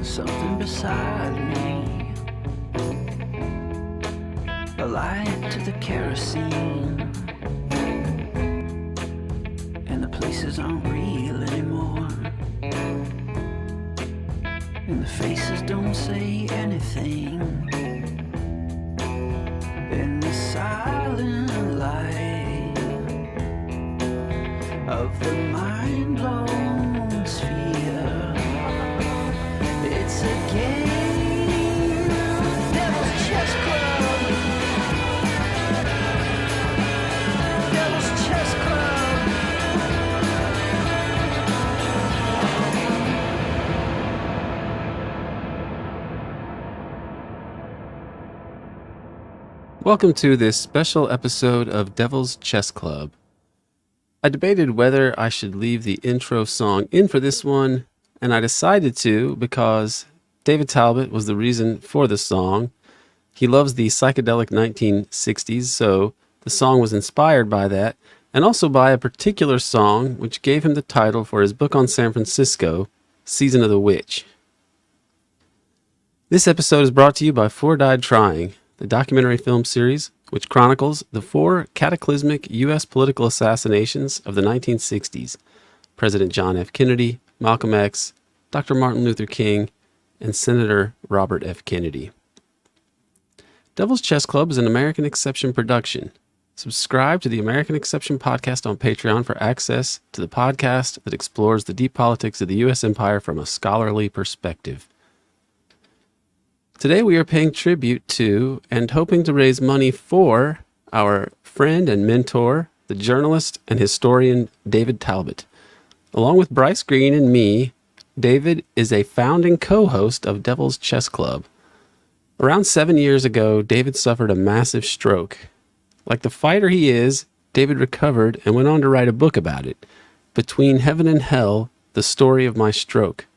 something beside me, a light to the kerosene, and the places aren't real anymore, and the faces don't say anything, in the silent light of the mind-blown sphere. It's a game, Devil's Chess Club. Devil's Chess Club. Welcome to this special episode of Devil's Chess Club. I debated whether I should leave the intro song in for this one, and I decided to because David Talbot was the reason for the song. He loves the psychedelic 1960s, so the song was inspired by that, and also by a particular song which gave him the title for his book on San Francisco, Season of the Witch. This episode is brought to you by Four Died Trying, the documentary film series which chronicles the four cataclysmic U.S. political assassinations of the 1960s: President John F. Kennedy, Malcolm X, Dr. Martin Luther King, and Senator Robert F. Kennedy. Devil's Chess Club is an American Exception production. Subscribe to the American Exception podcast on Patreon for access to the podcast that explores the deep politics of the U.S. empire from a scholarly perspective. Today we are paying tribute to and hoping to raise money for our friend and mentor, the journalist and historian David Talbot. Along with Bryce Greene and me, David is a founding co-host of Devil's Chess Club. Around 7 years ago, David suffered a massive stroke. Like the fighter he is, David recovered and went on to write a book about it, Between Heaven and Hell, The Story of My Stroke.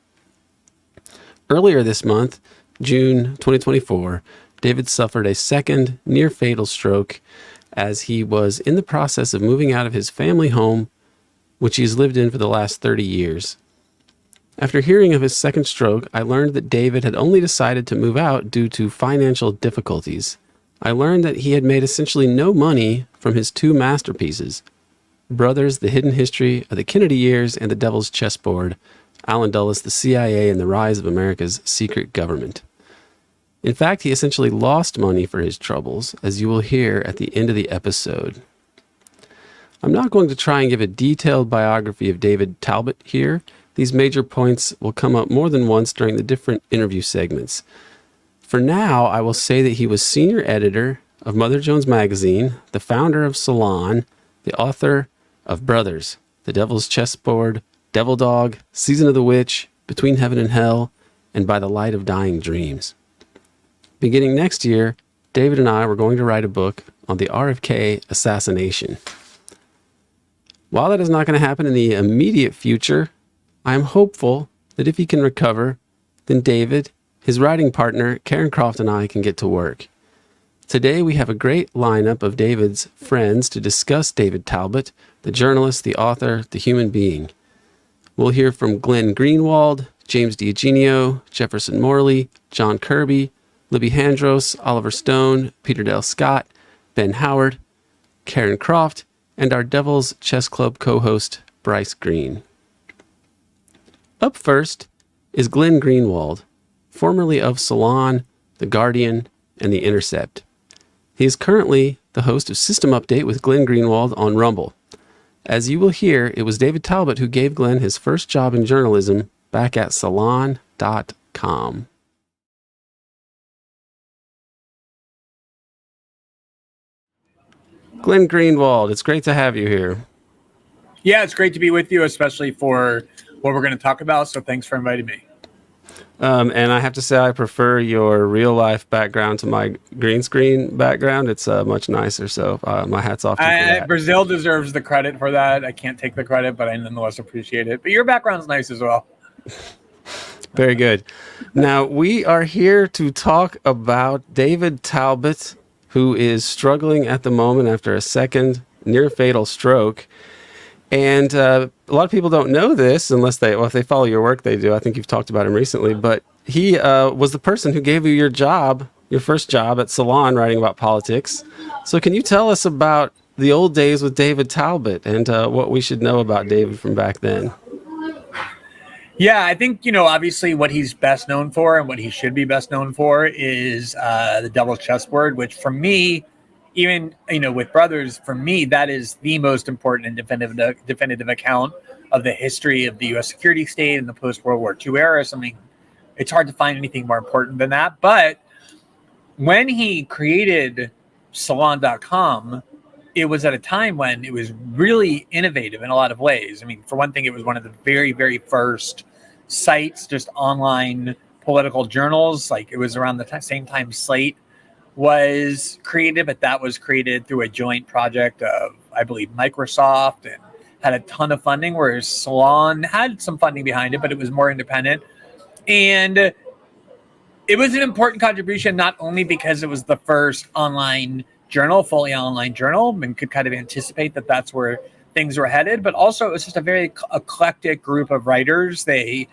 Earlier this month, June 2024, David suffered a second near-fatal stroke as he was in the process of moving out of his family home, which he's lived in for the last 30 years. After hearing of his second stroke, I learned that David had only decided to move out due to financial difficulties. I learned that he had made essentially no money from his two masterpieces, Brothers, The Hidden History of the Kennedy Years, and The Devil's Chessboard, Allen Dulles, The CIA, and the Rise of America's Secret Government. In fact, he essentially lost money for his troubles, as you will hear at the end of the episode. I'm not going to try and give a detailed biography of David Talbot here. These major points will come up more than once during the different interview segments. For now, I will say that he was senior editor of Mother Jones Magazine, the founder of Salon, the author of Brothers, The Devil's Chessboard, Devil Dog, Season of the Witch, Between Heaven and Hell, and By the Light of Dying Dreams. Beginning next year, David and I were going to write a book on the RFK assassination. While that is not going to happen in the immediate future, I am hopeful that if he can recover, then David, his writing partner, Karen Croft, and I can get to work. Today we have a great lineup of David's friends to discuss David Talbot, the journalist, the author, the human being. We'll hear from Glenn Greenwald, James DiEugenio, Jefferson Morley, John Kirby, Libby Handros, Oliver Stone, Peter Dale Scott, Ben Howard, Karen Croft, and our Devil's Chess Club co-host, Bryce Greene. Up first is Glenn Greenwald, formerly of Salon, The Guardian, and The Intercept. He is currently the host of System Update with Glenn Greenwald on Rumble. As you will hear, it was David Talbot who gave Glenn his first job in journalism back at Salon.com. Glenn Greenwald, it's great to have you here. Yeah, it's great to be with you, especially for what we're going to talk about. So thanks for inviting me. And I have to say, I prefer your real life background to my green screen background. It's much nicer. So my hat's off to you for that. Brazil deserves the credit for that. I can't take the credit, but I nonetheless appreciate it. But your background's nice as well. Very good. Now, we are here to talk about David Talbot, who is struggling at the moment after a second near-fatal stroke. And a lot of people don't know this unless if they follow your work, they do. I think you've talked about him recently. But he was the person who gave you your job, your first job at Salon, writing about politics. So can you tell us about the old days with David Talbot and what we should know about David from back then? Yeah, I think, obviously what he's best known for and what he should be best known for is the Devil's Chessboard, which for me, even, with Brothers, for me, that is the most important and definitive account of the history of the U.S. security state in the post-World War II era. Something, it's hard to find anything more important than that. But when he created Salon.com, it was at a time when it was really innovative in a lot of ways. I mean, for one thing, it was one of the very, very first sites, just online political journals. Like, it was around the same time Slate was created, but that was created through a joint project of, I believe, Microsoft, and had a ton of funding, whereas Salon had some funding behind it, but it was more independent. And it was an important contribution, not only because it was the first online journal, fully online journal, and could kind of anticipate that that's where things were headed, but also it was just a very eclectic group of writers. They,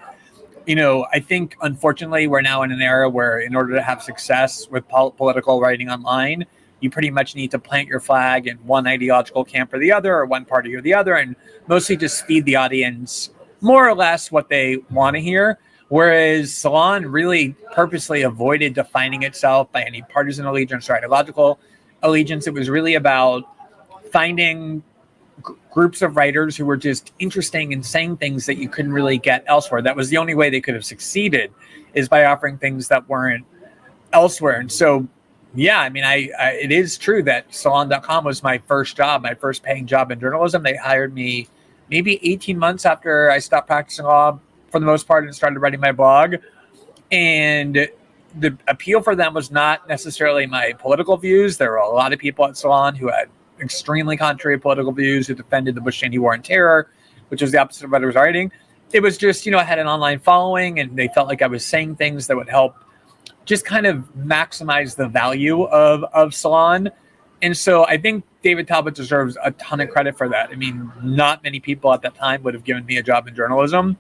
I think, unfortunately, we're now in an era where in order to have success with political writing online, you pretty much need to plant your flag in one ideological camp or the other, or one party or the other, and mostly just feed the audience more or less what they want to hear. Whereas Salon really purposely avoided defining itself by any partisan allegiance or ideological allegiance. It was really about finding groups of writers who were just interesting and saying things that you couldn't really get elsewhere. That was the only way they could have succeeded, is by offering things that weren't elsewhere. And so, yeah, I mean, it is true that Salon.com was my first job, my first paying job in journalism. They hired me maybe 18 months after I stopped practicing law for the most part and started writing my blog. And the appeal for them was not necessarily my political views. There were a lot of people at Salon who had extremely contrary political views, who defended the Bush-Cheney war and terror, which was the opposite of what I was writing. It was just, I had an online following, and they felt like I was saying things that would help just kind of maximize the value of Salon. And so I think David Talbot deserves a ton of credit for that. I mean, not many people at that time would have given me a job in journalism.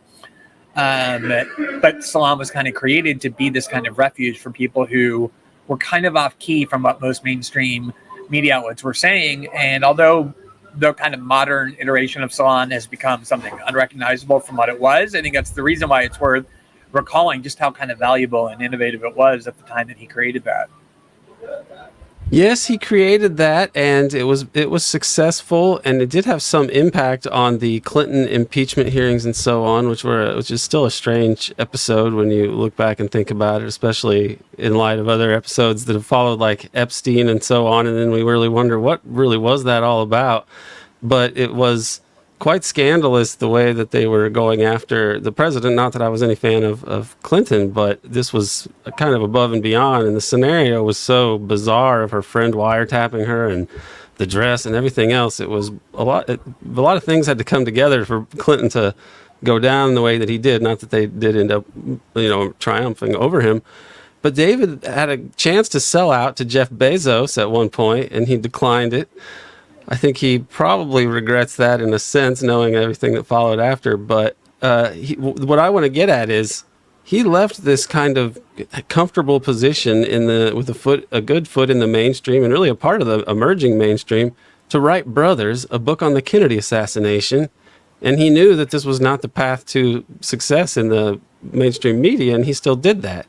But Salon was kind of created to be this kind of refuge for people who were kind of off key from what most mainstream media outlets were saying. And although the kind of modern iteration of Salon has become something unrecognizable from what it was, I think that's the reason why it's worth recalling just how kind of valuable and innovative it was at the time that he created that. Yes, he created that, and it was successful, and it did have some impact on the Clinton impeachment hearings and so on, which is still a strange episode when you look back and think about it, especially in light of other episodes that have followed, like Epstein and so on, and then we really wonder what really was that all about. But it was quite scandalous the way that they were going after the president. Not that I was any fan of Clinton, but this was kind of above and beyond. And the scenario was so bizarre of her friend wiretapping her and the dress and everything else. It was a lot of things had to come together for Clinton to go down the way that he did. Not that they did end up, triumphing over him. But David had a chance to sell out to Jeff Bezos at one point, and he declined it. I think he probably regrets that in a sense, knowing everything that followed after. But what I want to get at is he left this kind of comfortable position with a good foot in the mainstream, and really a part of the emerging mainstream, to write Brothers, a book on the Kennedy assassination. And he knew that this was not the path to success in the mainstream media, and he still did that.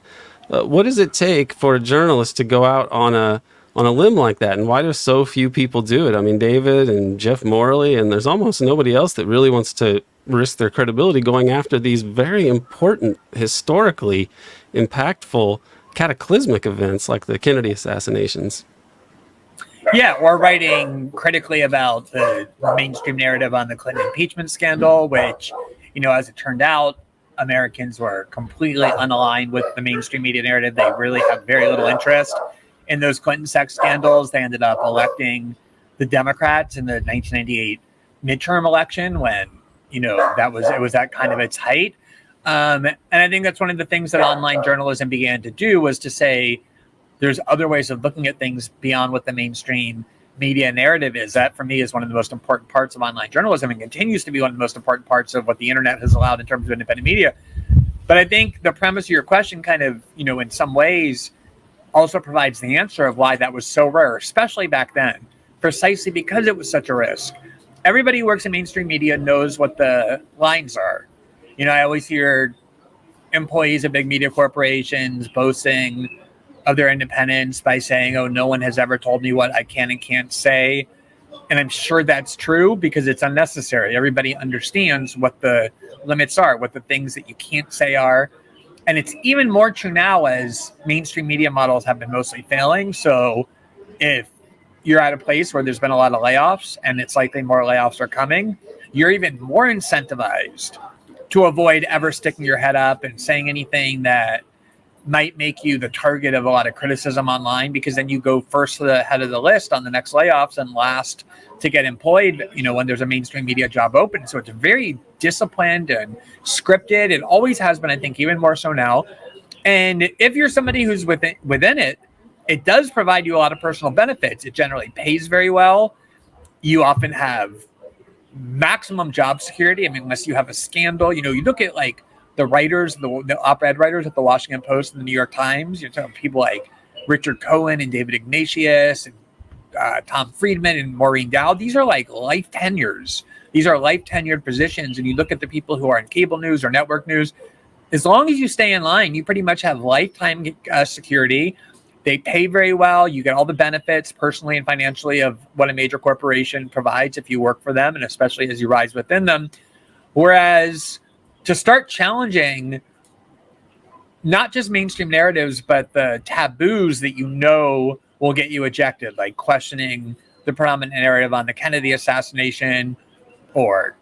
What does it take for a journalist to go out on a limb like that, and why do so few people do it? I mean, David and Jeff Morley, and there's almost nobody else that really wants to risk their credibility going after these very important, historically impactful, cataclysmic events like the Kennedy assassinations. Yeah, or writing critically about the mainstream narrative on the Clinton impeachment scandal, which, as it turned out, Americans were completely unaligned with the mainstream media narrative. They really have very little interest in those Clinton sex scandals. They ended up electing the Democrats in the 1998 midterm election when, it was at kind of its height. And I think that's one of the things that online journalism began to do, was to say there's other ways of looking at things beyond what the mainstream media narrative is. That, for me, is one of the most important parts of online journalism, and continues to be one of the most important parts of what the internet has allowed in terms of independent media. But I think the premise of your question kind of, in some ways also provides the answer of why that was so rare, especially back then, precisely because it was such a risk. Everybody who works in mainstream media knows what the lines are. I always hear employees of big media corporations boasting of their independence by saying, oh, no one has ever told me what I can and can't say. And I'm sure that's true because it's unnecessary. Everybody understands what the limits are, what the things that you can't say are. And it's even more true now as mainstream media models have been mostly failing. So if you're at a place where there's been a lot of layoffs and it's likely more layoffs are coming, you're even more incentivized to avoid ever sticking your head up and saying anything that might make you the target of a lot of criticism online, because then you go first to the head of the list on the next layoffs and last to get employed, when there's a mainstream media job open. So it's very disciplined and scripted. It always has been, I think, even more so now. And if you're somebody who's within it, it does provide you a lot of personal benefits. It generally pays very well. You often have maximum job security. I mean, unless you have a scandal, you look at like the writers, the op-ed writers at the Washington Post and the New York Times, you're talking people like Richard Cohen and David Ignatius and Tom Friedman and Maureen Dowd. These are like life tenures. These are life tenured positions. And you look at the people who are in cable news or network news, as long as you stay in line, you pretty much have lifetime security. They pay very well. You get all the benefits personally and financially of what a major corporation provides if you work for them, and especially as you rise within them. Whereas to start challenging not just mainstream narratives, but the taboos that will get you ejected, like questioning the predominant narrative on the Kennedy assassination, or,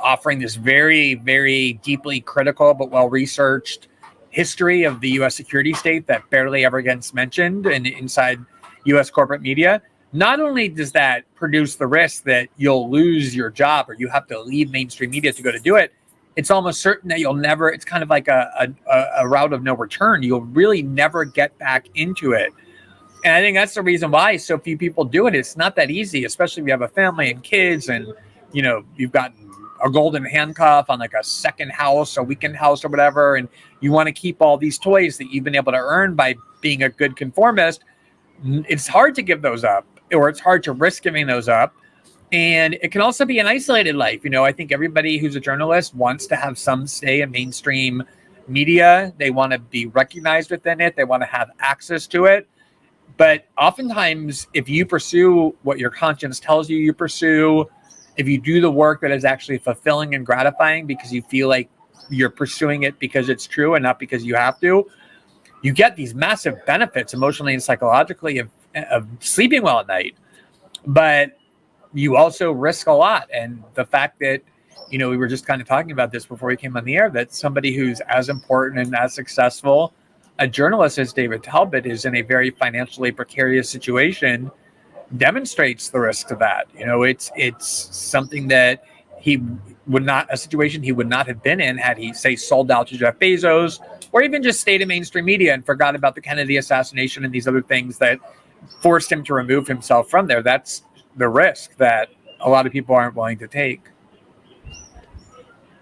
offering this very, very deeply critical but well-researched history of the U.S. security state that barely ever gets mentioned inside U.S. corporate media. Not only does that produce the risk that you'll lose your job or you have to leave mainstream media to go to do it, it's almost certain that you'll never, it's kind of like a route of no return. You'll really never get back into it. And I think that's the reason why so few people do it. It's not that easy, especially if you have a family and kids and, you've got a golden handcuff on like a second house, a weekend house or whatever, and you want to keep all these toys that you've been able to earn by being a good conformist. It's hard to give those up, or it's hard to risk giving those up. And it can also be an isolated life. I think everybody who's a journalist wants to have some say in mainstream media. They want to be recognized within it. They want to have access to it. But oftentimes, if you pursue what your conscience tells you pursue, if you do the work that is actually fulfilling and gratifying because you feel like you're pursuing it because it's true and not because you have to, you get these massive benefits emotionally and psychologically of sleeping well at night. But you also risk a lot. And the fact that, we were just kind of talking about this before we came on the air, that somebody who's as important and as successful a journalist as David Talbot is in a very financially precarious situation demonstrates the risk of that. It's something that a situation he would not have been in had he, say, sold out to Jeff Bezos, or even just stayed in mainstream media and forgot about the Kennedy assassination and these other things that forced him to remove himself from there. That's the risk that a lot of people aren't willing to take.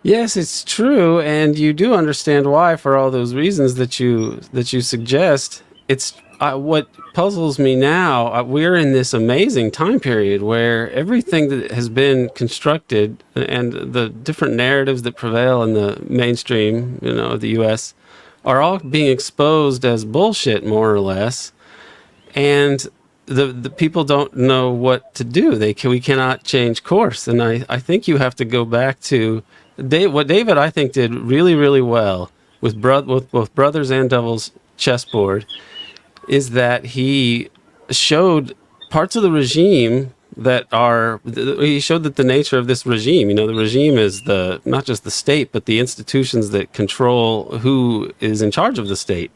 Yes, it's true, and you do understand why for all those reasons that you suggest. It's what puzzles me now. We're in this amazing time period where everything that has been constructed and the different narratives that prevail in the mainstream, of the U.S. are all being exposed as bullshit, more or less, and the people don't know what to do. We cannot change course, and I think you have to go back to what David, I think, did really, really well with both Brothers and Devil's Chessboard, is that he showed parts of the regime he showed that the nature of this regime, the regime is not just the state, but the institutions that control who is in charge of the state.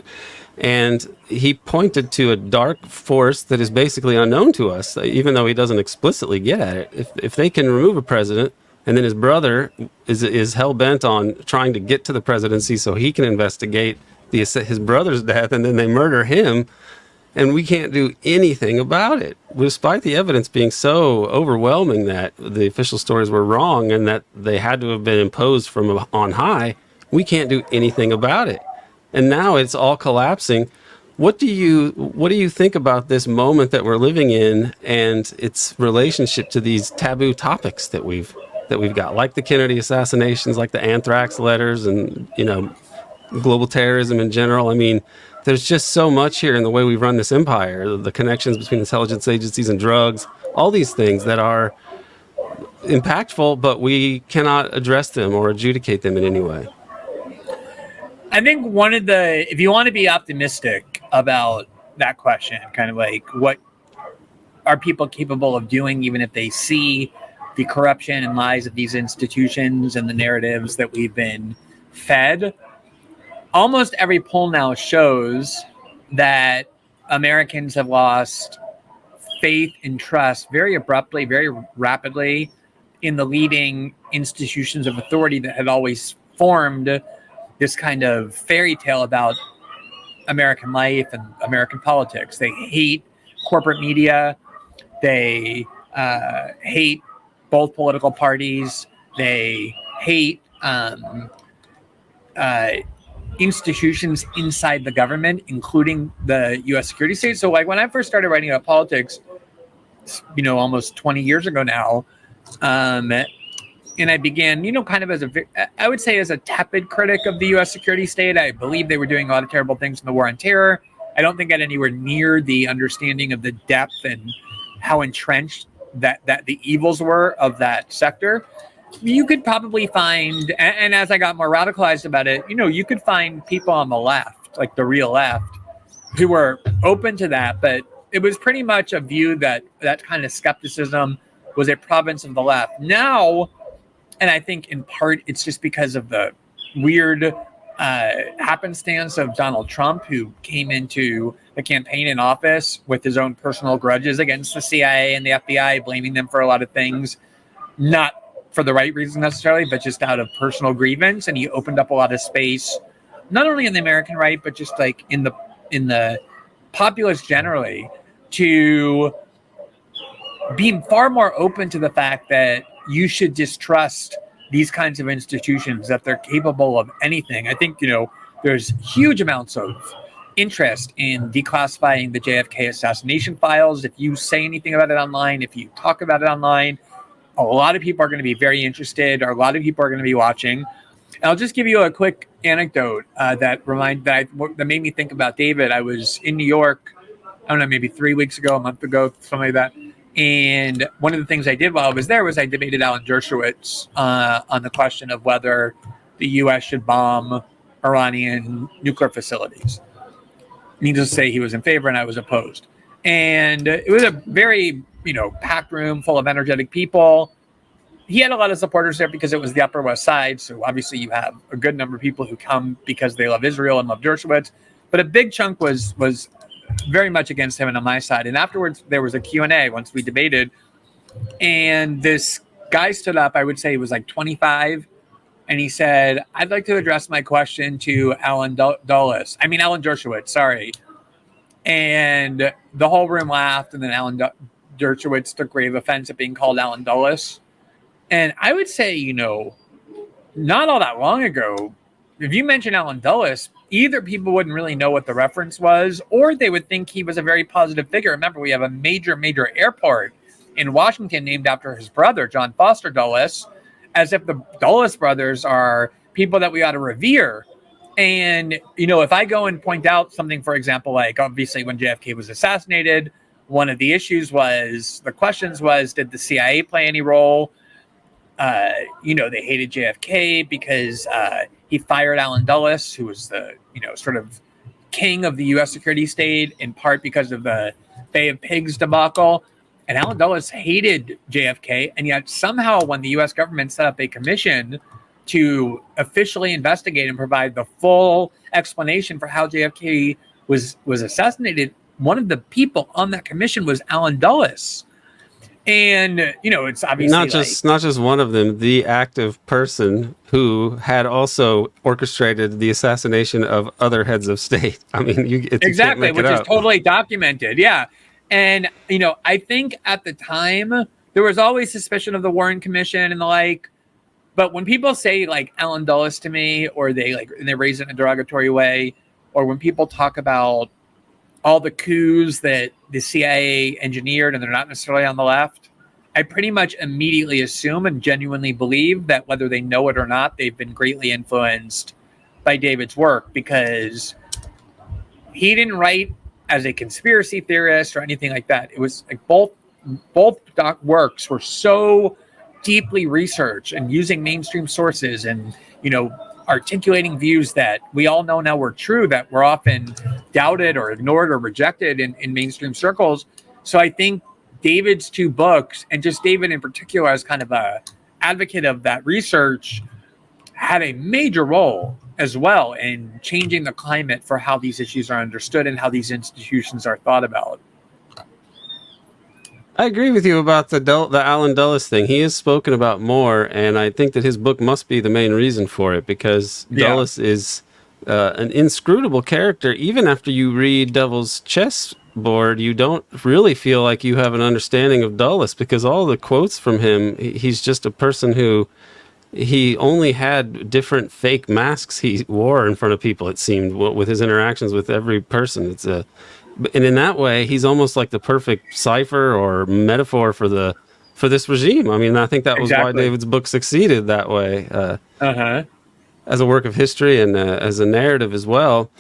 And he pointed to a dark force that is basically unknown to us, even though he doesn't explicitly get at it. If they can remove a president, and then his brother is hell-bent on trying to get to the presidency so he can investigate his brother's death, and then they murder him, and we can't do anything about it, despite the evidence being so overwhelming that the official stories were wrong and that they had to have been imposed from on high. we can't do anything about it. And now it's all collapsing. What do you think about this moment that we're living in and its relationship to these taboo topics that we've got, like the Kennedy assassinations, like the anthrax letters, and global terrorism in general? I mean, there's just so much here in the way we run this empire, the connections between intelligence agencies and drugs, all these things that are impactful, but we cannot address them or adjudicate them in any way. I think if you want to be optimistic about that question, kind of like what are people capable of doing, even if they see the corruption and lies of these institutions and the narratives that we've been fed, almost every poll now shows that Americans have lost faith and trust very abruptly, very rapidly in the leading institutions of authority that had always formed this kind of fairy tale about American life and American politics. They hate corporate media. They hate both political parties. They hate institutions inside the government, including the U.S. security state. So, like, when I first started writing about politics, almost 20 years ago now, and I began, kind of I would say as a tepid critic of the U.S. security state. I believe they were doing a lot of terrible things in the war on terror. I don't think I had anywhere near the understanding of the depth and how entrenched that the evils were of that sector. You could probably find, and as I got more radicalized about it, you could find people on the left, like the real left, who were open to that, but it was pretty much a view that kind of skepticism was a province of the left. Now, and I think in part it's just because of the weird happenstance of Donald Trump, who came into the campaign in office with his own personal grudges against the CIA and the FBI, blaming them for a lot of things, not for the right reason necessarily, but just out of personal grievance. And he opened up a lot of space, not only in the American right, but just like in the populace generally, to being far more open to the fact that you should distrust these kinds of institutions, that they're capable of anything. I think, there's huge amounts of interest in declassifying the JFK assassination files. If you say anything about it online, if you talk about it online, a lot of people are going to be very interested, or a lot of people are going to be watching. And I'll just give you a quick anecdote that made me think about David. I was in New York, I don't know, maybe 3 weeks ago, a month ago, something like that. And one of the things I did while I was there was I debated Alan Dershowitz on the question of whether the U.S. should bomb Iranian nuclear facilities. Needless to say, he was in favor and I was opposed. And it was a very, packed room full of energetic people. He had a lot of supporters there because it was the Upper West Side. So obviously you have a good number of people who come because they love Israel and love Dershowitz. But a big chunk was very much against him and on my side. And afterwards, there was a Q&A once we debated. And this guy stood up, I would say he was like 25. And he said, "I'd like to address my question to Alan Dershowitz, sorry." And the whole room laughed. And then Alan Dershowitz took grave offense at being called Alan Dulles. And I would say, not all that long ago, if you mention Alan Dulles, either people wouldn't really know what the reference was, or they would think he was a very positive figure. Remember, we have a major airport in Washington named after his brother, John Foster Dulles, as if the Dulles brothers are people that we ought to revere. And, if I go and point out something, for example, like obviously when JFK was assassinated, one of the questions was, did the CIA play any role? They hated JFK because he fired Alan Dulles, who was the, sort of king of the U.S. security state, in part because of the Bay of Pigs debacle. And Alan Dulles hated JFK. And yet somehow when the U.S. government set up a commission to officially investigate and provide the full explanation for how JFK was assassinated, one of the people on that commission was Alan Dulles. And, it's obviously not just one of them, the active person who had also orchestrated the assassination of other heads of state. I mean, exactly, which is totally documented. Yeah. And, I think at the time there was always suspicion of the Warren Commission and the like. But when people say like Alan Dulles to me, or they raise it in a derogatory way, or when people talk about all the coups that the CIA engineered and they're not necessarily on the left, I pretty much immediately assume and genuinely believe that whether they know it or not, they've been greatly influenced by David's work, because he didn't write as a conspiracy theorist or anything like that. It was like both works were so deeply researched and using mainstream sources and, articulating views that we all know now were true, that were often doubted or ignored or rejected in mainstream circles. So I think David's two books, and just David in particular as kind of a advocate of that research, had a major role as well in changing the climate for how these issues are understood and how these institutions are thought about. I agree with you about the Alan Dulles thing. He is spoken about more, and I think that his book must be the main reason for it, because Dulles is an inscrutable character. Even after you read Devil's Chessboard, you don't really feel like you have an understanding of Dulles, because all the quotes from him, he's just a person who he only had different fake masks he wore in front of people, it seemed, with his interactions with every person. And in that way, he's almost like the perfect cipher or metaphor for this regime. I mean, I think that was why David's book succeeded that way, as a work of history and as a narrative as well.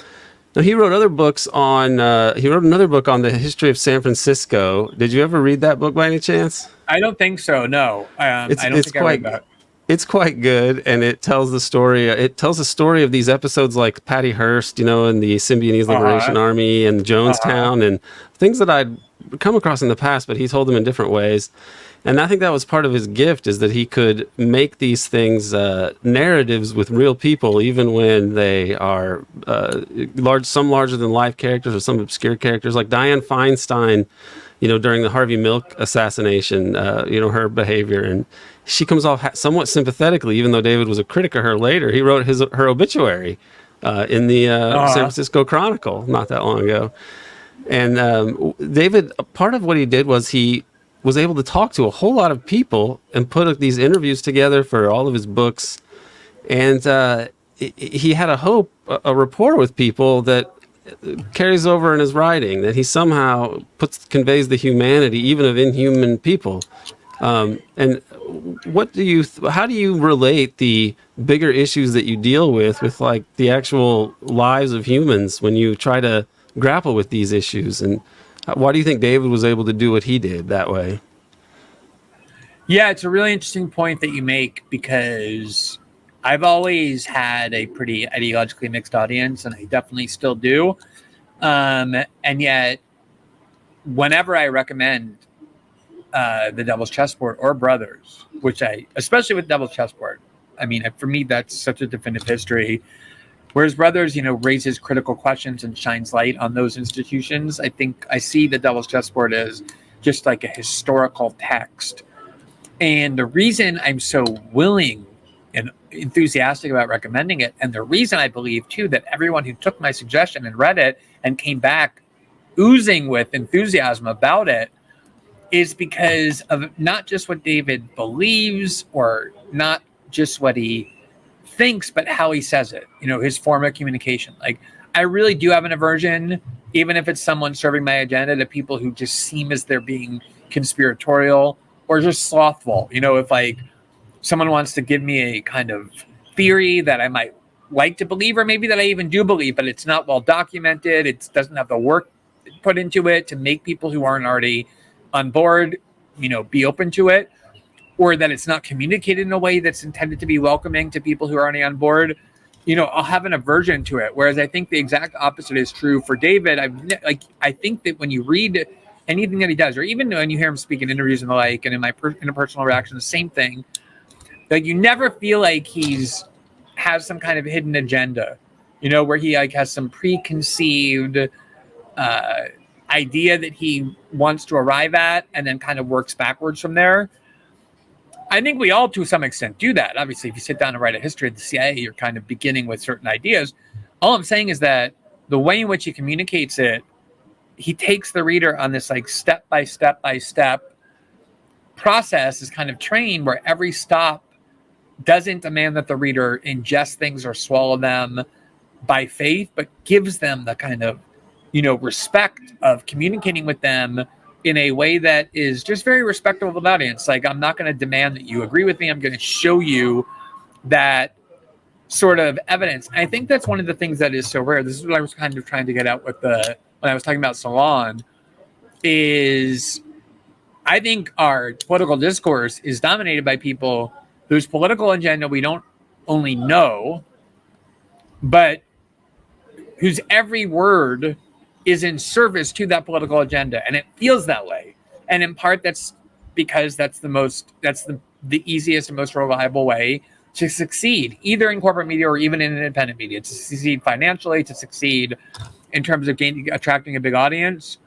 Now, he wrote other books on. He wrote another book on the history of San Francisco. Did you ever read that book by any chance? I don't think so. No, I don't think I read that. It's quite good, and it tells the story. It tells the story of these episodes like Patty Hearst, in the Symbionese Liberation Army and Jonestown, and things that I'd come across in the past, but he told them in different ways. And I think that was part of his gift, is that he could make these things narratives with real people, even when they are some larger than life characters or some obscure characters, like Dianne Feinstein. During the Harvey Milk assassination, her behavior, and she comes off somewhat sympathetically, even though David was a critic of her later. He wrote her obituary in the San Francisco Chronicle not that long ago. And David, part of what he did was he was able to talk to a whole lot of people and put these interviews together for all of his books. And he had a rapport with people that carries over in his writing, that he somehow conveys the humanity even of inhuman people. And how do you relate the bigger issues that you deal with like the actual lives of humans when you try to grapple with these issues? And why do you think David was able to do what he did that way? Yeah, it's a really interesting point that you make, because I've always had a pretty ideologically mixed audience, and I definitely still do. And yet, whenever I recommend The Devil's Chessboard or Brothers, especially with Devil's Chessboard, I mean, for me, that's such a definitive history. Whereas Brothers, raises critical questions and shines light on those institutions. I think I see The Devil's Chessboard as just like a historical text. And the reason I'm so willing and enthusiastic about recommending it, and the reason I believe too that everyone who took my suggestion and read it and came back oozing with enthusiasm about it, is because of not just what David believes or not just what he thinks, but how he says it, his form of communication. Like, I really do have an aversion, even if it's someone serving my agenda, to people who just seem as they're being conspiratorial or just slothful. If like someone wants to give me a kind of theory that I might like to believe, or maybe that I even do believe, but it's not well documented, it doesn't have the work put into it to make people who aren't already on board, be open to it, or that it's not communicated in a way that's intended to be welcoming to people who are already on board, I'll have an aversion to it. Whereas I think the exact opposite is true for David. I think that when you read anything that he does, or even when you hear him speak in interviews and the like, and in my interpersonal reaction, the same thing. Like, you never feel like has some kind of hidden agenda, where he like has some preconceived idea that he wants to arrive at and then kind of works backwards from there. I think we all, to some extent, do that. Obviously, if you sit down and write a history of the CIA, you're kind of beginning with certain ideas. All I'm saying is that the way in which he communicates it, he takes the reader on this like step by step process, is kind of trained where every stop doesn't demand that the reader ingest things or swallow them by faith, but gives them the kind of, respect of communicating with them in a way that is just very respectful of the audience. Like, I'm not going to demand that you agree with me. I'm going to show you that sort of evidence. I think that's one of the things that is so rare. This is what I was kind of trying to get out with when I was talking about Salon, is I think our political discourse is dominated by people whose political agenda we don't only know, but whose every word is in service to that political agenda. And it feels that way. And in part, that's because that's the easiest and most reliable way to succeed, either in corporate media or even in independent media, to succeed financially, to succeed in terms of attracting a big audience.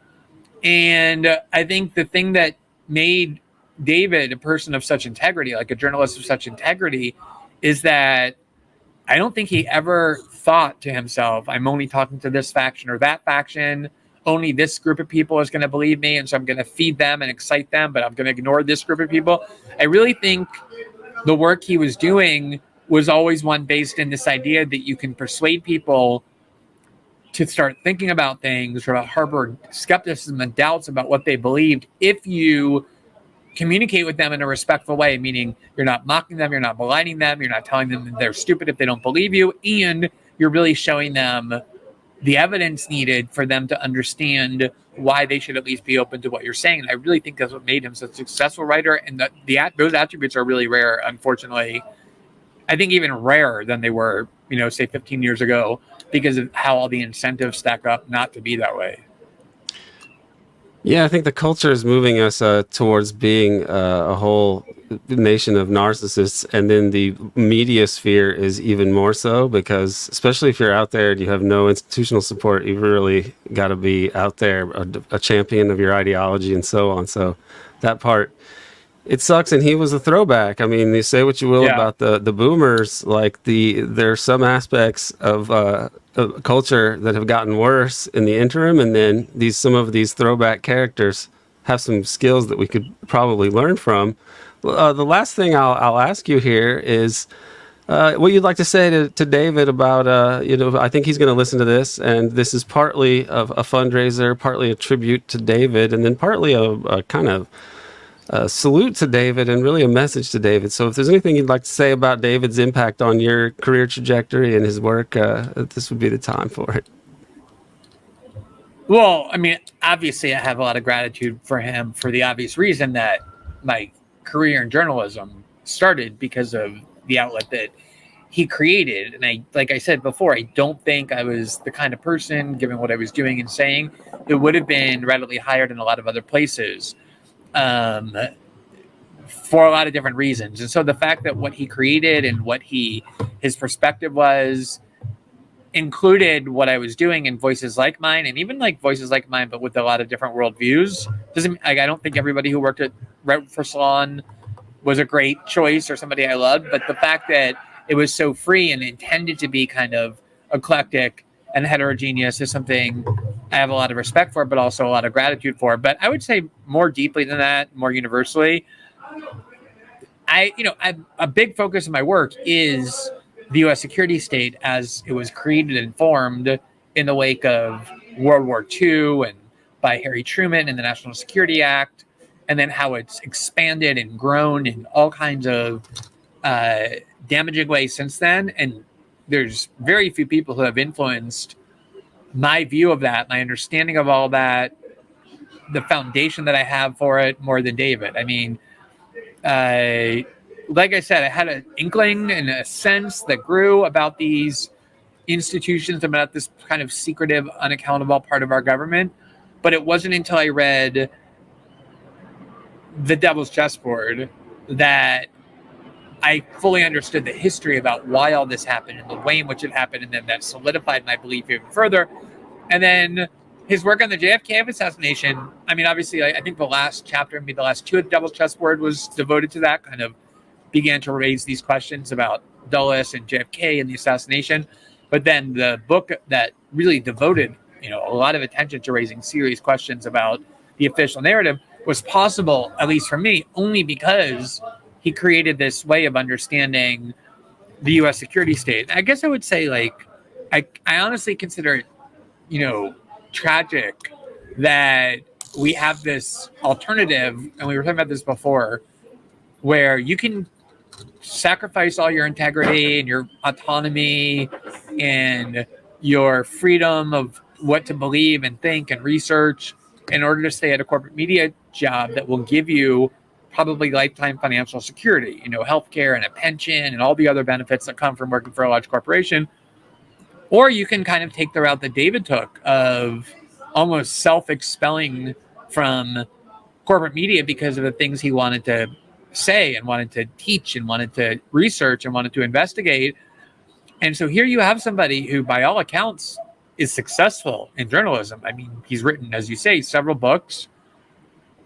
And I think the thing that made David a person of such integrity, like a journalist of such integrity, is that I don't think he ever thought to himself, I'm only talking to this faction or that faction. Only this group of people is going to believe me, and so I'm going to feed them and excite them, but I'm going to ignore this group of people. I really think the work he was doing was always one based in this idea that you can persuade people to start thinking about things or harbor skepticism and doubts about what they believed if you communicate with them in a respectful way, meaning you're not mocking them, you're not maligning them, you're not telling them that they're stupid if they don't believe you, and you're really showing them the evidence needed for them to understand why they should at least be open to what you're saying. And I really think that's what made him such a successful writer, and those attributes are really rare, unfortunately. I think even rarer than they were, say 15 years ago, because of how all the incentives stack up not to be that way. Yeah, I think the culture is moving us towards being a whole nation of narcissists, and then the media sphere is even more so, because especially if you're out there and you have no institutional support, you've really got to be out there, a champion of your ideology and so on. So that part, it sucks, and he was a throwback. I mean, you say what you will about the boomers, like there are some aspects of culture that have gotten worse in the interim, and then some of these throwback characters have some skills that we could probably learn from. The last thing I'll ask you here is what you'd like to say to David about, I think he's going to listen to this, and this is partly a fundraiser, partly a tribute to David, and then partly a kind of salute to David and really a message to David. So if there's anything you'd like to say about David's impact on your career trajectory and his work, this would be the time for it. Well, I mean, obviously I have a lot of gratitude for him for the obvious reason that my career in journalism started because of the outlet that he created. And like I said before, I don't think I was the kind of person, given what I was doing and saying, that would have been readily hired in a lot of other places. For a lot of different reasons. And so the fact that what he created and what his perspective was included what I was doing in voices like mine, and even like voices like mine, but with a lot of different worldviews. I don't think everybody who worked for Salon was a great choice or somebody I loved, but the fact that it was so free and intended to be kind of eclectic and heterogeneous is something I have a lot of respect for, but also a lot of gratitude for. But I would say more deeply than that, more universally, a big focus of my work is the U.S. security state as it was created and formed in the wake of World War II and by Harry Truman and the National Security Act, and then how it's expanded and grown in all kinds of damaging ways since then. And there's very few people who have influenced my view of that, my understanding of all that, the foundation that I have for it more than David. I mean, like I said, I had an inkling and a sense that grew about these institutions, about this kind of secretive, unaccountable part of our government. But it wasn't until I read The Devil's Chessboard that I fully understood the history about why all this happened and the way in which it happened, and then that solidified my belief even further. And then his work on the JFK assassination, I mean, obviously, I think the last chapter, maybe the last two of the Devil's Chessboard was devoted to that, kind of began to raise these questions about Dulles and JFK and the assassination. But then the book that really devoted, a lot of attention to raising serious questions about the official narrative was possible, at least for me, only because he created this way of understanding the U.S. security state. I guess I would say, like, I honestly consider it, tragic that we have this alternative, and we were talking about this before, where you can sacrifice all your integrity and your autonomy and your freedom of what to believe and think and research in order to stay at a corporate media job that will give you probably lifetime financial security, healthcare and a pension and all the other benefits that come from working for a large corporation. Or you can kind of take the route that David took of almost self-expelling from corporate media because of the things he wanted to say and wanted to teach and wanted to research and wanted to investigate. And so here you have somebody who, by all accounts, is successful in journalism. I mean, he's written, as you say, several books.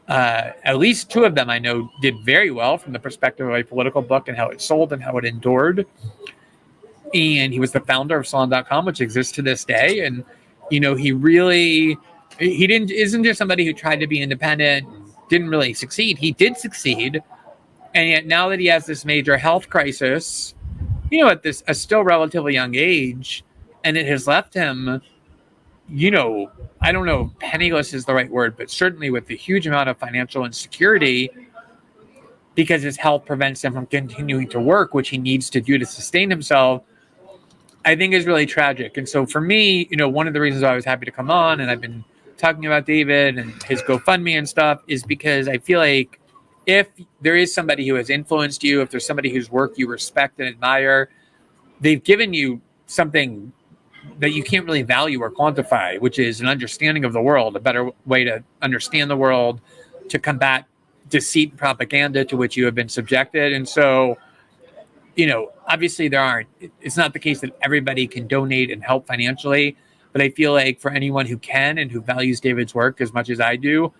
At least two of them I know did very well from the perspective of a political book and how it sold and how it endured. And he was the founder of Salon.com, which exists to this day. And, he isn't just somebody who tried to be independent, didn't really succeed. He did succeed. And yet now that he has this major health crisis, at a still relatively young age, and it has left him, I don't know if penniless is the right word, but certainly with a huge amount of financial insecurity because his health prevents him from continuing to work, which he needs to do to sustain himself, I think is really tragic. And so for me, one of the reasons I was happy to come on, and I've been talking about David and his GoFundMe and stuff, is because I feel like if there is somebody who has influenced you, if there's somebody whose work you respect and admire, they've given you something that you can't really value or quantify, which is an understanding of the world, a better way to understand the world, to combat deceit and propaganda to which you have been subjected. And so, obviously it's not the case that everybody can donate and help financially, but I feel like for anyone who can and who values David's work as much as I do,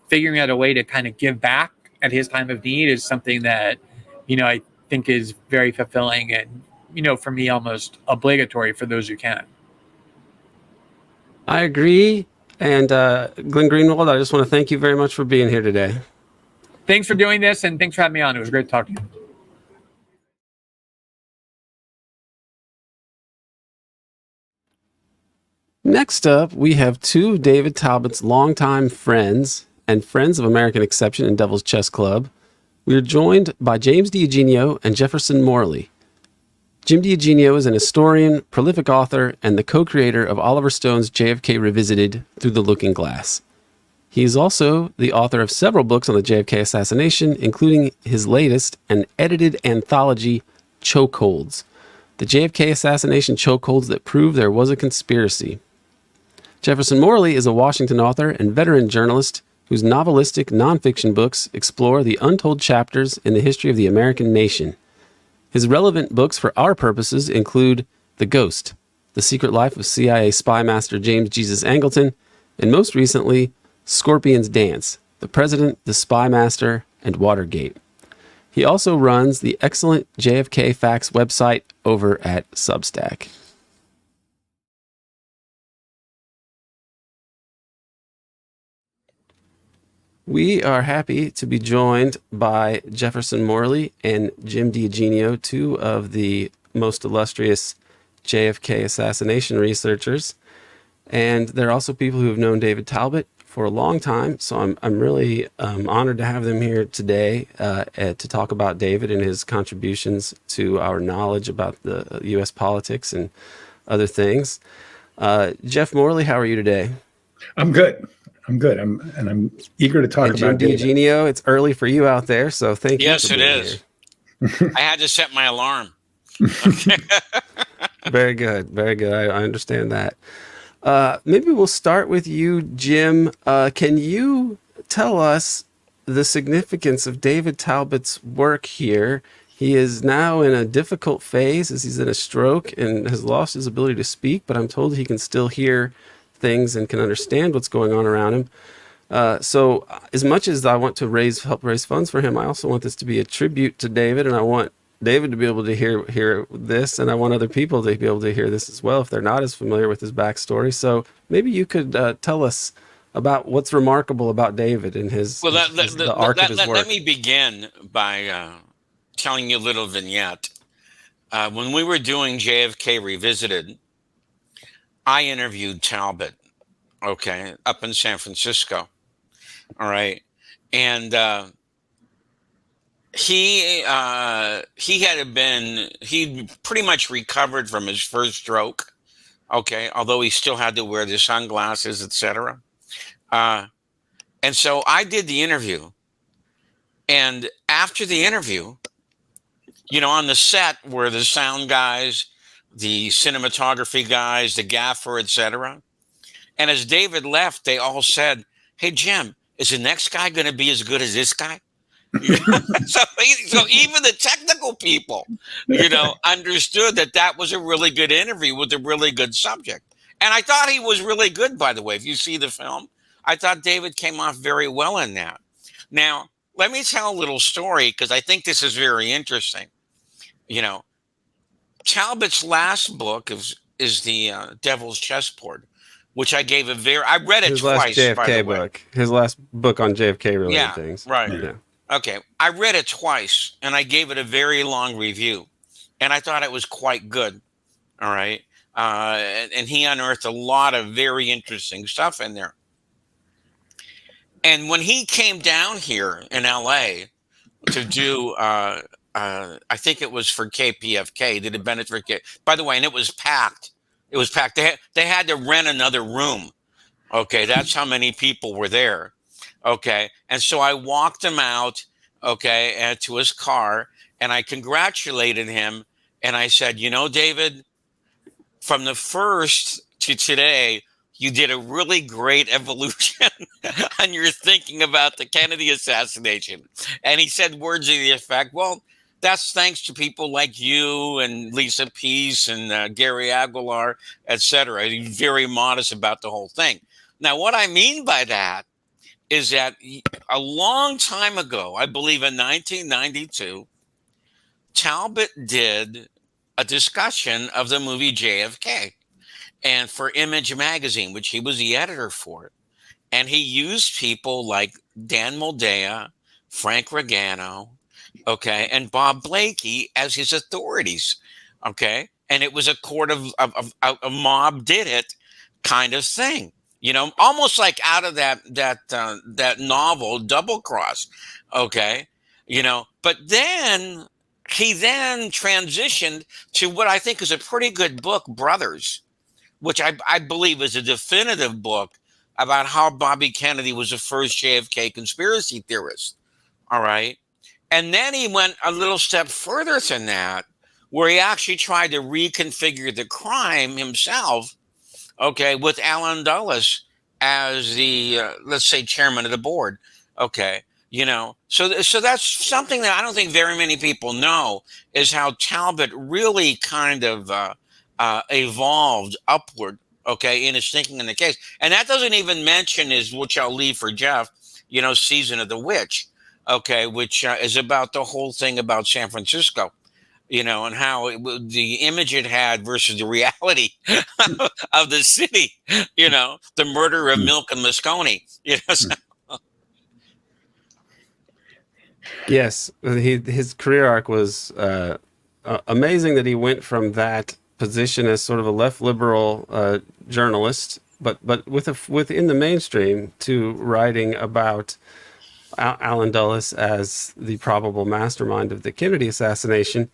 figuring out a way to kind of give back at his time of need is something that, I think is very fulfilling and, for me, almost obligatory for those who can. I agree. And Glenn Greenwald, I just want to thank you very much for being here today. Thanks for doing this, and thanks for having me on. It was great talking to you. Next up, we have two of David Talbot's longtime friends and friends of American Exception and Devil's Chess Club. We are joined by James DiEugenio and Jefferson Morley. Jim DiEugenio is an historian, prolific author, and the co-creator of Oliver Stone's JFK Revisited Through the Looking Glass. He is also the author of several books on the JFK assassination, including his latest, an edited anthology, Chokeholds, the JFK assassination chokeholds that prove there was a conspiracy. Jefferson Morley is a Washington author and veteran journalist whose novelistic nonfiction books explore the untold chapters in the history of the American nation. His relevant books for our purposes include The Ghost, The Secret Life of CIA Spy Master James Jesus Angleton, and most recently, Scorpion's Dance, The President, the Spy Master, and Watergate. He also runs the excellent JFK Facts website over at Substack. We are happy to be joined by Jefferson Morley and Jim DiEugenio, two of the most illustrious JFK assassination researchers. And they're also people who have known David Talbot for a long time. So I'm really honored to have them here today to talk about David and his contributions to our knowledge about the U.S. politics and other things. Jeff Morley, how are you today? I'm good. I'm eager to talk about Jim DiEugenio, it's early for you out there, so thank you. Yes, it is. I had to set my alarm. Very good. Very good. I understand that. Maybe we'll start with you, Jim. Can you tell us the significance of David Talbot's work here? He is now in a difficult phase as he's in a stroke and has lost his ability to speak, but I'm told he can still hear things and can understand what's going on around him. So as much as I want to help raise funds for him, I also want this to be a tribute to David, and I want David to be able to hear this, and I want other people to be able to hear this as well if they're not as familiar with his backstory. So maybe you could tell us about what's remarkable about David and his, Well, the arc of his work. let me begin by telling you a little vignette. When we were doing JFK Revisited, I interviewed Talbot, okay, up in San Francisco. All right. And he pretty much recovered from his first stroke, okay, although he still had to wear the sunglasses, etc. And so I did the interview. And after the interview, on the set were the sound guys, the cinematography guys, the gaffer, etc. And as David left, they all said, "Hey, Jim, is the next guy going to be as good as this guy?" So even the technical people, understood that was a really good interview with a really good subject. And I thought he was really good, by the way. If you see the film, I thought David came off very well in that. Now, let me tell a little story because I think this is very interesting. Talbot's last book is the Devil's Chessboard, which I gave I read it his twice. Last JFK by the book. His last book on JFK related things. Right. Yeah. Okay. I read it twice and I gave it a very long review. And I thought it was quite good. All right. And he unearthed a lot of very interesting stuff in there. And when he came down here in LA to do, I think it was for KPFK, did a benefit for K. By the way, and it was packed. It was packed. They had to rent another room. Okay, that's how many people were there. Okay, and so I walked him out, okay, to his car, and I congratulated him, and I said, David, from the first to today, you did a really great evolution on your thinking about the Kennedy assassination. And he said words to the effect, well, that's thanks to people like you and Lisa Peace and Gary Aguilar, et cetera. He's very modest about the whole thing. Now, what I mean by that is that a long time ago, I believe in 1992, Talbot did a discussion of the movie JFK. And for Image magazine, which he was the editor for. And he used people like Dan Moldea, Frank Regano, okay, and Bob Blakey as his authorities, okay? And it was a court of a mob did it kind of thing, almost like out of that novel Double Cross, okay? But then he transitioned to what I think is a pretty good book, Brothers, which I believe is a definitive book about how Bobby Kennedy was the first JFK conspiracy theorist. All right. And then he went a little step further than that, where he actually tried to reconfigure the crime himself, okay, with Alan Dulles as the, let's say, chairman of the board. Okay. So that's something that I don't think very many people know, is how Talbot really kind of evolved upward, okay, in his thinking in the case. And that doesn't even mention which I'll leave for Jeff, Season of the Witch, okay, which is about the whole thing about San Francisco, and how the image it had versus the reality of the city, the murder of Milk and Moscone, So. Yes, his career arc was amazing that he went from that position as sort of a left liberal journalist, but within the mainstream, to writing about Alan Dulles as the probable mastermind of the Kennedy assassination.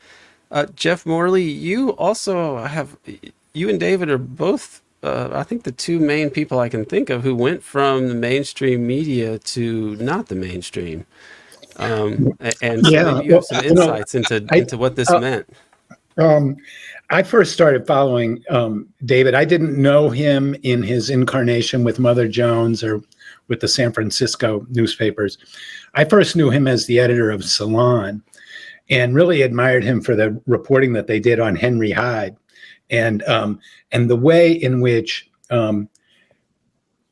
Jeff Morley, you and David are both, I think, the two main people I can think of who went from the mainstream media to not the mainstream. And maybe you have some insights into what this meant. I first started following David. I didn't know him in his incarnation with Mother Jones or with the San Francisco newspapers. I first knew him as the editor of Salon, and really admired him for the reporting that they did on Henry Hyde, and the way in which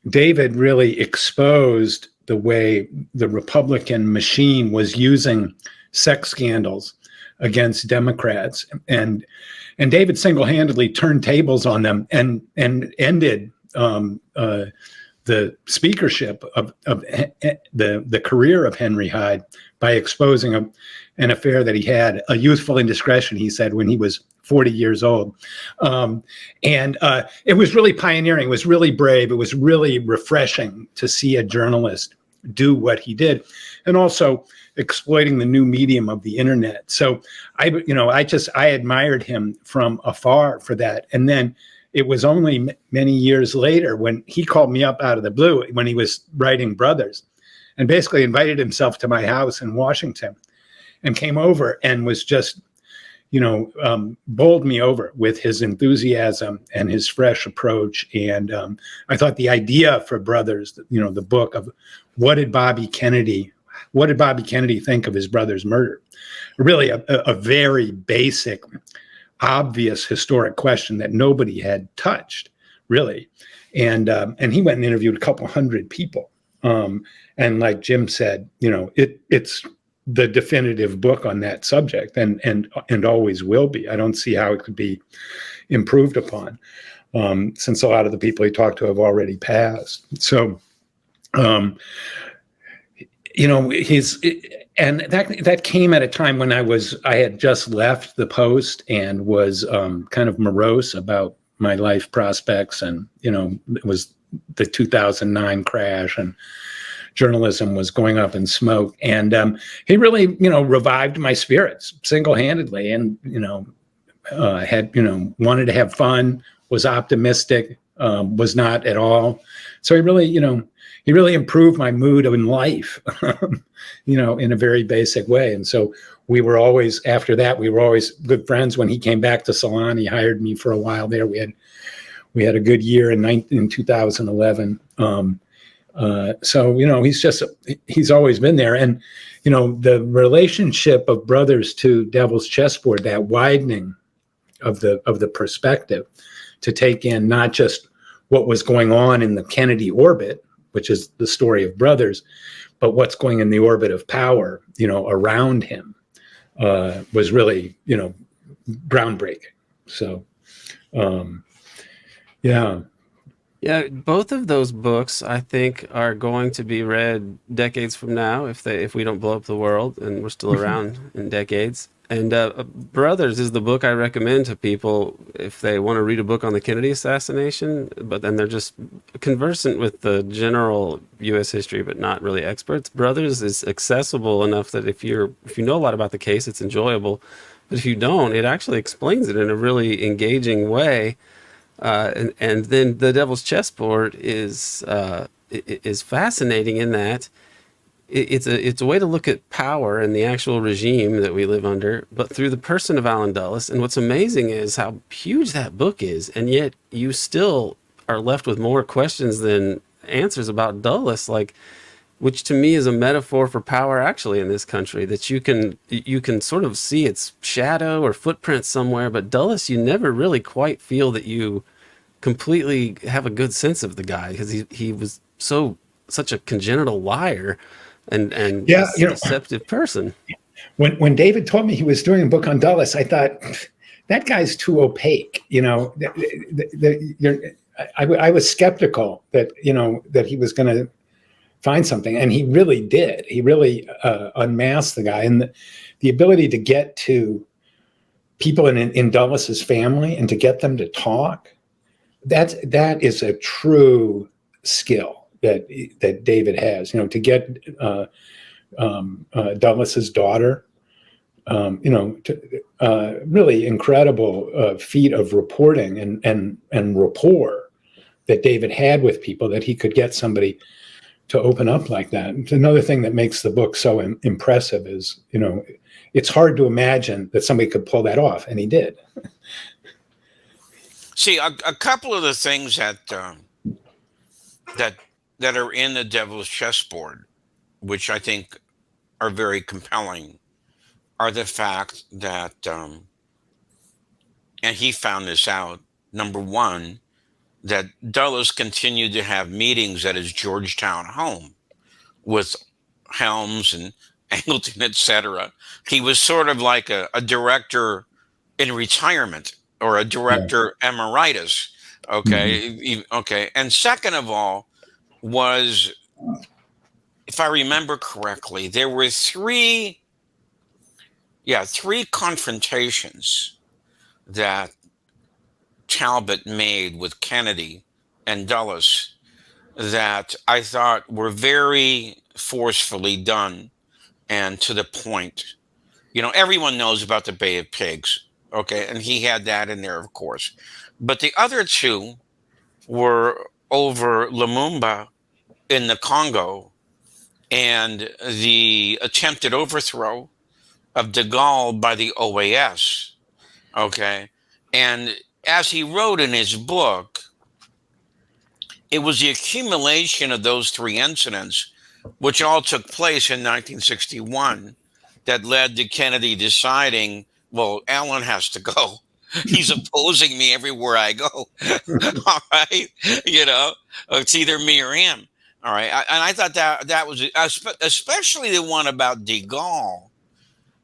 David really exposed the way the Republican machine was using sex scandals against Democrats, and David single-handedly turned tables on them and ended the the speakership of the career of Henry Hyde by exposing an affair that he had, a youthful indiscretion, he said, when he was 40 years old. And it was really pioneering. It was really brave. It was really refreshing to see a journalist do what he did, and also exploiting the new medium of the internet. So I admired him from afar for that. And then it was only many years later when he called me up out of the blue when he was writing Brothers, and basically invited himself to my house in Washington, and came over and was just, bowled me over with his enthusiasm and his fresh approach. And I thought the idea for Brothers, the book of what did Bobby Kennedy think of his brother's murder? Really a very basic, obvious historic question that nobody had touched, really. And he went and interviewed a couple hundred people. And like Jim said, it's the definitive book on that subject, and always will be. I don't see how it could be improved upon, since a lot of the people he talked to have already passed. So, and that came at a time when I had just left the Post and was kind of morose about my life prospects, and it was the 2009 crash, and journalism was going up in smoke. And he really, revived my spirits single-handedly, and had wanted to have fun, was optimistic, was not at all. So he really improved my mood in life, in a very basic way. And so we were always good friends. When he came back to Salon, he hired me for a while there. We had a good year in 2011. So, he's always been there. And, the relationship of Brothers to Devil's Chessboard, that widening of the perspective to take in not just what was going on in the Kennedy orbit, which is the story of Brothers, but what's going in the orbit of power, around him, was really, groundbreaking. So, yeah. Yeah, both of those books, I think, are going to be read decades from now if we don't blow up the world and we're still around in decades. And Brothers is the book I recommend to people if they want to read a book on the Kennedy assassination, but then they're just conversant with the general U.S. history, but not really experts. Brothers is accessible enough that if you know a lot about the case, it's enjoyable. But if you don't, it actually explains it in a really engaging way. And then the Devil's Chessboard is fascinating in that it's a way to look at power and the actual regime that we live under, but through the person of Allen Dulles. And what's amazing is how huge that book is, and yet you still are left with more questions than answers about Dulles, which to me is a metaphor for power actually in this country, that you can sort of see its shadow or footprint somewhere, but Dulles, you never really quite feel that you completely have a good sense of the guy, because he was such a congenital liar and deceptive person. When David told me he was doing a book on Dulles, I thought, that guy's too opaque. I was skeptical that he was going to find something, and he really did. He really unmasked the guy, and the ability to get to people in Dulles's family and to get them to talk. That is a true skill that David has. To get Dulles's daughter, really incredible feat of reporting and rapport that David had with people, that he could get somebody to open up like that. It's another thing that makes the book so impressive is, it's hard to imagine that somebody could pull that off, and he did. See, a couple of the things that are in the Devil's Chessboard, which I think are very compelling, are the fact that, and he found this out, number one, that Dulles continued to have meetings at his Georgetown home with Helms and Angleton, etc. He was sort of like a director in retirement, or a director emeritus. Okay. Mm-hmm. Okay. And second of all, was, if I remember correctly, there were three confrontations that Talbot made with Kennedy and Dulles that I thought were very forcefully done and to the point. Everyone knows about the Bay of Pigs, okay, and he had that in there, of course. But the other two were over Lumumba in the Congo and the attempted overthrow of de Gaulle by the OAS, okay? And as he wrote in his book, it was the accumulation of those three incidents, which all took place in 1961, that led to Kennedy deciding, well, Allen has to go. He's opposing me everywhere I go. All right. It's either me or him. All right. And I thought that was, especially the one about de Gaulle,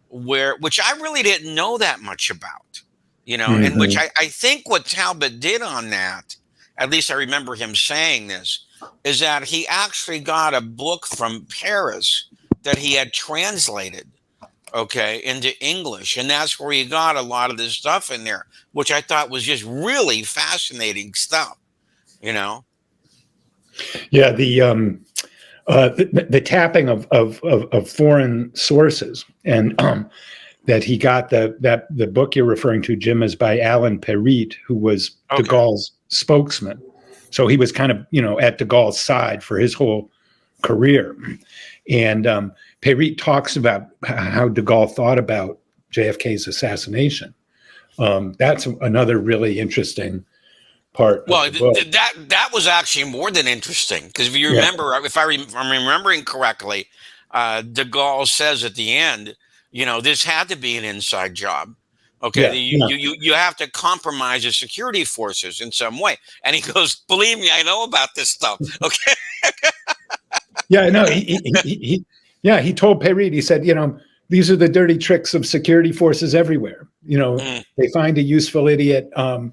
which I really didn't know that much about, and which I think what Talbot did on that, at least I remember him saying this, is that he actually got a book from Paris that he had translated, okay, into English. And that's where he got a lot of this stuff in there, which I thought was just really fascinating stuff, Yeah, the tapping of foreign sources, and that he got the book you're referring to, Jim, is by Alan Perrit, who was de Gaulle's spokesman. So he was kind of, at de Gaulle's side for his whole career. And Perrit talks about how de Gaulle thought about JFK's assassination. That's another really interesting part. Well, of the book. that was actually more than interesting, because if you remember, if I'm remembering correctly, de Gaulle says at the end, this had to be an inside job. Okay, you have to compromise the security forces in some way. And he goes, believe me, I know about this stuff. Okay. Yeah, no, he told Perrit, he said, these are the dirty tricks of security forces everywhere. They find a useful idiot who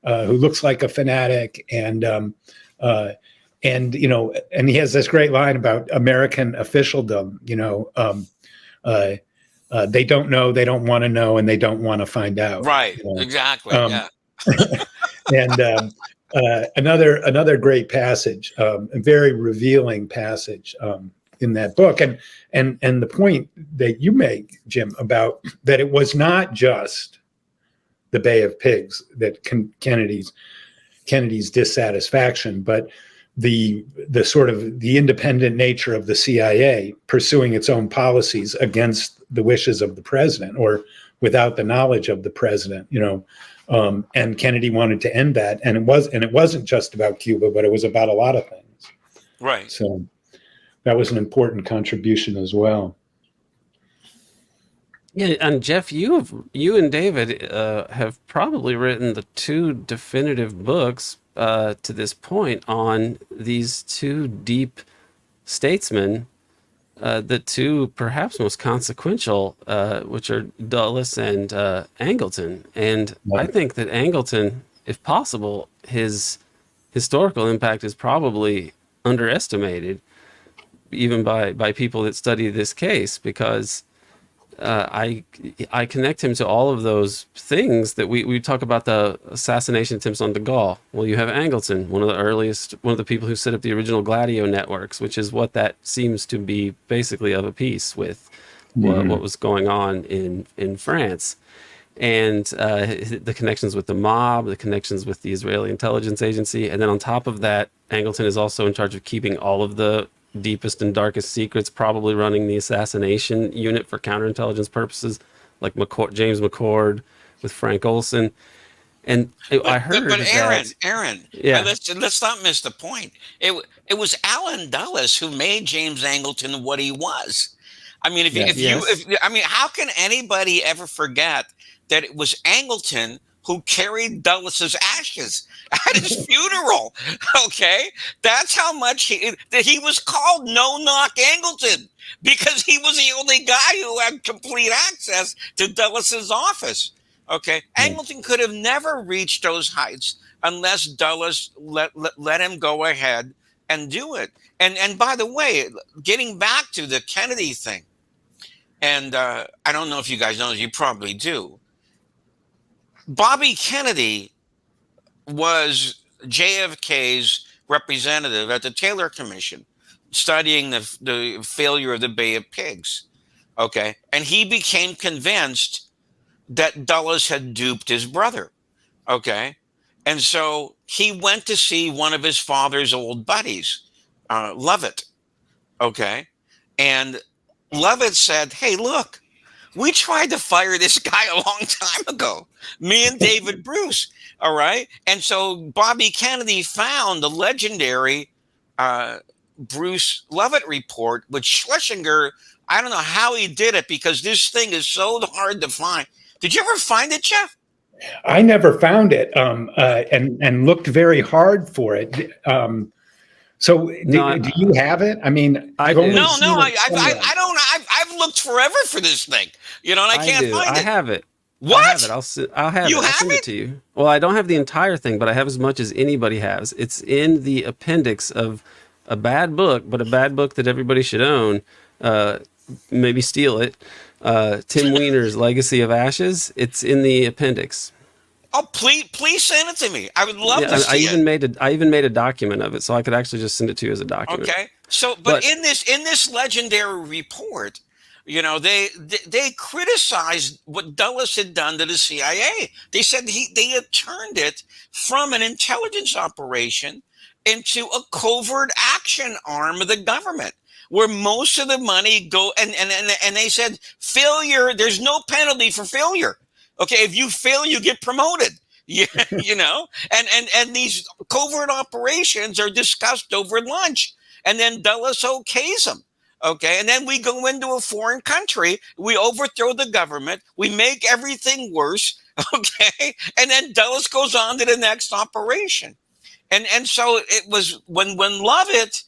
looks like a fanatic, and he has this great line about American officialdom. They don't know, they don't want to know, and they don't want to find out. Right. Exactly. Yeah. And another great passage, a very revealing passage in that book, and the point that you make, Jim, about that it was not just the Bay of Pigs that Kennedy's dissatisfaction, but the sort of the independent nature of the CIA pursuing its own policies against the wishes of the president, or without the knowledge of the president, and Kennedy wanted to end that. And it wasn't just about Cuba, but it was about a lot of things. Right. So that was an important contribution as well. Yeah, and Jeff, you and David have probably written the two definitive books to this point on these two deep statesmen, the two perhaps most consequential, which are Dulles and Angleton. And I think that Angleton, if possible, his historical impact is probably underestimated, even by people that study this case, because I connect him to all of those things that we talk about, the assassination attempts on de Gaulle. Well, you have Angleton, one of the people who set up the original Gladio networks, which is what that seems to be basically of a piece with what was going on in France. And the connections with the mob, the connections with the Israeli intelligence agency. And then on top of that, Angleton is also in charge of keeping all of the deepest and darkest secrets, probably running the assassination unit for counterintelligence purposes, like James McCord with Frank Olson. And I heard but that, Aaron, yeah. Let's not miss the point. It was Alan Dulles who made James Angleton what he was. I mean, how can anybody ever forget that it was Angleton who carried Dulles' ashes at his funeral? Okay, that's how much he was called No Knock Angleton, because he was the only guy who had complete access to Dulles' office. Okay, Angleton could have never reached those heights unless Dulles let him go ahead and do it. And by the way, getting back to the Kennedy thing, and I don't know if you guys know, you probably do. Bobby Kennedy was JFK's representative at the Taylor Commission, studying the failure of the Bay of Pigs. Okay. And he became convinced that Dulles had duped his brother. Okay. And so he went to see one of his father's old buddies, Lovett. Okay. And Lovett said, hey, look, we tried to fire this guy a long time ago, me and David Bruce. All right. And so Bobby Kennedy found the legendary Bruce Lovett report, which Schlesinger, I don't know how he did it, because this thing is so hard to find. Did you ever find it, Jeff? I never found it, and looked very hard for it. So do you have it? I mean, I don't. I've looked forever for this thing, and I can't find it. I have it. What? I have it. I'll have it. I'll send it to you. Well, I don't have the entire thing, but I have as much as anybody has. It's in the appendix of a bad book, but a bad book that everybody should own. Maybe steal it. Tim Weiner's Legacy of Ashes. It's in the appendix. Oh, please send it to me. I would love to see it. I even made a document of it, so I could actually just send it to you as a document. Okay. So, but in this legendary report, they criticized what Dulles had done to the CIA. They said they had turned it from an intelligence operation into a covert action arm of the government, where most of the money go. And they said failure. There's no penalty for failure. Okay, if you fail, you get promoted. Yeah, and these covert operations are discussed over lunch, and then Dulles okays them. Okay, and then we go into a foreign country, we overthrow the government, we make everything worse. Okay, and then Dulles goes on to the next operation, and so it was when Lovett,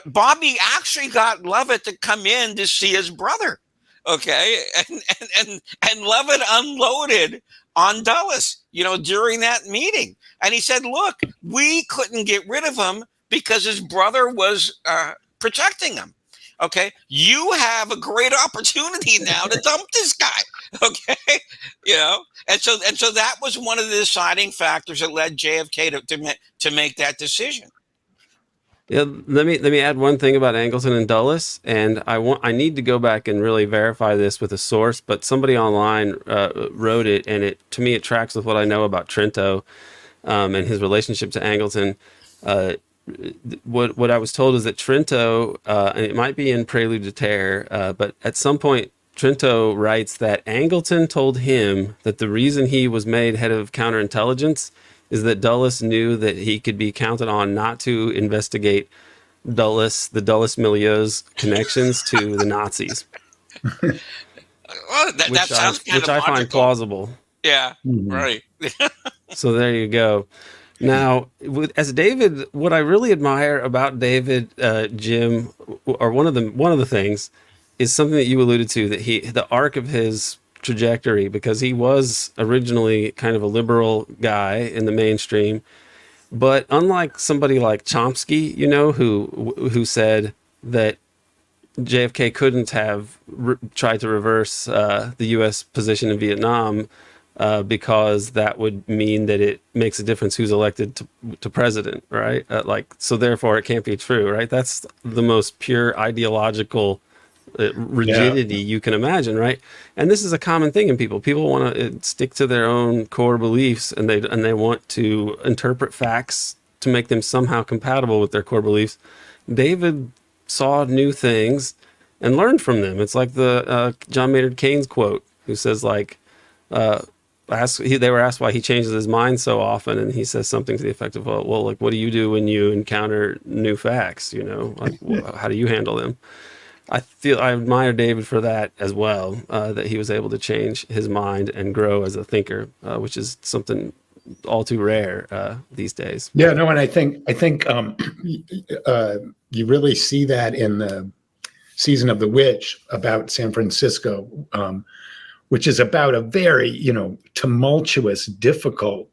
Bobby actually got Lovett to come in to see his brother. Okay, and Lovett unloaded on Dulles, during that meeting, and he said, "Look, we couldn't get rid of him because his brother was protecting him. Okay, you have a great opportunity now to dump this guy." Okay, and so that was one of the deciding factors that led JFK to make that decision. Yeah, let me add one thing about Angleton and Dulles, and I need to go back and really verify this with a source, but somebody online wrote it, and to me it tracks with what I know about Trento and his relationship to Angleton. What I was told is that Trento, and it might be in Prelude to Terror, but at some point Trento writes that Angleton told him that the reason he was made head of counterintelligence is that Dulles knew that he could be counted on not to investigate the Dulles milieu's connections to the Nazis. Well, that sounds kind of which I find plausible. Yeah, right. So there you go. Now, as David, what I really admire about David, Jim, or one of the things, is something that you alluded to, that the arc of his trajectory, because he was originally kind of a liberal guy in the mainstream, but unlike somebody like Chomsky, who said that JFK couldn't have tried to reverse the U.S. position in Vietnam because that would mean that it makes a difference who's elected to president, right? So therefore it can't be true, right? That's the most pure ideological rigidity you can imagine, right? And this is a common thing in people. People want to stick to their own core beliefs, and they want to interpret facts to make them somehow compatible with their core beliefs. David saw new things and learned from them. It's like the John Maynard Keynes quote, who says, they were asked why he changes his mind so often, and he says something to the effect of, well, like, what do you do when you encounter new facts? How do you handle them? I admire David for that as well, that he was able to change his mind and grow as a thinker, which is something all too rare these days. Yeah, no, and I think you really see that in the Season of the Witch about San Francisco, which is about a very, tumultuous, difficult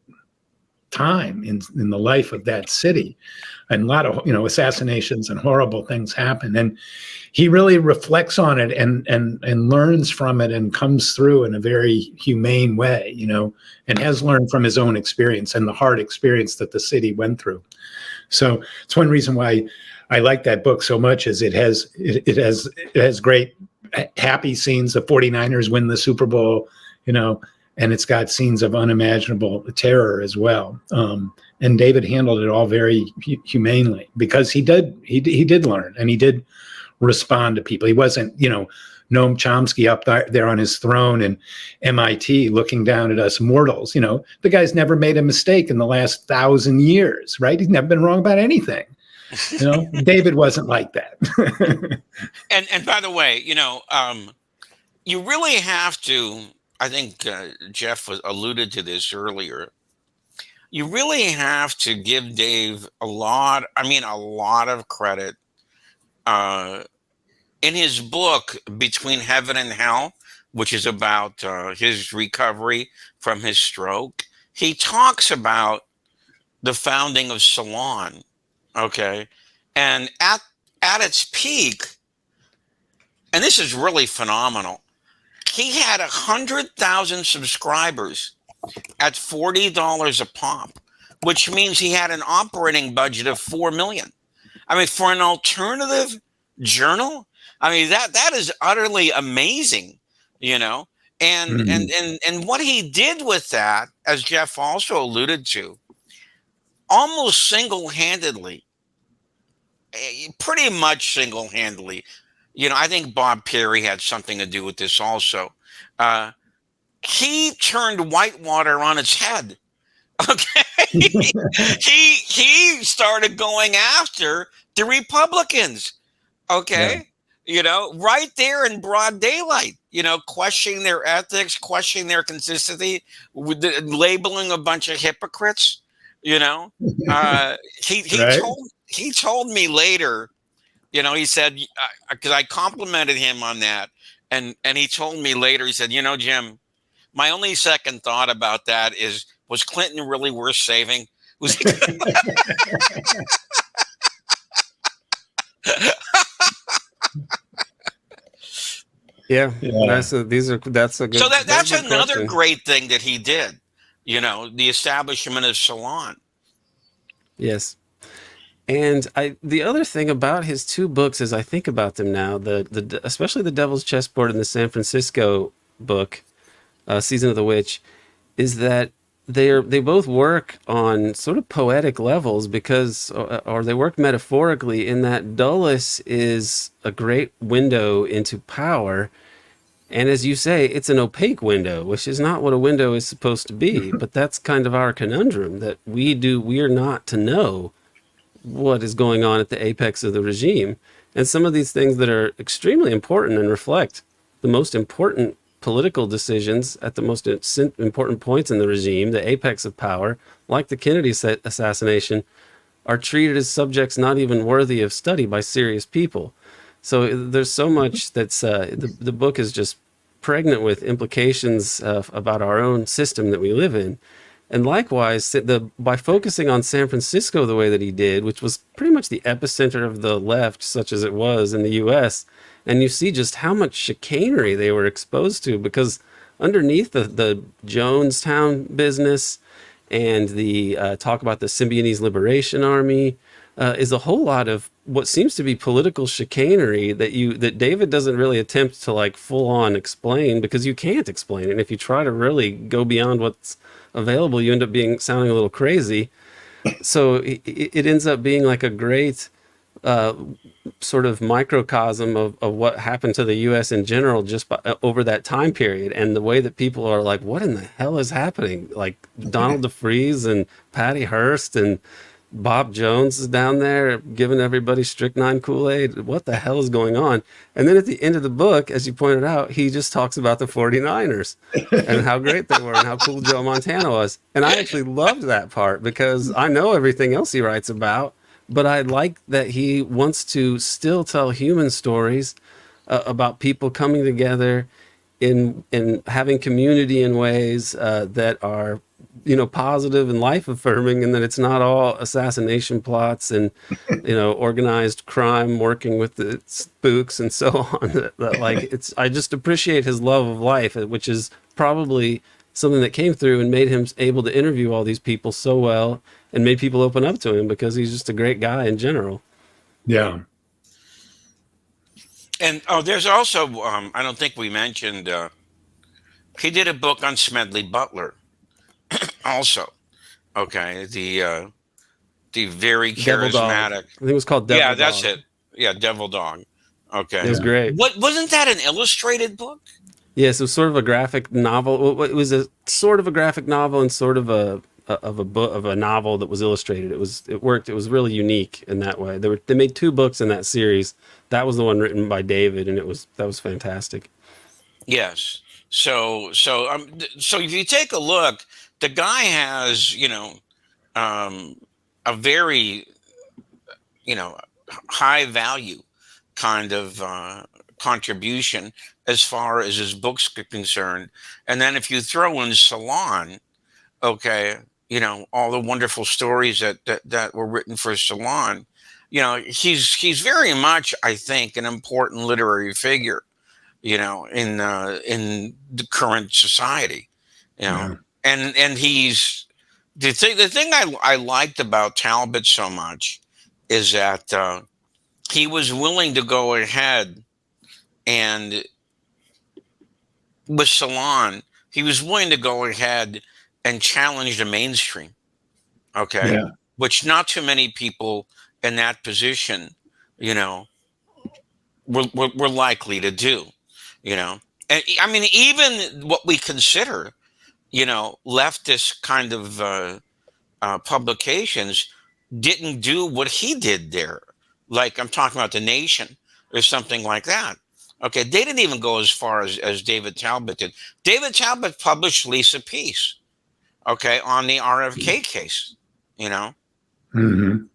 time in the life of that city. And a lot of, assassinations and horrible things happen. And he really reflects on it and learns from it and comes through in a very humane way, and has learned from his own experience and the hard experience that the city went through. So it's one reason why I like that book so much, is it has great happy scenes. The 49ers win the Super Bowl, and it's got scenes of unimaginable terror as well. And David handled it all very humanely, because he did learn, and he did respond to people. He wasn't, Noam Chomsky up there on his throne in MIT looking down at us mortals. The guy's never made a mistake in the last 1,000 years, right? He's never been wrong about anything. David wasn't like that. And by the way, you really have to, I think Jeff alluded to this earlier. You really have to give Dave a lot of credit. In his book, Between Heaven and Hell, which is about his recovery from his stroke, he talks about the founding of Salon. Okay. And at its peak, and this is really phenomenal, he had 100,000 subscribers at $40 a pop, which means he had an operating budget of $4 million. I mean, for an alternative journal, that is utterly amazing, And and what he did with that, as Jeff also alluded to, almost single-handedly, pretty much single-handedly, I think Bob Perry had something to do with this also. He turned Whitewater on its head. Okay. he started going after the Republicans. Okay. Yeah. Right there in broad daylight, questioning their ethics, questioning their consistency, labeling a bunch of hypocrites, he right. He told me later, he said, because I complimented him on that. And he told me later, he said, Jim, my only second thought about that was Clinton really worth saving? Was he Yeah. That's a good. So that's another question. Great thing that he did. The establishment of Salon. Yes. And the other thing about his two books, as I think about them now, especially the Devil's Chessboard and the San Francisco book, Season of the Witch, is that they both work on sort of poetic levels, because, or they work metaphorically, in that Dulles is a great window into power. And as you say, it's an opaque window, which is not what a window is supposed to be. But that's kind of our conundrum, that we are not to know what is going on at the apex of the regime. And some of these things that are extremely important and reflect the most important political decisions at the most important points in the regime, the apex of power, like the Kennedy assassination, are treated as subjects not even worthy of study by serious people. So there's so much that's the book is just pregnant with implications about our own system that we live in. And likewise, by focusing on San Francisco the way that he did, which was pretty much the epicenter of the left, such as it was in the U.S., and you see just how much chicanery they were exposed to, because underneath the Jonestown business and the talk about the Symbionese Liberation Army is a whole lot of what seems to be political chicanery that David doesn't really attempt to like full on explain, because you can't explain it. And if you try to really go beyond what's available, you end up sounding a little crazy. So it ends up being like a great sort of microcosm of what happened to the U.S. in general just over that time period, and the way that people are like, what in the hell is happening? Like Donald DeFreeze and Patty Hearst and Bob Jones is down there giving everybody strychnine Kool-Aid. What the hell is going on? And then at the end of the book, as you pointed out, he just talks about the 49ers and how great they were and how cool Joe Montana was. And I actually loved that part, because I know everything else he writes about, but I like that he wants to still tell human stories about people coming together in having community in ways that are positive and life affirming, and that it's not all assassination plots and organized crime working with the spooks and so on. I just appreciate his love of life, which is probably something that came through and made him able to interview all these people so well and made people open up to him, because he's just a great guy in general. Yeah. And there's also I don't think we mentioned he did a book on Smedley Butler also. Okay, the very Devil Dog. charismatic. I think it was called Devil Dog. Yeah, that's it. Yeah, Devil Dog. Okay, It was great. What wasn't that an illustrated book? Yes, it was sort of a graphic novel. Well, it was a sort of a graphic novel and sort of a book of a novel that was illustrated. It worked. It was really unique in that way. They made 2 books in that series. That was the one written by David, and that was fantastic. Yes. So if you take a look, the guy has a very high value kind of contribution as far as his books are concerned. And then if you throw in Salon, okay, all the wonderful stories that were written for Salon, he's very much, I think, an important literary figure, in the current society, Yeah. and he's the thing I liked about Talbot so much is that he was willing to go ahead and with Salon, he was willing to go ahead and challenge the mainstream. Okay. Yeah. Which not too many people in that position, were likely to do, And I mean, even what we consider, leftist kind of publications didn't do what he did there. Like I'm talking about The Nation or something like that. Okay, they didn't even go as far as David Talbot did. David Talbot published Lisa Peace, okay, on the RFK case, Mm-hmm.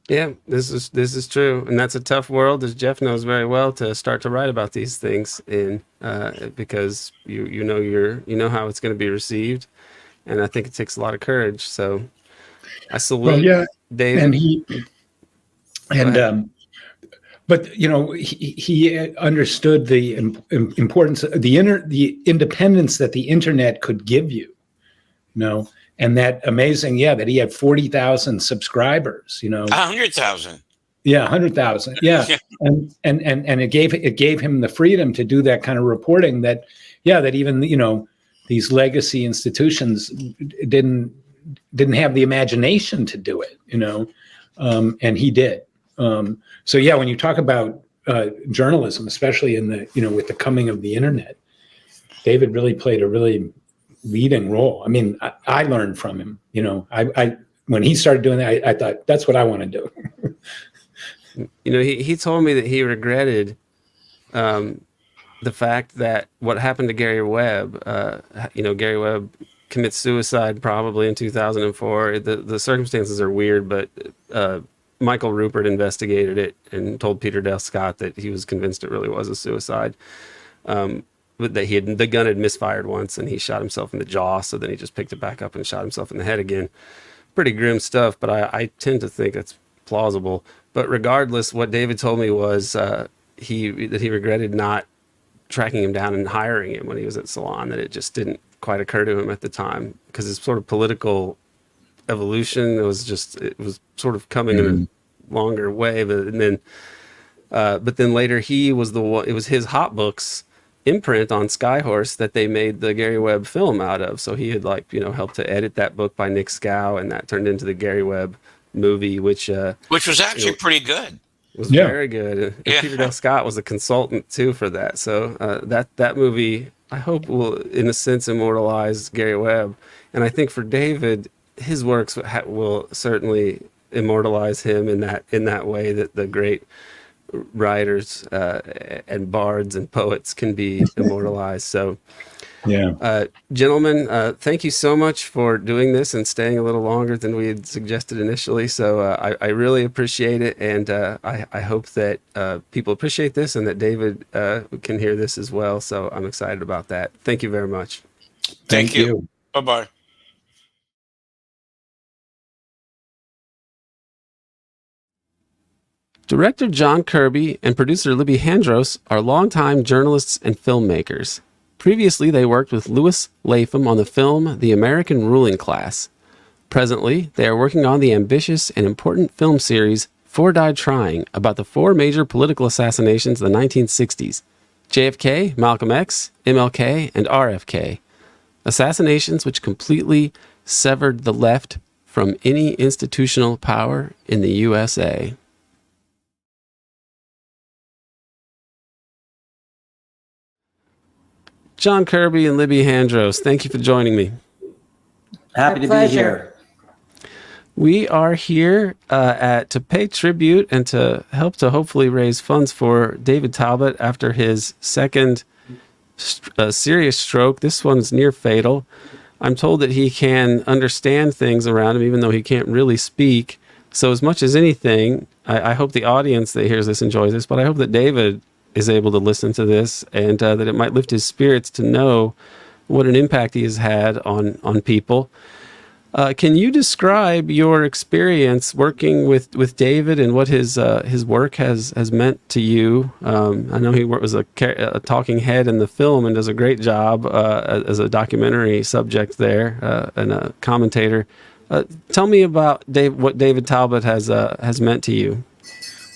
Yeah, this is true, and that's a tough world, as Jeff knows very well, to start to write about these things in, because you know how it's going to be received, and I think it takes a lot of courage. So I salute David. But he understood the importance of the independence that the internet could give you, and that amazing, that he had 40,000 subscribers, 100,000. Yeah, 100,000. Yeah, and it gave him the freedom to do that kind of reporting that even these legacy institutions didn't have the imagination to do it, and he did. So when you talk about journalism, especially in the with the coming of the internet, David really played a really leading role. I mean, I learned from him. I when he started doing that, I thought that's what I want to do. He told me that he regretted the fact that what happened to Gary Webb. Gary Webb commits suicide probably in 2004. The circumstances are weird, but Michael Rupert investigated it and told Peter Dale Scott that he was convinced it really was a suicide. But that the gun had misfired once and he shot himself in the jaw. So then he just picked it back up and shot himself in the head again. Pretty grim stuff, but I tend to think that's plausible. But regardless, what David told me was he regretted not tracking him down and hiring him when he was at Salon, that it just didn't quite occur to him at the time because his sort of political evolution, it was sort of coming in a longer way. But then later he was the one, it was his Hot Books imprint on Skyhorse that they made the Gary Webb film out of. So he had helped to edit that book by Nick Scow, and that turned into the Gary Webb movie, which was actually pretty good. It was very good. And Peter Dale Scott was a consultant too for that. So that movie, I hope, will in a sense immortalize Gary Webb. And I think for David, his works will certainly immortalize him in that way that the great writers and bards and poets can be immortalized. So gentlemen, thank you so much for doing this and staying a little longer than we had suggested initially. So I really appreciate it, and I hope that people appreciate this and that David can hear this as well. So I'm excited about that. Thank you very much. Thank you. Bye-bye. Director John Kirby and producer Libby Handros are longtime journalists and filmmakers. Previously, they worked with Louis Lapham on the film The American Ruling Class. Presently, they are working on the ambitious and important film series Four Died Trying, about the four major political assassinations of the 1960s: JFK, Malcolm X, MLK, and RFK. Assassinations which completely severed the left from any institutional power in the USA. John Kirby and Libby Handros, thank you for joining me. Happy to be here. We are here to pay tribute and to help to hopefully raise funds for David Talbot after his second serious stroke. This one's near fatal. I'm told that he can understand things around him even though he can't really speak. So as much as anything, I hope the audience that hears this enjoys this, but I hope that David is able to listen to this and that it might lift his spirits to know what an impact he has had on people. Can you describe your experience working with David and what his work has meant to you? I know he was a talking head in the film and does a great job as a documentary subject there and a commentator. Tell me about what David Talbot has meant to you.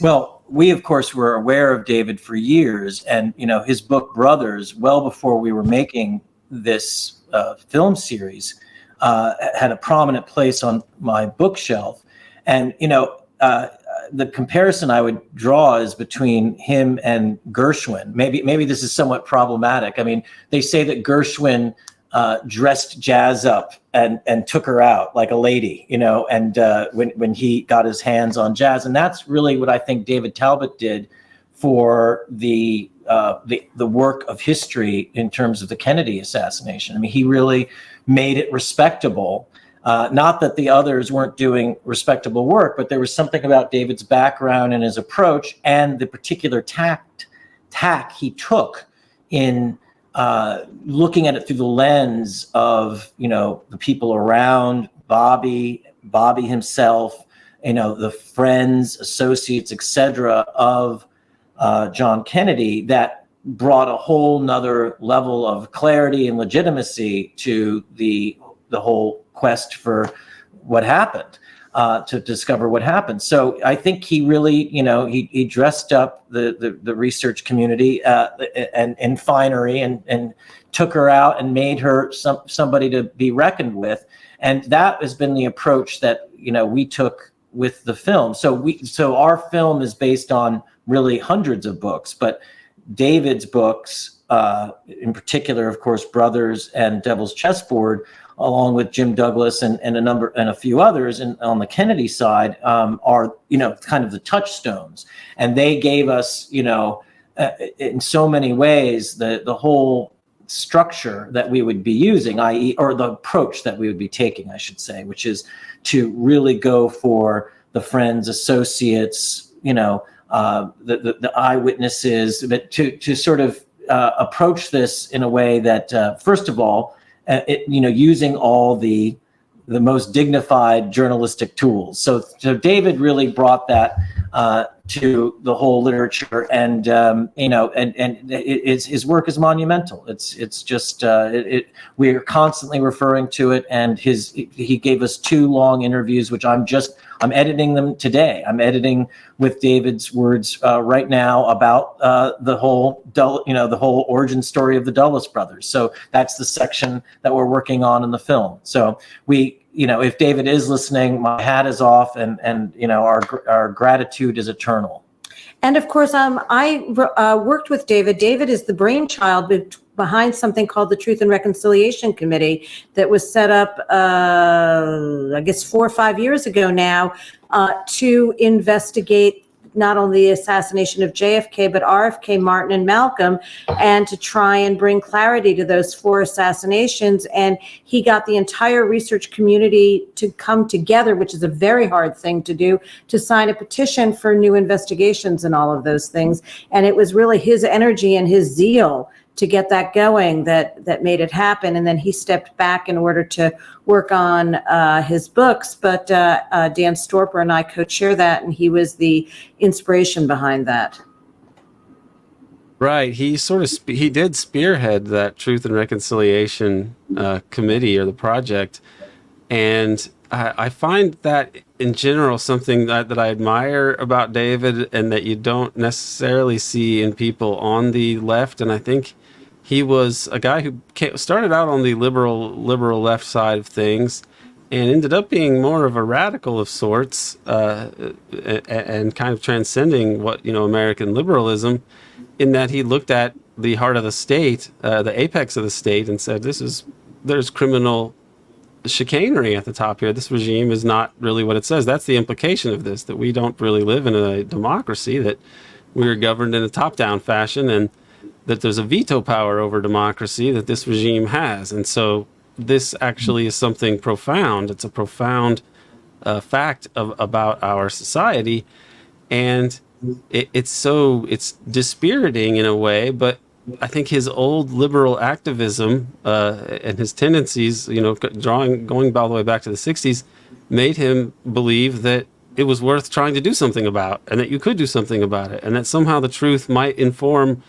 Well, we, of course, were aware of David for years, and his book Brothers, well before we were making this film series, had a prominent place on my bookshelf. And the comparison I would draw is between him and Gershwin. Maybe this is somewhat problematic. I mean, they say that Gershwin dressed jazz up and took her out like a lady, and when he got his hands on jazz. And that's really what I think David Talbot did for the work of history in terms of the Kennedy assassination. I mean, he really made it respectable. Not that the others weren't doing respectable work, but there was something about David's background and his approach and the particular tack he took in looking at it through the lens of, the people around Bobby himself, the friends, associates, etc. of John Kennedy, that brought a whole nother level of clarity and legitimacy to the whole quest for what happened, to discover what happened. So I think he really, he dressed up the research community and in finery and took her out and made her somebody to be reckoned with. And that has been the approach that, we took with the film. So our film is based on really hundreds of books, but David's books, in particular, of course, Brothers and Devil's Chessboard, along with Jim Douglas and a few others on the Kennedy side, are kind of the touchstones. And they gave us, in so many ways, the whole structure that we would be using, i.e., or the approach that we would be taking, I should say, which is to really go for the friends, associates, the eyewitnesses, but to sort of approach this in a way that, first of all, using all the most dignified journalistic tools. So David really brought that to the whole literature, and his work is monumental. It's just we're constantly referring to it, and he gave us 2 long interviews, which I'm editing them today. I'm editing with David's words right now about the whole origin story of the Dulles brothers. So that's the section that we're working on in the film. So if David is listening, my hat is off, and our gratitude is eternal. And of course, I worked with David. David is the brainchild behind something called the Truth and Reconciliation Committee that was set up, I guess 4 or 5 years ago now, to investigate not only the assassination of JFK, but RFK, Martin, and Malcolm, and to try and bring clarity to those 4 assassinations. And he got the entire research community to come together, which is a very hard thing to do, to sign a petition for new investigations and all of those things. And it was really his energy and his zeal get that going that made it happen. And then he stepped back in order to work on his books. But Dan Storper and I co-chair that, and he was the inspiration behind that. Right. He sort of he did spearhead that Truth and Reconciliation committee or the project. And I find that in general something that I admire about David and that you don't necessarily see in people on the left. And I think he was a guy who started out on the liberal left side of things and ended up being more of a radical of sorts and kind of transcending what, American liberalism, in that he looked at the heart of the state, the apex of the state, and said, there's criminal chicanery at the top here. This regime is not really what it says. That's the implication of this, that we don't really live in a democracy, that we're governed in a top-down fashion, and that there's a veto power over democracy that this regime has. And so this actually is something profound. It's a profound fact about our society, and it's dispiriting in a way, but I think his old liberal activism and his tendencies, going all the way back to the 60s, made him believe that it was worth trying to do something about, and that you could do something about it, and that somehow the truth might inform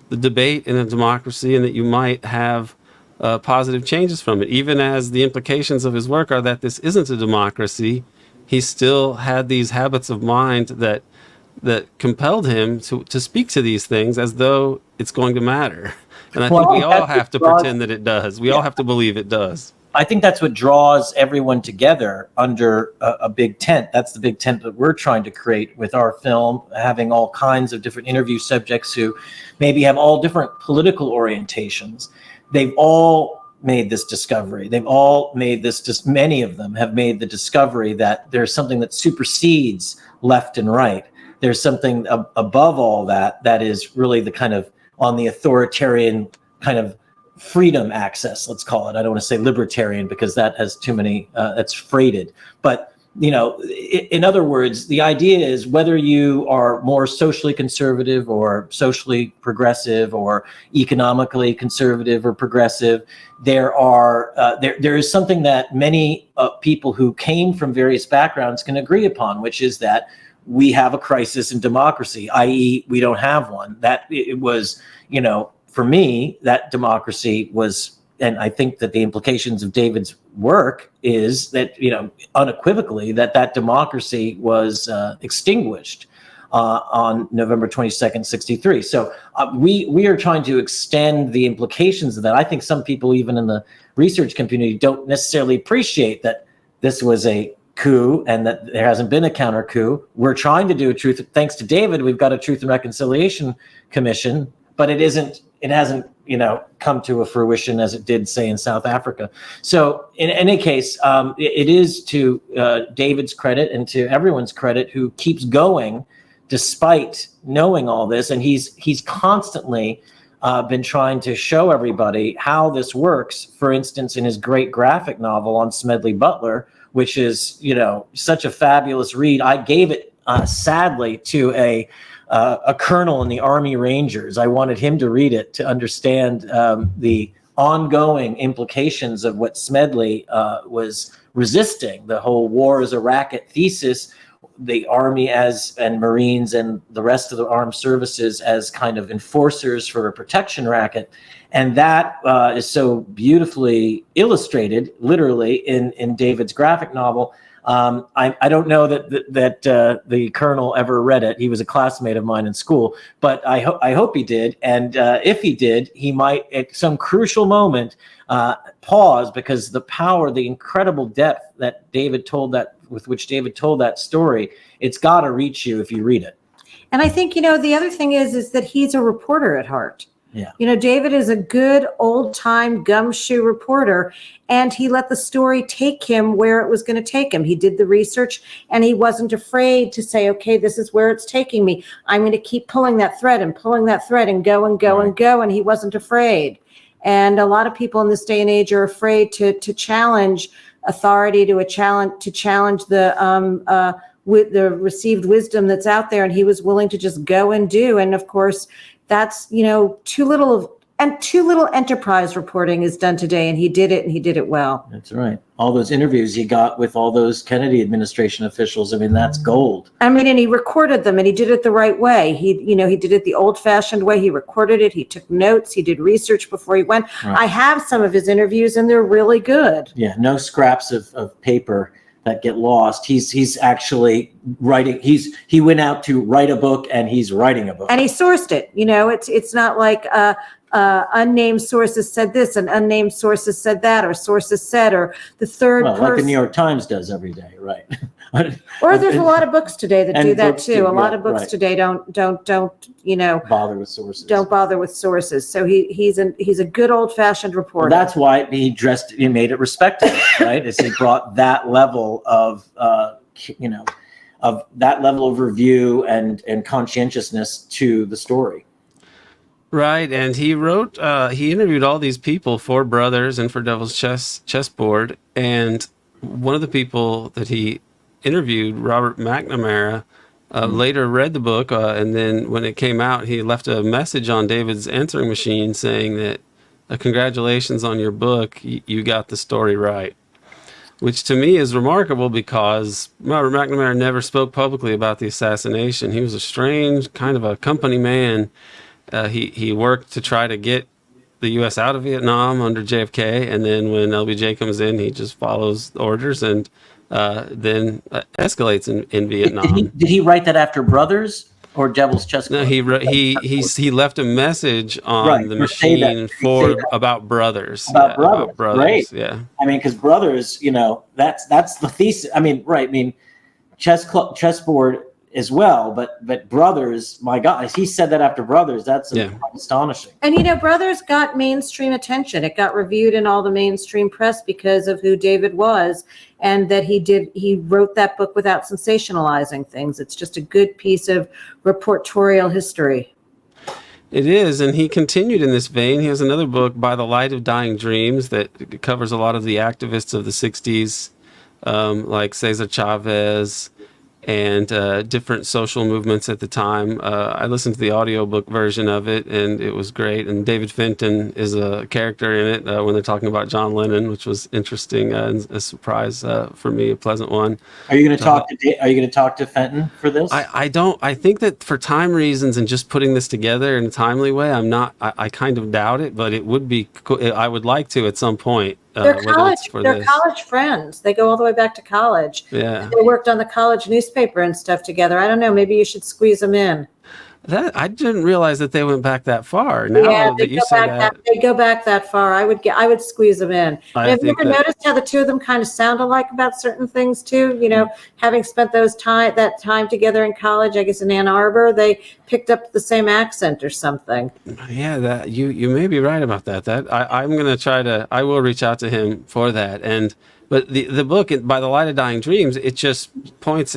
the debate in a democracy, and that you might have positive changes from it. Even as the implications of his work are that this isn't a democracy, he still had these habits of mind that compelled him to speak to these things as though it's going to matter. And I think we all have to pretend that it does. We all have to believe it does. I think that's what draws everyone together under a big tent. That's the big tent that we're trying to create with our film, having all kinds of different interview subjects who maybe have all different political orientations. They've all made this discovery. They've all made this, just many of them have made the discovery that there's something that supersedes left and right. There's something above all that is really the kind of on the authoritarian kind of freedom access, let's call it. I don't want to say libertarian because that has too many, that's freighted. But, in other words, the idea is whether you are more socially conservative or socially progressive or economically conservative or progressive, there is something that many people who came from various backgrounds can agree upon, which is that we have a crisis in democracy, i.e. we don't have one. That it was, for me, that democracy was, and I think that the implications of David's work is that, unequivocally that democracy was extinguished on November 22nd, 63. So we are trying to extend the implications of that. I think some people, even in the research community, don't necessarily appreciate that this was a coup and that there hasn't been a counter coup. We're trying to do a truth. Thanks to David, we've got a Truth and Reconciliation Commission, but it hasn't, come to a fruition as it did, say, in South Africa. So in any case, it is to David's credit and to everyone's credit who keeps going despite knowing all this. And he's constantly been trying to show everybody how this works. For instance, in his great graphic novel on Smedley Butler, which is, such a fabulous read. I gave it, sadly, to a colonel in the Army Rangers. I wanted him to read it to understand the ongoing implications of what Smedley was resisting, the whole war is a racket thesis, the Army and Marines and the rest of the armed services as kind of enforcers for a protection racket. And that is so beautifully illustrated, literally, in David's graphic novel. I don't know that the colonel ever read it. He was a classmate of mine in school, but I hope he did. And if he did, he might at some crucial moment pause, because the power, the incredible depth that with which David told that story, it's got to reach you if you read it. And I think, the other thing is that he's a reporter at heart. Yeah. David is a good old-time gumshoe reporter, and he let the story take him where it was going to take him. He did the research, and he wasn't afraid to say, okay, this is where it's taking me. I'm going to keep pulling that thread and go and go and go, and he wasn't afraid. And a lot of people in this day and age are afraid to challenge authority, to challenge the received wisdom that's out there, and he was willing to just go and do. And of course, that's, too little of and too little enterprise reporting is done today, and he did it, and he did it well. That's right. All those interviews he got with all those Kennedy administration officials, I mean, that's gold. I mean, and he recorded them, and he did it the right way. He did it the old-fashioned way. He recorded it. He took notes. He did research before he went. Right. I have some of his interviews, and they're really good. Yeah, no scraps of paper that get lost. He's actually writing. He went out to write a book, and he's writing a book. And he sourced it. It's not like unnamed sources said this and unnamed sources said that, or sources said, or the third person. Like the New York Times does every day, right? Or there's a lot of books today that do that too. A lot of books right. today don't Bother with sources. Don't bother with sources. So he's a good old-fashioned reporter. Well, that's why he made it respectable, right? Is he brought that level of that level of review and conscientiousness to the story. Right, and he interviewed all these people for Brothers and for Devil's Chessboard, and one of the people that he interviewed, Robert McNamara, later read the book, and then when it came out, he left a message on David's answering machine saying that, congratulations on your book, you got the story right. Which to me is remarkable because Robert McNamara never spoke publicly about the assassination. He was a strange kind of a company man. He worked to try to get the U.S. out of Vietnam under JFK, and then when LBJ comes in, he just follows orders and then escalates in Vietnam. Did he write that after Brothers or Devil's Chessboard? No, he left a message on the machine about Brothers. About Brothers. Great. Yeah. I mean, because Brothers, that's the thesis. I mean, right. I mean, chessboard as well, but Brothers, my God, he said that after Brothers. That's astonishing. And Brothers got mainstream attention. It got reviewed in all the mainstream press because of who David was, and that he wrote that book without sensationalizing things. It's just a good piece of reportorial history. It is, and he continued in this vein. He has another book, By the Light of Dying Dreams, that covers a lot of the activists of the 60s, like Cesar Chavez, and different social movements at the time. I listened to the audiobook version of it, and it was great. And David Fenton is a character in it when they're talking about John Lennon, which was interesting and a surprise for me, a pleasant one. Are you going to talk to Fenton for this? I don't. I think that for time reasons and just putting this together in a timely way, I'm not. I kind of doubt it, but it would be. I would like to at some point. They're college friends. They go all the way back to college. Yeah. They worked on the college newspaper and stuff together. I don't know. Maybe you should squeeze them in. I didn't realize that they went back that far. Now that you say that, they go back that far. I would squeeze them in. Have you ever noticed how the two of them kind of sound alike about certain things too? Having spent that time together in college, I guess in Ann Arbor, they picked up the same accent or something. Yeah, that you may be right about that. I'm going to try to. I will reach out to him for that. But the book, By the Light of Dying Dreams, it just points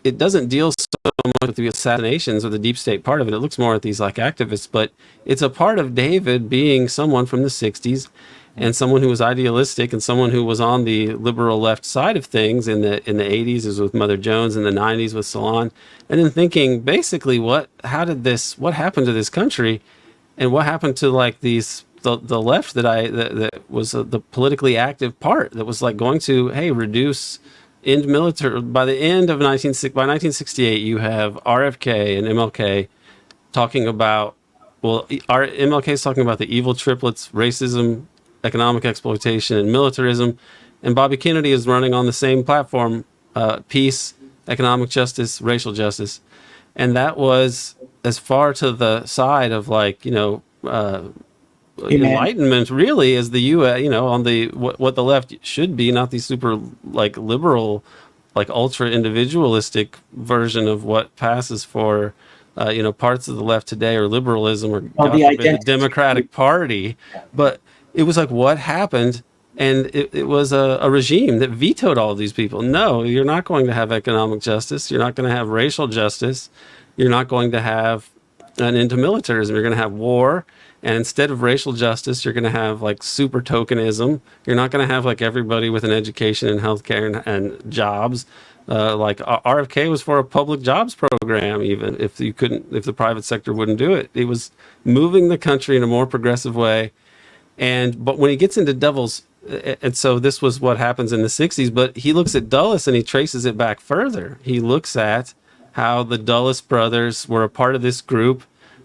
it doesn't deal so much with the assassinations or the deep state part of it. It looks more at these like activists, but it's a part of David being someone from the 60s and someone who was idealistic and someone who was on the liberal left side of things in the 80s is with Mother Jones, in the 90s with Salon, and then thinking basically what happened to this country and what happened to like the left that was the politically active part that was like going to reduce end military. By the end of 1968, you have RFK and MLK talking about, MLK is talking about the evil triplets: racism, economic exploitation, and militarism, and Bobby Kennedy is running on the same platform: peace, economic justice, racial justice, and that was as far to the side of enlightenment really as the U.S. On the what the left should be, not the super liberal, ultra individualistic version of what passes for parts of the left today, or liberalism, or the Democratic Party. But it was like, what happened? And it was a regime that vetoed all of these people. No, you're not going to have economic justice. You're not going to have racial justice. You're not going to have an end to militarism. You're going to have war. And instead of racial justice, you're going to have like super tokenism. You're not going to have like everybody with an education and healthcare and jobs. Like RFK was for a public jobs program, even if the private sector wouldn't do it. It was moving the country in a more progressive way. But when he gets into Devil's, and so this was what happens in the 60s, but he looks at Dulles and he traces it back further. He looks at how the Dulles brothers were a part of this group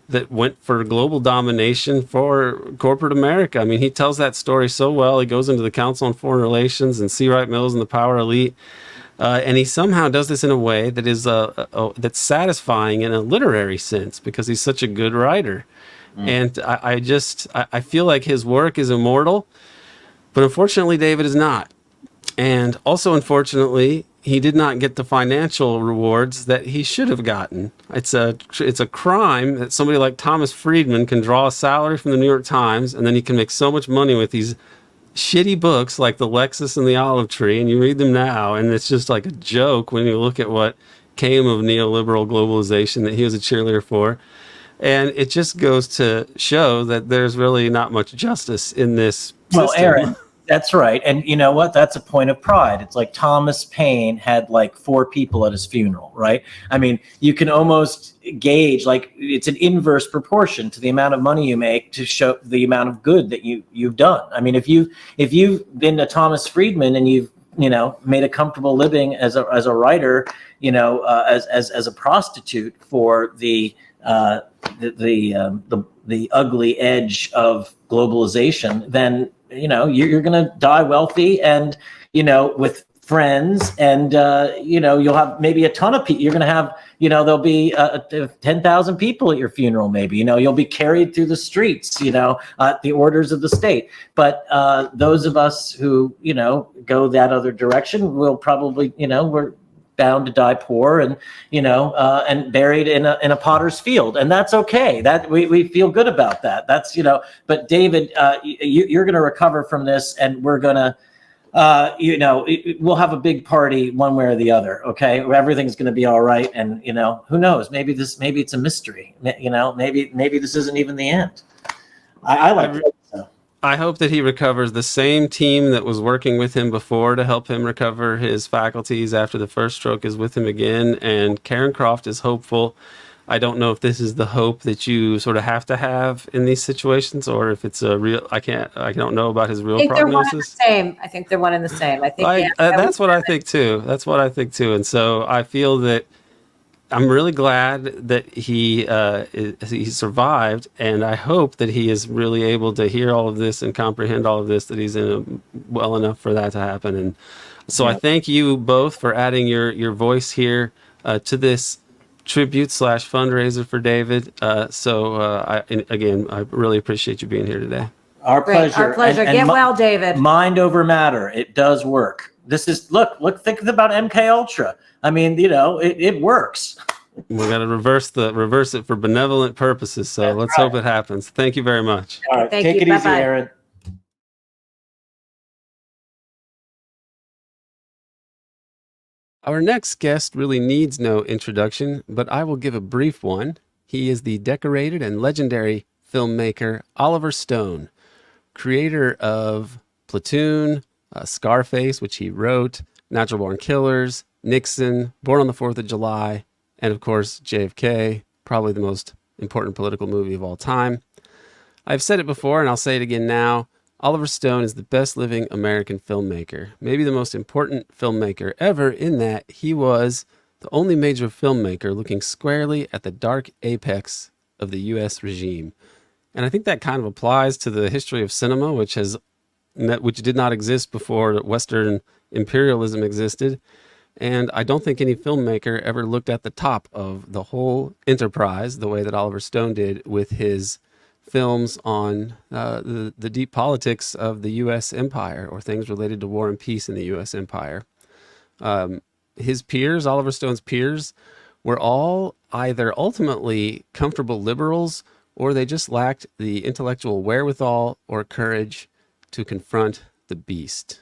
that went for global domination for corporate America. I mean, he tells that story so well. He goes into the Council on Foreign Relations and C. Wright Mills and the Power Elite. And he somehow does this in a way that is that's satisfying in a literary sense because he's such a good writer. And I feel like his work is immortal, but unfortunately, David is not. And also, unfortunately, he did not get the financial rewards that he should have gotten. It's a crime that somebody like Thomas Friedman can draw a salary from the New York Times, and then he can make so much money with these shitty books like The Lexus and the Olive Tree, and you read them now, and it's just like a joke when you look at what came of neoliberal globalization that he was a cheerleader for. And it just goes to show that there's really not much justice in this Well, system. Aaron, that's right. And you know what? That's a point of pride. It's like Thomas Paine had like 4 people at his funeral, right? I mean, you can almost gauge, like, it's an inverse proportion to the amount of money you make to show the amount of good that you've done. I mean, if you've been a Thomas Friedman and you've made a comfortable living as a writer, as a prostitute for the ugly edge of globalization, then you're going to die wealthy and with friends, and you'll have maybe a ton of people. You're going to have there'll be 10,000 people at your funeral. Maybe you'll be carried through the streets. At the orders of the state. But those of us who go that other direction will probably we're bound to die poor and and buried in a potter's field, and that's okay. That we feel good about that. That's But David, you're going to recover from this, and we're going to we'll have a big party one way or the other. Okay, everything's going to be all right, and who knows? Maybe it's a mystery. Maybe this isn't even the end. I like it. I hope that he recovers. The same team that was working with him before to help him recover his faculties after the first stroke is with him again. And Karen Croft is hopeful. I don't know if this is the hope that you sort of have to have in these situations, or if it's a real. I don't know about his real prognosis. I think they're one and the same. I think that's what I think too. That's what I think too. And so I feel that I'm really glad that he survived, and I hope that he is really able to hear all of this and comprehend all of this, that he's well enough for that to happen. And so I thank you both for adding your voice here to this tribute / fundraiser for David. I really appreciate you being here today. Our pleasure. Our pleasure. Get well, David. Mind over matter. It does work. This is think about MK Ultra. I mean, it works. We're gonna reverse it for benevolent purposes. So let's hope it happens. Thank you very much. All right, Thank take you. it easy, Bye-bye. Aaron. Our next guest really needs no introduction, but I will give a brief one. He is the decorated and legendary filmmaker Oliver Stone, creator of Platoon, Scarface, which he wrote, Natural Born Killers, Nixon, Born on the 4th of July, and of course, JFK, probably the most important political movie of all time. I've said it before, and I'll say it again now. Oliver Stone is the best living American filmmaker, maybe the most important filmmaker ever, in that he was the only major filmmaker looking squarely at the dark apex of the U.S. regime. And I think that kind of applies to the history of cinema, which did not exist before Western imperialism existed. And I don't think any filmmaker ever looked at the top of the whole enterprise the way that Oliver Stone did with his films on the deep politics of the U.S. empire, or things related to war and peace in the U.S. empire. His peers, Oliver Stone's peers, were all either ultimately comfortable liberals, or they just lacked the intellectual wherewithal or courage to confront the beast.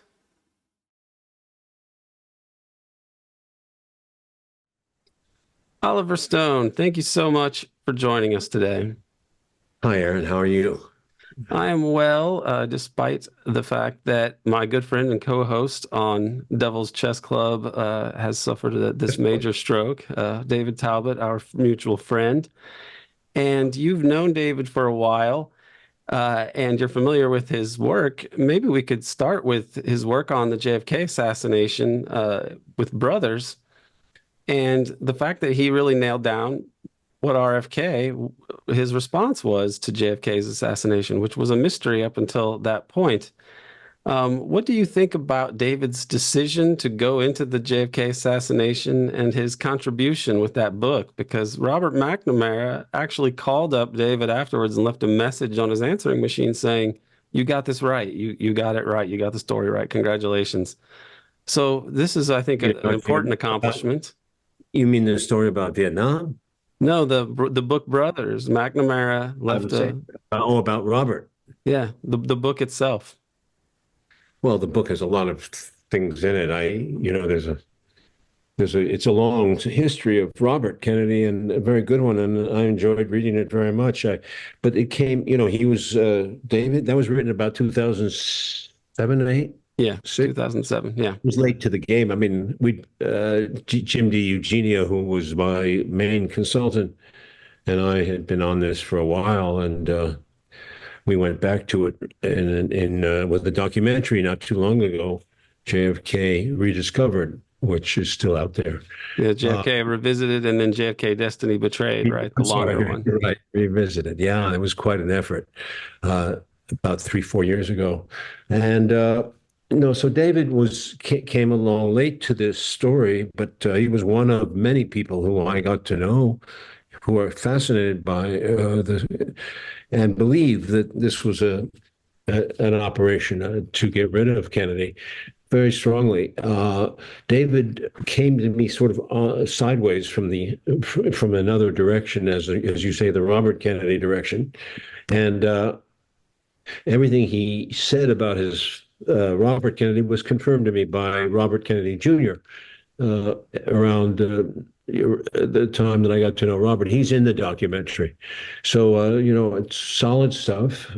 Oliver Stone, thank you so much for joining us today. Hi, Aaron. How are you? I am well, despite the fact that my good friend and co-host on Devil's Chess Club has suffered this major stroke. David Talbot, our mutual friend. And you've known David for a while, and you're familiar with his work. Maybe we could start with his work on the JFK assassination with Brothers, and the fact that he really nailed down what RFK, his response was to JFK's assassination, which was a mystery up until that point. What do you think about David's decision to go into the JFK assassination and his contribution with that book? Because Robert McNamara actually called up David afterwards and left a message on his answering machine saying, "You got this right. You got it right. You got the story right. Congratulations." So this is, I think, an important accomplishment. You mean the story about Vietnam? No, the book Brothers. McNamara left about Robert. Yeah, the book itself. Well, the book has a lot of things in it. It's a long history of Robert Kennedy, and a very good one, and I enjoyed reading it very much. But it came, he was David. That was written about 2007, 8. Yeah, 2007. Yeah, it was late to the game. I mean, Jim DiEugenio, who was my main consultant, and I had been on this for a while, and we went back to it with a documentary not too long ago, JFK Rediscovered, which is still out there. Yeah, JFK Revisited, and then JFK Destiny Betrayed, right? The longer one. Right, Revisited. Yeah, it was quite an effort about 3-4 years ago. And so David came along late to this story, but he was one of many people who I got to know who are fascinated by and believe that this was an operation to get rid of Kennedy very strongly. David came to me sort of sideways from another direction, as you say, the Robert Kennedy direction, and everything he said about his Robert Kennedy was confirmed to me by Robert Kennedy Jr. Around the time that I got to know Robert. He's in the documentary. So, it's solid stuff.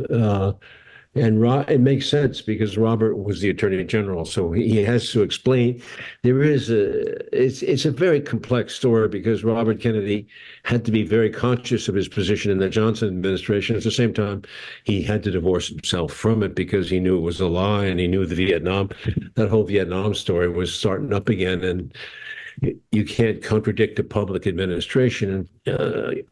And it makes sense because Robert was the Attorney General, so he has to explain. It's a very complex story because Robert Kennedy had to be very conscious of his position in the Johnson administration. At the same time, he had to divorce himself from it because he knew it was a lie, and he knew that whole Vietnam story was starting up again, and you can't contradict a public administration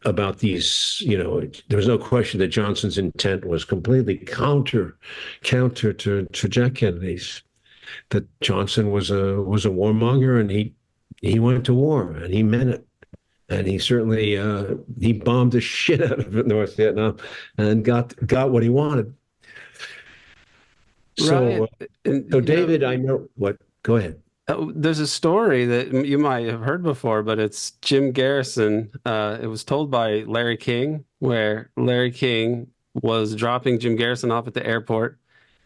about these. There was no question that Johnson's intent was completely counter to Jack Kennedy's. That Johnson was a warmonger, and he went to war, and he meant it, and he certainly he bombed the shit out of North Vietnam, and got what he wanted. So, right. So David, I know what. Go ahead. There's a story that you might have heard before, but it's Jim Garrison. It was told by Larry King, where Larry King was dropping Jim Garrison off at the airport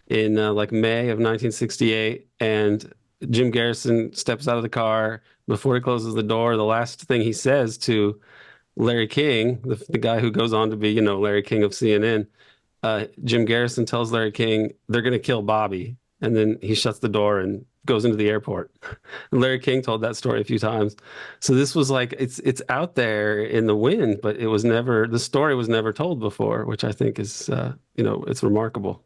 in May of 1968, and Jim Garrison steps out of the car. Before he closes the door, the last thing he says to Larry King, the guy who goes on to be, Larry King of CNN, Jim Garrison tells Larry King, "They're going to kill Bobby," and then he shuts the door and goes into the airport. And Larry King told that story a few times. So this was it's out there in the wind, but the story was never told before, which I think is, it's remarkable.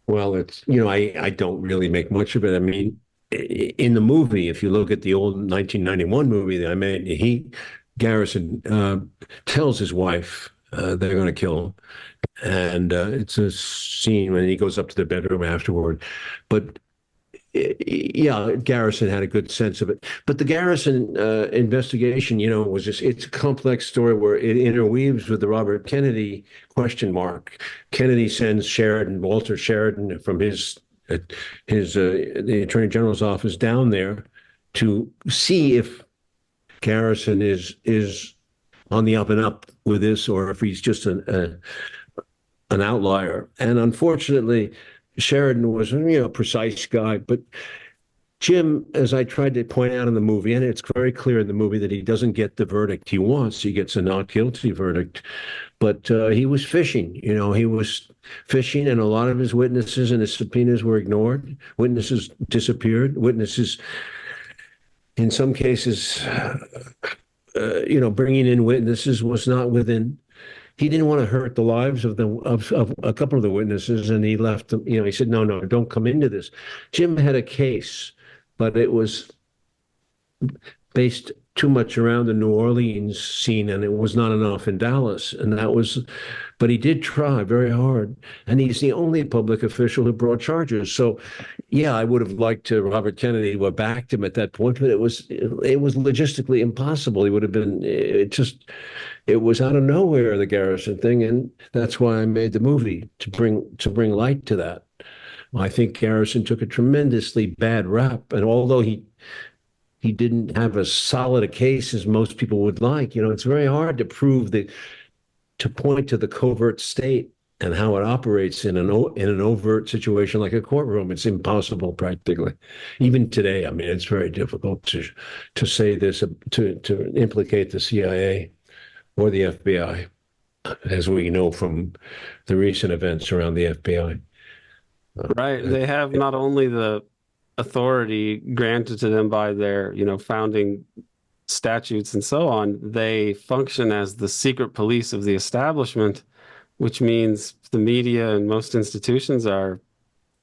Well, I don't really make much of it. I mean, in the movie, if you look at the old 1991 movie that I made, Garrison tells his wife they're going to kill him. And it's a scene when he goes up to the bedroom afterward. But yeah, Garrison had a good sense of it. But the Garrison investigation, it's a complex story where it interweaves with the Robert Kennedy question mark. Kennedy sends Walter Sheridan from the Attorney General's office down there to see if Garrison is on the up and up with this, or if he's just an outlier. And unfortunately, Sheridan was a precise guy, but Jim, as I tried to point out in the movie, and it's very clear in the movie that he doesn't get the verdict he wants. He gets a not guilty verdict, but he was fishing. He was fishing, and a lot of his witnesses and his subpoenas were ignored. Witnesses disappeared. Witnesses, in some cases, bringing in witnesses was not within. He didn't want to hurt the lives of a couple of the witnesses, and he left them. He said, "No, don't come into this." Jim had a case, but it was based too much around the New Orleans scene, and it was not enough in Dallas. But he did try very hard, and he's the only public official who brought charges. So, yeah, I would have liked Robert Kennedy to have backed him at that point, but it was logistically impossible. He would have been. It was out of nowhere, the Garrison thing, and that's why I made the movie, to bring light to that. I think Garrison took a tremendously bad rap, and although he didn't have as solid a case as most people would like, it's very hard to point to the covert state and how it operates in an overt situation like a courtroom. It's impossible practically. Even today, I mean, it's very difficult to say this, to implicate the CIA or the FBI, as we know from the recent events around the FBI. Right. They have not only the authority granted to them by their, founding statutes and so on, they function as the secret police of the establishment, which means the media and most institutions are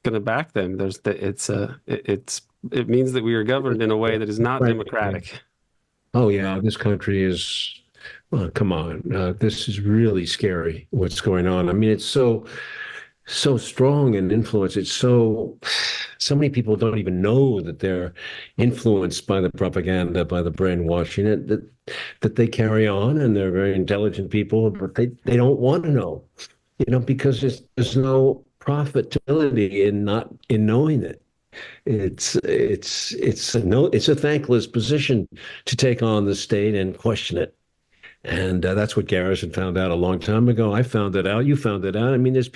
going to back them. It means that we are governed in a way that is not democratic. Oh yeah, this country is. Well, come on, this is really scary. What's going on? I mean, it's so strong in influence. It's so many people don't even know that they're influenced by the propaganda, by the brainwashing that they carry on, and they're very intelligent people, but they don't want to know, because there's no profitability in knowing it. It's a thankless position to take on the state and question it. And that's what Garrison found out a long time ago. I found it out. You found it out. I mean, there's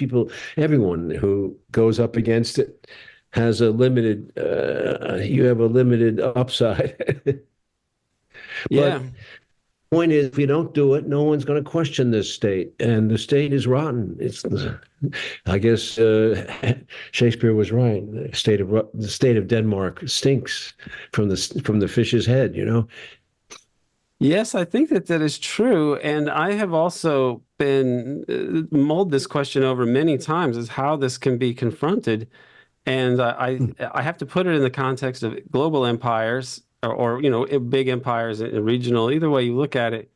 everyone who goes up against it has you have a limited upside. Yeah. But the point is, if you don't do it, no one's going to question this state. And the state is rotten. I guess Shakespeare was right. The state of Denmark stinks from the fish's head, Yes, I think that is true. And I have also been mulled this question over many times, is how this can be confronted. And I have to put it in the context of global empires or big empires and regional. Either way you look at it,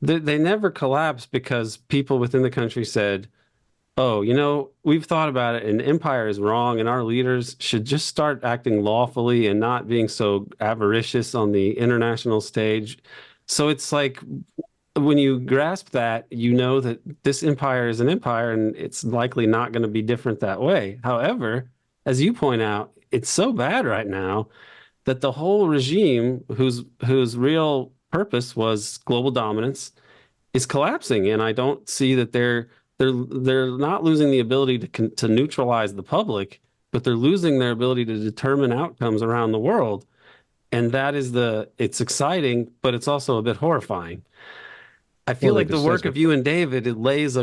they never collapse because people within the country said, oh, we've thought about it and empire is wrong and our leaders should just start acting lawfully and not being so avaricious on the international stage. So it's like when you grasp that, that this empire is an empire and it's likely not going to be different that way. However, as you point out, it's so bad right now that the whole regime, whose real purpose was global dominance, is collapsing. And I don't see that they're not losing the ability to neutralize the public, but they're losing their ability to determine outcomes around the world. And that is it's exciting, but it's also a bit horrifying. I feel like the work of you and David, it lays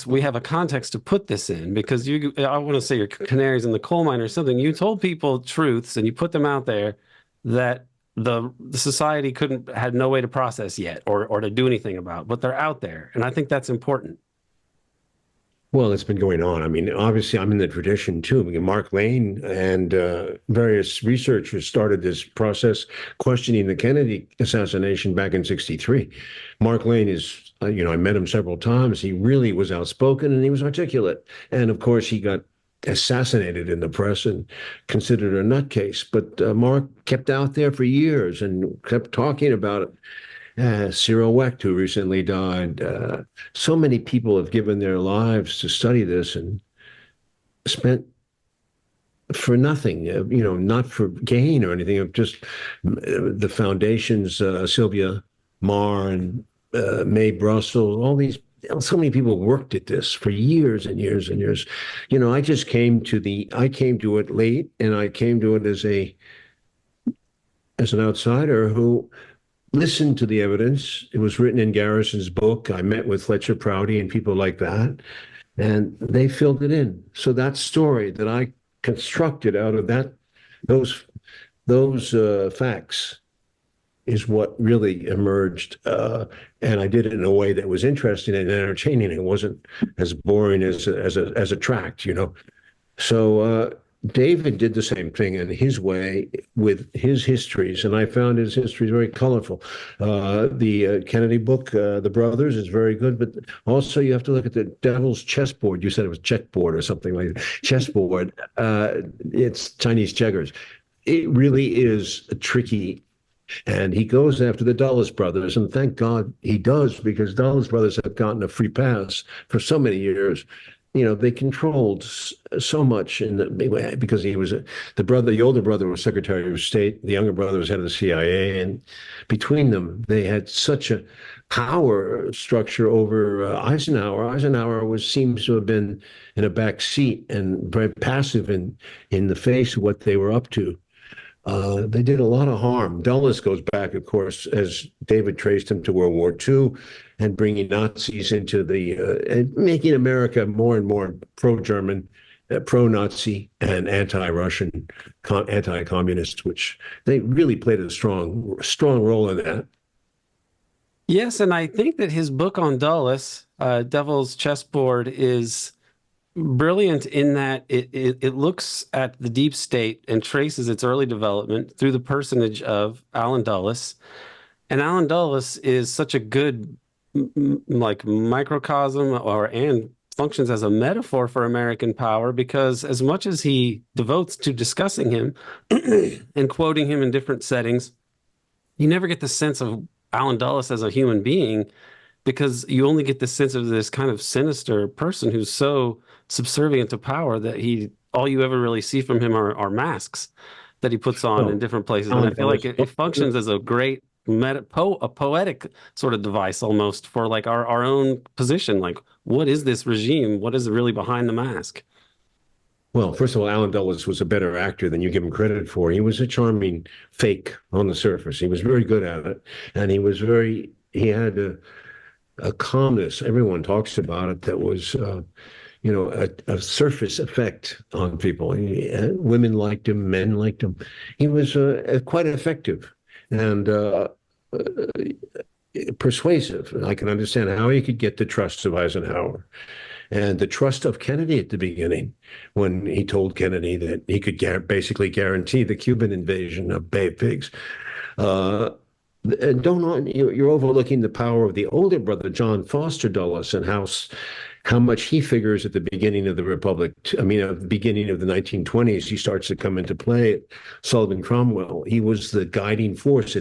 we have a context to put this in, because I want to say you're canaries in the coal mine or something. You told people truths and you put them out there that the society had no way to process yet or to do anything about, but they're out there. And I think that's important. Well, it's been going on. I mean, obviously, I'm in the tradition too. Mark Lane and various researchers started this process questioning the Kennedy assassination back in '63. Mark Lane is, I met him several times. He really was outspoken and he was articulate. And of course, he got assassinated in the press and considered a nutcase. But Mark kept out there for years and kept talking about it. Cyril Wecht, who recently died. So many people have given their lives to study this and spent for nothing, not for gain or anything, of just the foundations, Sylvia Marr and Mae Brussels, so many people worked at this for years and years and years. I just came to it late, and I came to it as as an outsider who listened to the evidence. It was written in Garrison's book. I met with Fletcher Prouty and people like that, and they filled it in. So that story that I constructed out of those facts is what really emerged, and I did it in a way that was interesting and entertaining. It wasn't as boring as a tract, you know. So David did the same thing in his way with his histories, and I found his histories very colorful. The Kennedy book, The Brothers, is very good, but also you have to look at the Devil's Chessboard. You said it was checkboard or something like that. Chessboard. It's Chinese checkers. It really is a tricky. And he goes after the Dulles brothers, and thank God he does, because Dulles brothers have gotten a free pass for so many years. You know, they controlled so much because he was the older brother was Secretary of State, the younger brother was head of the CIA, and between them they had such a power structure over Eisenhower. Eisenhower seems to have been in a back seat and very passive in the face of what they were up to. They did a lot of harm. Dulles goes back, of course, as David traced him to World War II and bringing Nazis into and making America more and more pro-German, pro-Nazi, and anti-Russian, anti-communist, which they really played a strong role in that. Yes, and I think that his book on Dulles, Devil's Chessboard, is brilliant in that it looks at the deep state and traces its early development through the personage of Allen Dulles. And Allen Dulles is such a good like microcosm and functions as a metaphor for American power, because as much as he devotes to discussing him and quoting him in different settings, you never get the sense of Allen Dulles as a human being, because you only get the sense of this kind of sinister person who's so subservient to power that all you ever really see from him are masks that he puts on in different places. And I feel like it functions as a great a poetic sort of device almost for like our own position. Like, what is this regime? What is really behind the mask? Well, first of all, Allen Dulles was a better actor than you give him credit for. He was a charming fake on the surface. He was very good at it. And he had a calmness. Everyone talks about it. That was, a surface effect on people. Women liked him, men liked him. He was quite effective and persuasive. I can understand how he could get the trust of Eisenhower and the trust of Kennedy at the beginning, when he told Kennedy that he could basically guarantee the Cuban invasion of Bay of Pigs. You're overlooking the power of the older brother, John Foster Dulles, and how much he figures at the beginning of the Republic. I mean, at the beginning of the 1920s, he starts to come into play at Sullivan Cromwell. He was the guiding force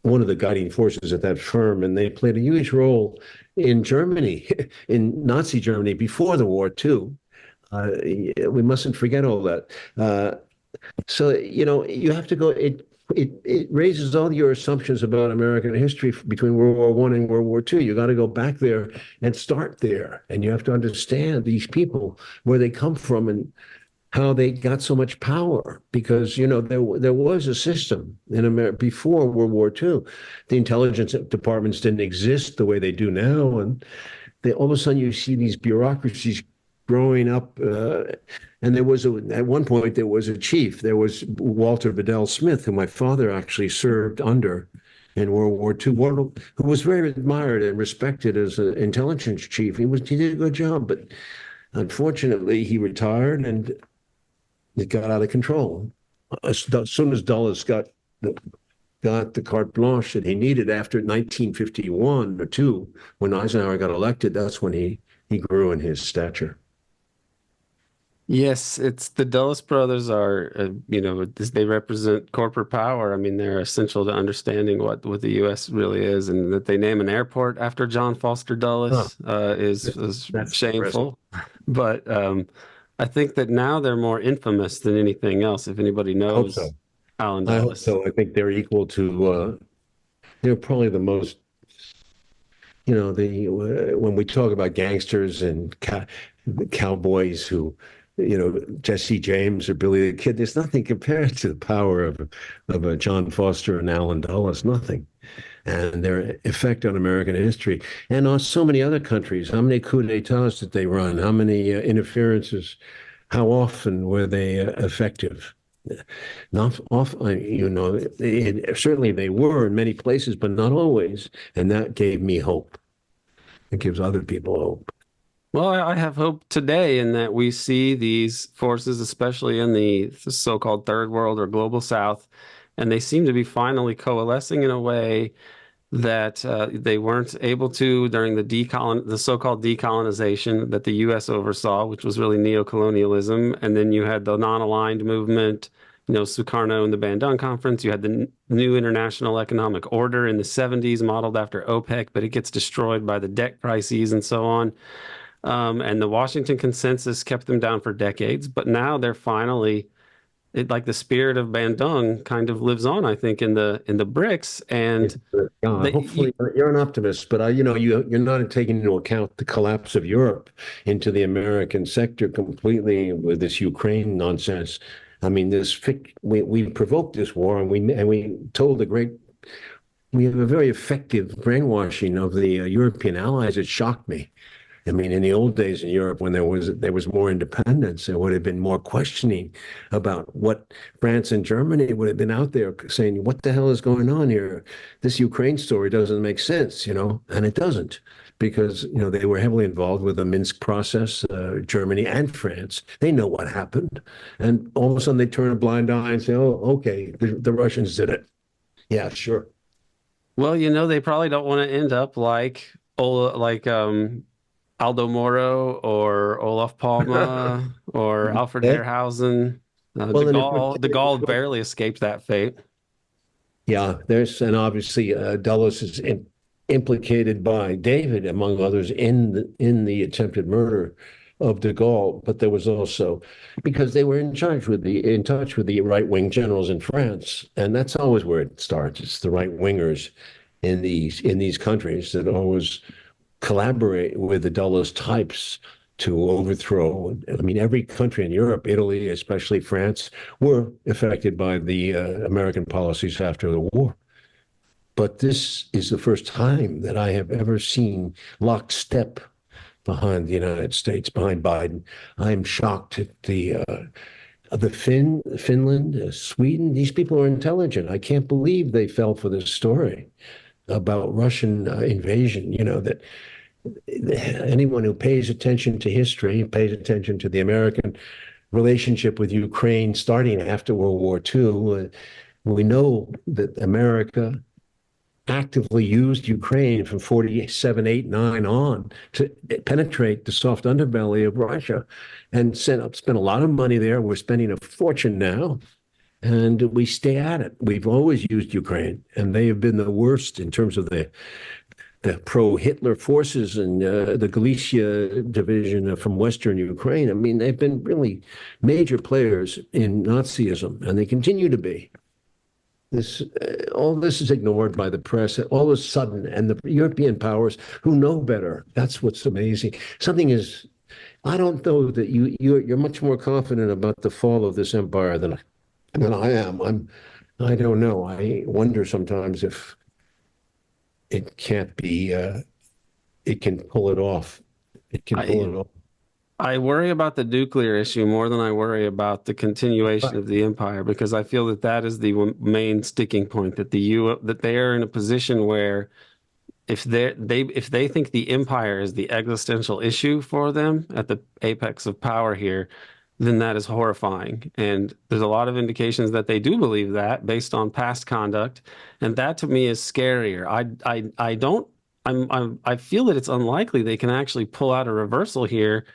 one of the guiding forces at that firm, and they played a huge role in Germany, in Nazi Germany before the war too. We mustn't forget all that. So, you have to go. It raises all your assumptions about American history between World War I and World War II. You got to go back there and start there, and you have to understand these people, where they come from, and how they got so much power. Because there was a system in America before World War II. The intelligence departments didn't exist the way they do now, and all of a sudden you see these bureaucracies growing up. And at one point there was a chief. There was Walter Bedell Smith, who my father actually served under in World War II, who was very admired and respected as an intelligence chief. He did a good job, but unfortunately he retired and it got out of control. As soon as Dulles got the carte blanche that he needed after 1951 or 2, when Eisenhower got elected, that's when he grew in his stature. Yes, it's the Dulles brothers are, they represent corporate power. I mean, they're essential to understanding what the U.S. really is, and that they name an airport after John Foster Dulles is shameful. But I think that now they're more infamous than anything else. If anybody knows Allen Dulles, I hope so. I think they're equal to. They're probably the most. When we talk about gangsters and cowboys who Jesse James or Billy the Kid. There's nothing compared to the power of a John Foster and Allen Dulles. Nothing. And their effect on American history and on so many other countries. How many coups d'etats did they run? How many interferences? How often were they effective? Not often, certainly they were in many places, but not always. And that gave me hope. It gives other people hope. Well, I have hope today in that we see these forces, especially in the so-called third world or global south, and they seem to be finally coalescing in a way that they weren't able to during the so-called decolonization that the U.S. oversaw, which was really neocolonialism. And then you had the non-aligned movement, Sukarno and the Bandung Conference. You had the new international economic order in the 70s, modeled after OPEC, but it gets destroyed by the debt crises and so on. And the Washington Consensus kept them down for decades, but now they're finally, like the spirit of Bandung kind of lives on, I think, in the BRICS. And hopefully you're an optimist, but you're not taking into account the collapse of Europe into the American sector completely with this Ukraine nonsense. I mean, we provoked this war, and we told we have a very effective brainwashing of the European allies. It shocked me. I mean, in the old days in Europe, when there was more independence, there would have been more questioning about what France and Germany would have been out there saying, what the hell is going on here? This Ukraine story doesn't make sense, and it doesn't, because, they were heavily involved with the Minsk process, Germany and France. They know what happened. And all of a sudden they turn a blind eye and say, oh, okay, the Russians did it. Yeah, sure. Well, they probably don't want to end up like Aldo Moro or Olaf Palme or Alfred Herrhausen. De Gaulle barely escaped that fate. Yeah, and obviously Dulles is implicated by David, among others, in the attempted murder of de Gaulle. But there was also, because they were in touch with the right-wing generals in France, and that's always where it starts. It's the right-wingers in these countries that always collaborate with the Dulles types to overthrow. I mean, every country in Europe, Italy, especially France, were affected by the American policies after the war. But this is the first time that I have ever seen lockstep behind the United States, behind Biden. I'm shocked at Finland, Sweden. These people are intelligent. I can't believe they fell for this story about Russian invasion. That anyone who pays attention to history, pays attention to the American relationship with Ukraine starting after World War II, we know that America actively used Ukraine from 47, 8, 9 on to penetrate the soft underbelly of Russia and spent a lot of money there. We're spending a fortune now, and we stay at it. We've always used Ukraine, and they have been the worst in terms of the pro-Hitler forces and the Galicia division from Western Ukraine. I mean, they've been really major players in Nazism, and they continue to be. All this is ignored by the press all of a sudden, and the European powers who know better. That's what's amazing. I don't know that you're much more confident about the fall of this empire than I am. I don't know. I wonder sometimes if it can't be, it can pull it off. It can pull it off. I worry about the nuclear issue more than I worry about the continuation of the empire, because I feel that is the main sticking point, that that they are in a position where if they think the empire is the existential issue for them at the apex of power here, then that is horrifying. And there's a lot of indications that they do believe that based on past conduct. And that to me is scarier. I feel that it's unlikely they can actually pull out a reversal here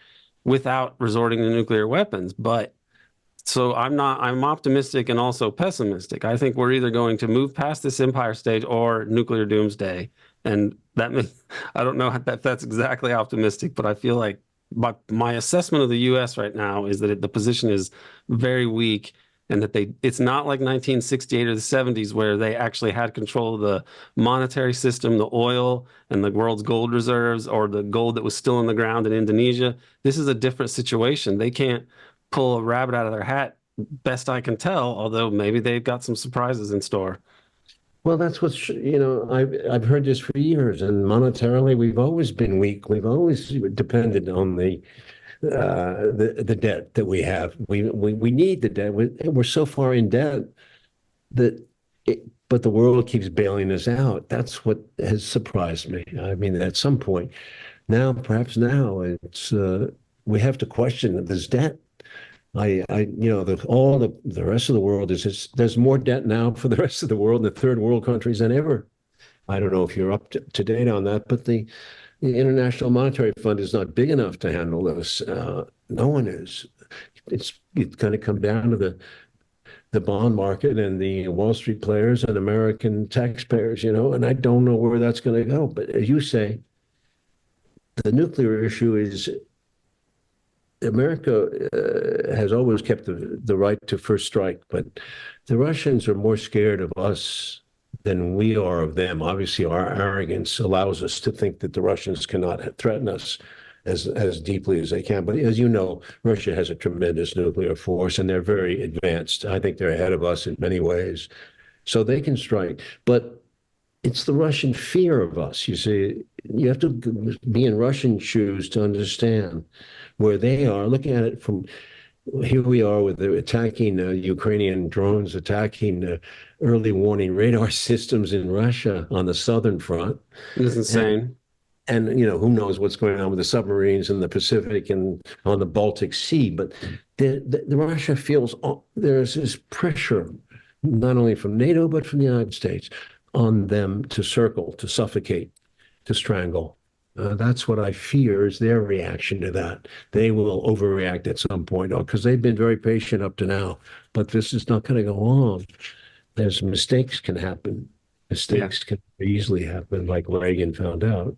without resorting to nuclear weapons. But so I'm optimistic and also pessimistic. I think we're either going to move past this empire stage or nuclear doomsday. And I don't know if that's exactly optimistic, but I feel like my assessment of the U.S. right now is that the position is very weak, and that it's not like 1968 or the 70s where they actually had control of the monetary system, the oil and the world's gold reserves, or the gold that was still in the ground in Indonesia. This is a different situation. They can't pull a rabbit out of their hat, best I can tell, although maybe they've got some surprises in store. Well, that's what's, I've heard this for years, and monetarily we've always been weak. We've always depended on the debt that we have. We need the debt. We're so far in debt but the world keeps bailing us out. That's what has surprised me. I mean, at some point perhaps now it's we have to question this debt. The rest of the world there's more debt now for the rest of the world, the third world countries, than ever. I don't know if you're up to date on that, but the International Monetary Fund is not big enough to handle this. No one is. It's going to come down to the bond market and the Wall Street players and American taxpayers, and I don't know where that's going to go. But as you say, the nuclear issue is America has always kept the right to first strike, but the Russians are more scared of us than we are of them. Obviously, our arrogance allows us to think that the Russians cannot threaten us as deeply as they can. But as you know, Russia has a tremendous nuclear force, and they're very advanced. I think they're ahead of us in many ways. So they can strike. But it's the Russian fear of us. You see, you have to be in Russian shoes to understand where they are. Looking at it from here, we are with the attacking Ukrainian drones, attacking early warning radar systems in Russia on the southern front. It's insane. And who knows what's going on with the submarines in the Pacific and on the Baltic Sea. But the Russia feels there's this pressure, not only from NATO, but from the United States, on them to circle, to suffocate, to strangle. That's what I fear is their reaction to that. They will overreact at some point, because they've been very patient up to now. But this is not going to go on. There's mistakes can happen. Mistakes can easily happen, like Reagan found out.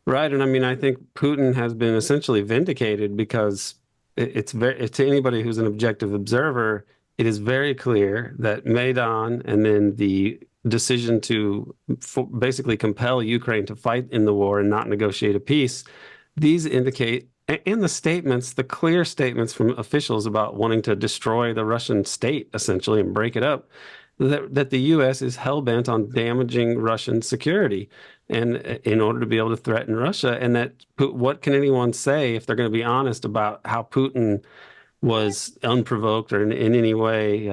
Right, and I mean, I think Putin has been essentially vindicated, because it's to anybody who's an objective observer, it is very clear that Maidan and then the decision to basically compel Ukraine to fight in the war and not negotiate a peace, these indicate, and the clear statements from officials about wanting to destroy the Russian state, essentially, and break it up, that the U.S. is hell-bent on damaging Russian security and in order to be able to threaten Russia. And that what can anyone say if they're going to be honest about how Putin was unprovoked or in any way,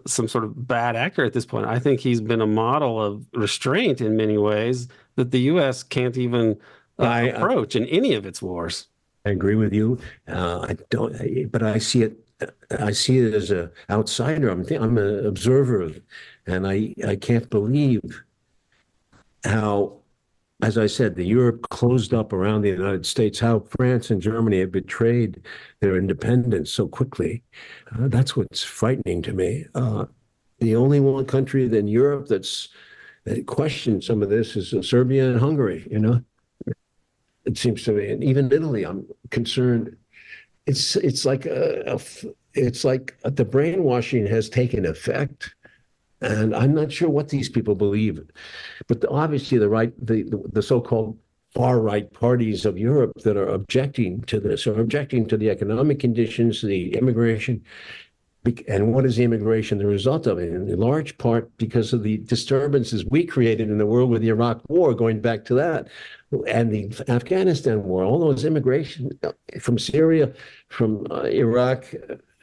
some sort of bad actor at this point? I think he's been a model of restraint in many ways that the U.S. can't even approach in any of its wars. I agree with you. I don't, but I see it. I see it as an outsider. I'm an observer, and I can't believe how, as I said, the Europe closed up around the United States, how France and Germany have betrayed their independence so quickly. That's what's frightening to me. The only one country in Europe that questioned some of this is Serbia and Hungary, It seems to me, and even Italy, I'm concerned. It's like the brainwashing has taken effect, and I'm not sure what these people believe. But obviously, the so-called far-right parties of Europe that are objecting to this are objecting to the economic conditions, the immigration. And what is the immigration the result of it? In large part because of the disturbances we created in the world with the Iraq War, going back to that, and the Afghanistan war, all those immigration from Syria, from Iraq,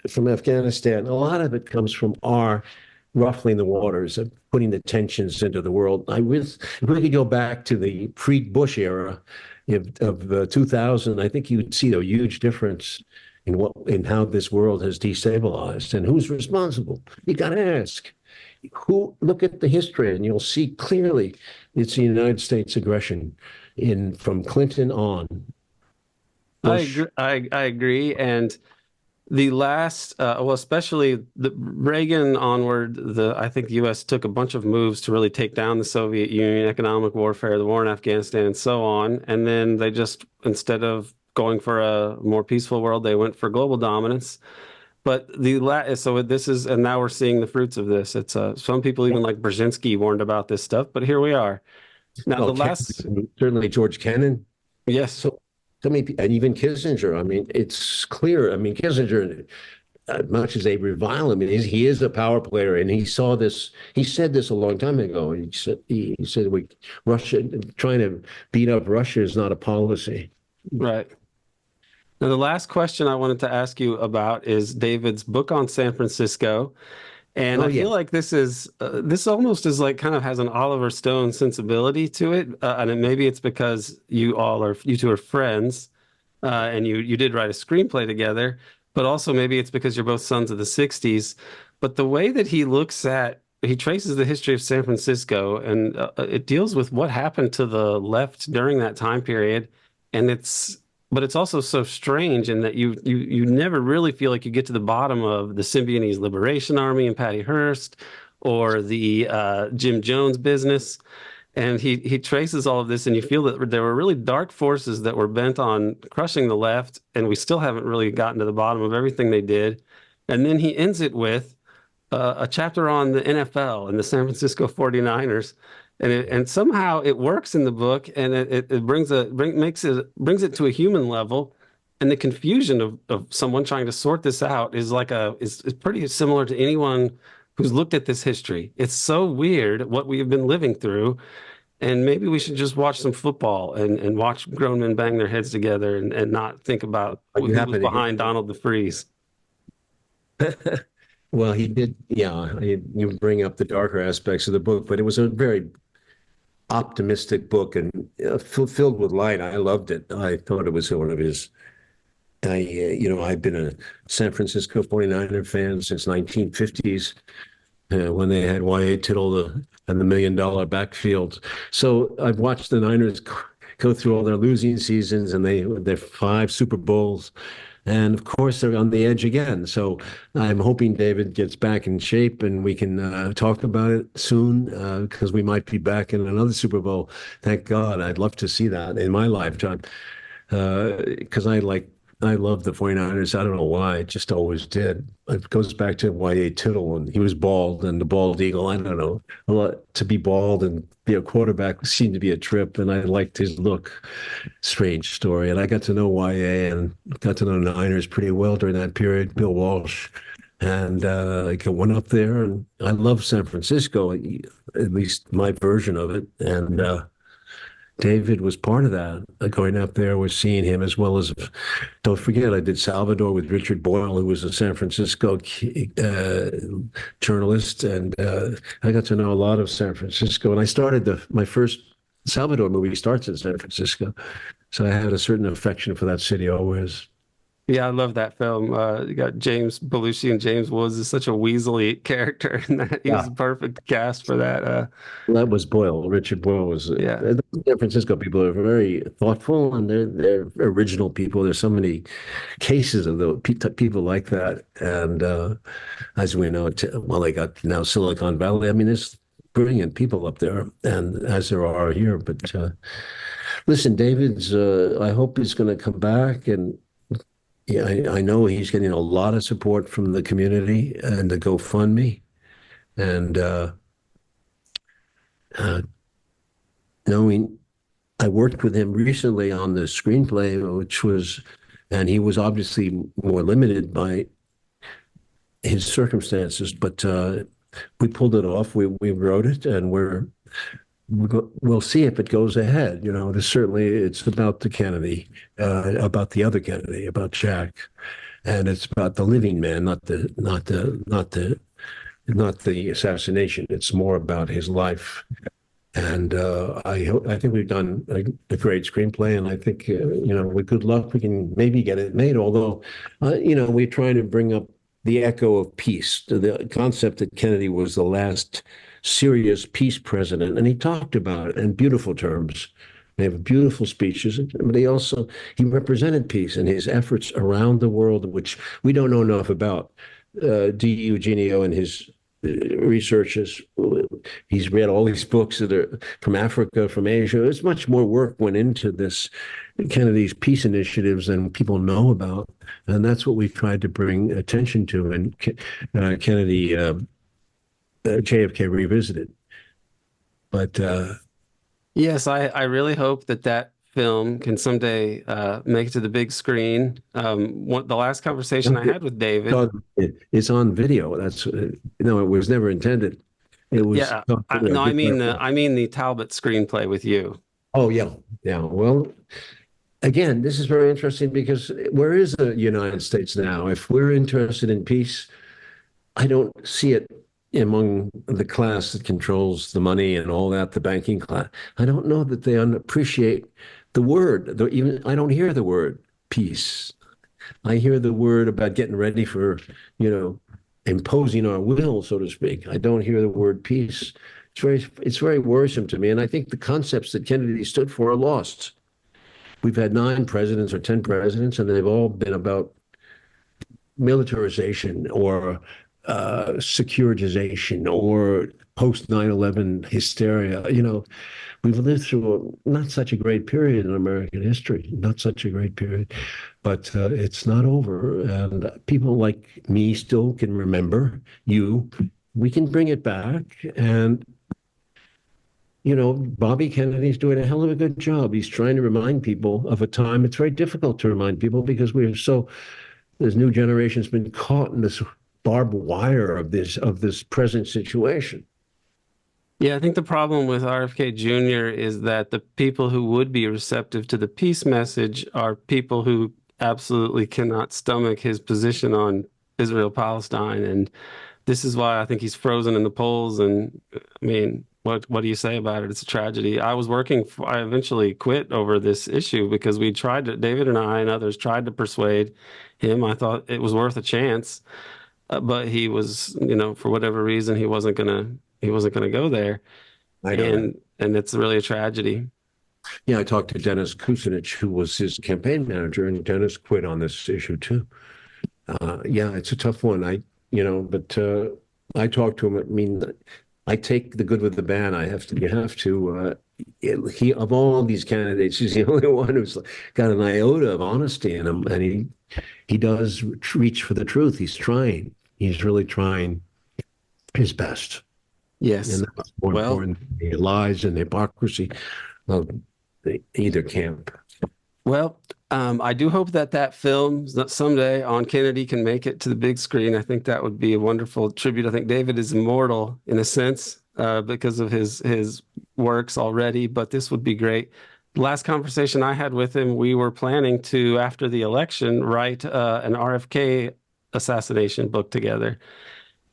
from Afghanistan, a lot of it comes from our ruffling the waters of putting the tensions into the world. If we could go back to the pre-Bush era of 2000, I think you'd see a huge difference in how this world has destabilized and who's responsible. You got to ask look at the history, and you'll see clearly it's the United States aggression from Clinton on. Bush. I agree, and the last, especially the Reagan onward, I think the U.S. took a bunch of moves to really take down the Soviet Union, economic warfare, the war in Afghanistan, and so on. And then they just, instead of going for a more peaceful world, they went for global dominance. But so this is, and now we're seeing the fruits of this. It's some people even like Brzezinski warned about this stuff, but here we are. Now Well, the last, certainly George Kennan. yes, So many, and even Kissinger. I mean, it's clear. I mean, Kissinger, much as they revile him, he is a power player, and he saw this. He said this a long time ago. He said Russia trying to beat up Russia is not a policy. right. Now the last question I wanted to ask you about is David's book on San Francisco. And I feel like this almost is like kind of has an Oliver Stone sensibility to it, and maybe it's because you two are friends, and you did write a screenplay together, but also maybe it's because you're both sons of the '60s. But the way that he traces the history of San Francisco, and it deals with what happened to the left during that time period, and but it's also so strange in that you never really feel like you get to the bottom of the Symbionese Liberation Army and Patty Hearst, or the Jim Jones business. And he traces all of this, and you feel that there were really dark forces that were bent on crushing the left, and we still haven't really gotten to the bottom of everything they did. And then he ends it with a chapter on the NFL and the San Francisco 49ers. And somehow it works in the book, and it brings it to a human level, and the confusion of someone trying to sort this out is pretty similar to anyone who's looked at this history. It's so weird what we have been living through, and maybe we should just watch some football and watch grown men bang their heads together and not think about who was behind Donald DeFreeze. Well, he did. Yeah, you bring up the darker aspects of the book, but it was a very optimistic book and filled with light. I loved it. I thought it was one of his. I've been a San Francisco 49er fan since 1950s when they had Y.A. Tittle and the $1 Million backfield. So I've watched the Niners go through all their losing seasons, and they're 5 Super Bowls. And of course, they're on the edge again. So I'm hoping David gets back in shape and we can talk about it soon, because we might be back in another Super Bowl. Thank God. I'd love to see that in my lifetime, because I love the 49ers. I don't know why. I just always did. It goes back to Y.A. Tittle, and he was bald, and the bald eagle. I don't know. A lot to be bald and be a quarterback seemed to be a trip, and I liked his look. Strange story. And I got to know Y.A. and got to know the Niners pretty well during that period. Bill Walsh. And I went up there, and I love San Francisco, at least my version of it. And David was part of that. Going up there was seeing him, as well as, don't forget, I did Salvador with Richard Boyle, who was a San Francisco journalist, and I got to know a lot of San Francisco. And I started my first Salvador movie starts in San Francisco, so I had a certain affection for that city always. Yeah, I love that film. You got James Belushi, and James Woods is such a weaselly character in that. He was a perfect cast for that. That was Boyle. Richard Boyle was. The San Francisco people are very thoughtful, and they're original people. There's so many cases of the people like that. And as we know, they got now Silicon Valley. I mean, there's brilliant people up there, and as there are here. But listen, David's. I hope he's going to come back, and yeah, I know he's getting a lot of support from the community and the GoFundMe, and knowing I worked with him recently on the screenplay, and he was obviously more limited by his circumstances, but we pulled it off. We wrote it, and we'll see if it goes ahead. It's about the Kennedy, about the other Kennedy, about Jack, and it's about the living man, not the assassination. It's more about his life. And I think we've done a great screenplay, and I think with good luck we can maybe get it made. Although we're trying to bring up the echo of peace, the concept that Kennedy was the last serious peace president, and he talked about it in beautiful terms. They have beautiful speeches, but he represented peace in his efforts around the world, which we don't know enough about. DiEugenio and his researches he's read all these books that are from Africa, from Asia. There's much more work went into this Kennedy's peace initiatives than people know about, and that's what we've tried to bring attention to. And Kennedy, JFK Revisited. But yes, I really hope that film can someday make it to the big screen. The last conversation I had with David, it's on video. That's it was never intended. It was I mean the Talbot screenplay with you. Oh yeah. Well, again, this is very interesting because where is the United States now? If we're interested in peace, I don't see it among the class that controls the money and all that, the banking class. I don't know that they appreciate the word. I don't hear the word peace. I hear the word about getting ready for, imposing our will, so to speak. I don't hear the word peace. It's very worrisome to me. And I think the concepts that Kennedy stood for are lost. We've had 9 presidents or 10 presidents, and they've all been about militarization or securitization or post 9/11 hysteria. We've lived through not such a great period in American history, not such a great period, but it's not over. And people like me still can remember we can bring it back. And, Bobby Kennedy's doing a hell of a good job. He's trying to remind people of a time. It's very difficult to remind people because this new generation's been caught in this barbed wire of this present situation. Yeah, I think the problem with RFK Jr. is that the people who would be receptive to the peace message are people who absolutely cannot stomach his position on Israel-Palestine. And this is why I think he's frozen in the polls. And I mean, what do you say about it? It's a tragedy. I eventually quit over this issue because David and I and others tried to persuade him. I thought it was worth a chance. But he was, for whatever reason, he wasn't gonna go there, and it's really a tragedy. Yeah, I talked to Dennis Kucinich, who was his campaign manager, and Dennis quit on this issue too. Yeah, it's a tough one. But I talked to him. I mean, I take the good with the bad. You have to. He of all these candidates, he's the only one who's got an iota of honesty in him, and he does reach for the truth. He's trying. He's really trying his best. Yes. And that's more important than the lies and hypocrisy of either camp. Well, I do hope that film someday on Kennedy can make it to the big screen. I think that would be a wonderful tribute. I think David is immortal in a sense because of his works already, but this would be great. The last conversation I had with him, we were planning to, after the election, write an RFK assassination book together.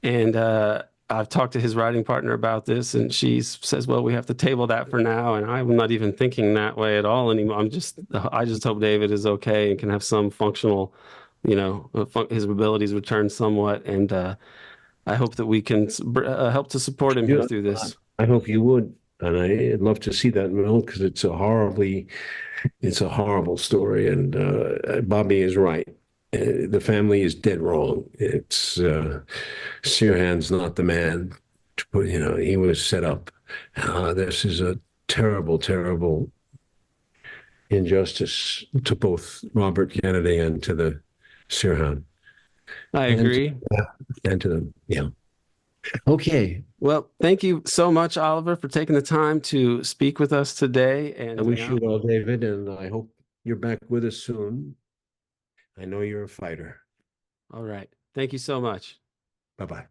And I've talked to his writing partner about this, and she says, well, we have to table that for now. And I'm not even thinking that way at all anymore. I just hope David is okay and can have some functional, his abilities return somewhat. And I hope that we can help to support him here through this. I hope you would. And I'd love to see that mill because it's a horrible story. And Bobby is right. The family is dead wrong. It's Sirhan's not the man. He was set up. This is a terrible, terrible injustice to both Robert Kennedy and to the Sirhan. I agree. And to them, yeah. Okay. Well, thank you so much, Oliver, for taking the time to speak with us today. And I wish you well, David, and I hope you're back with us soon. I know you're a fighter. All right. Thank you so much. Bye-bye.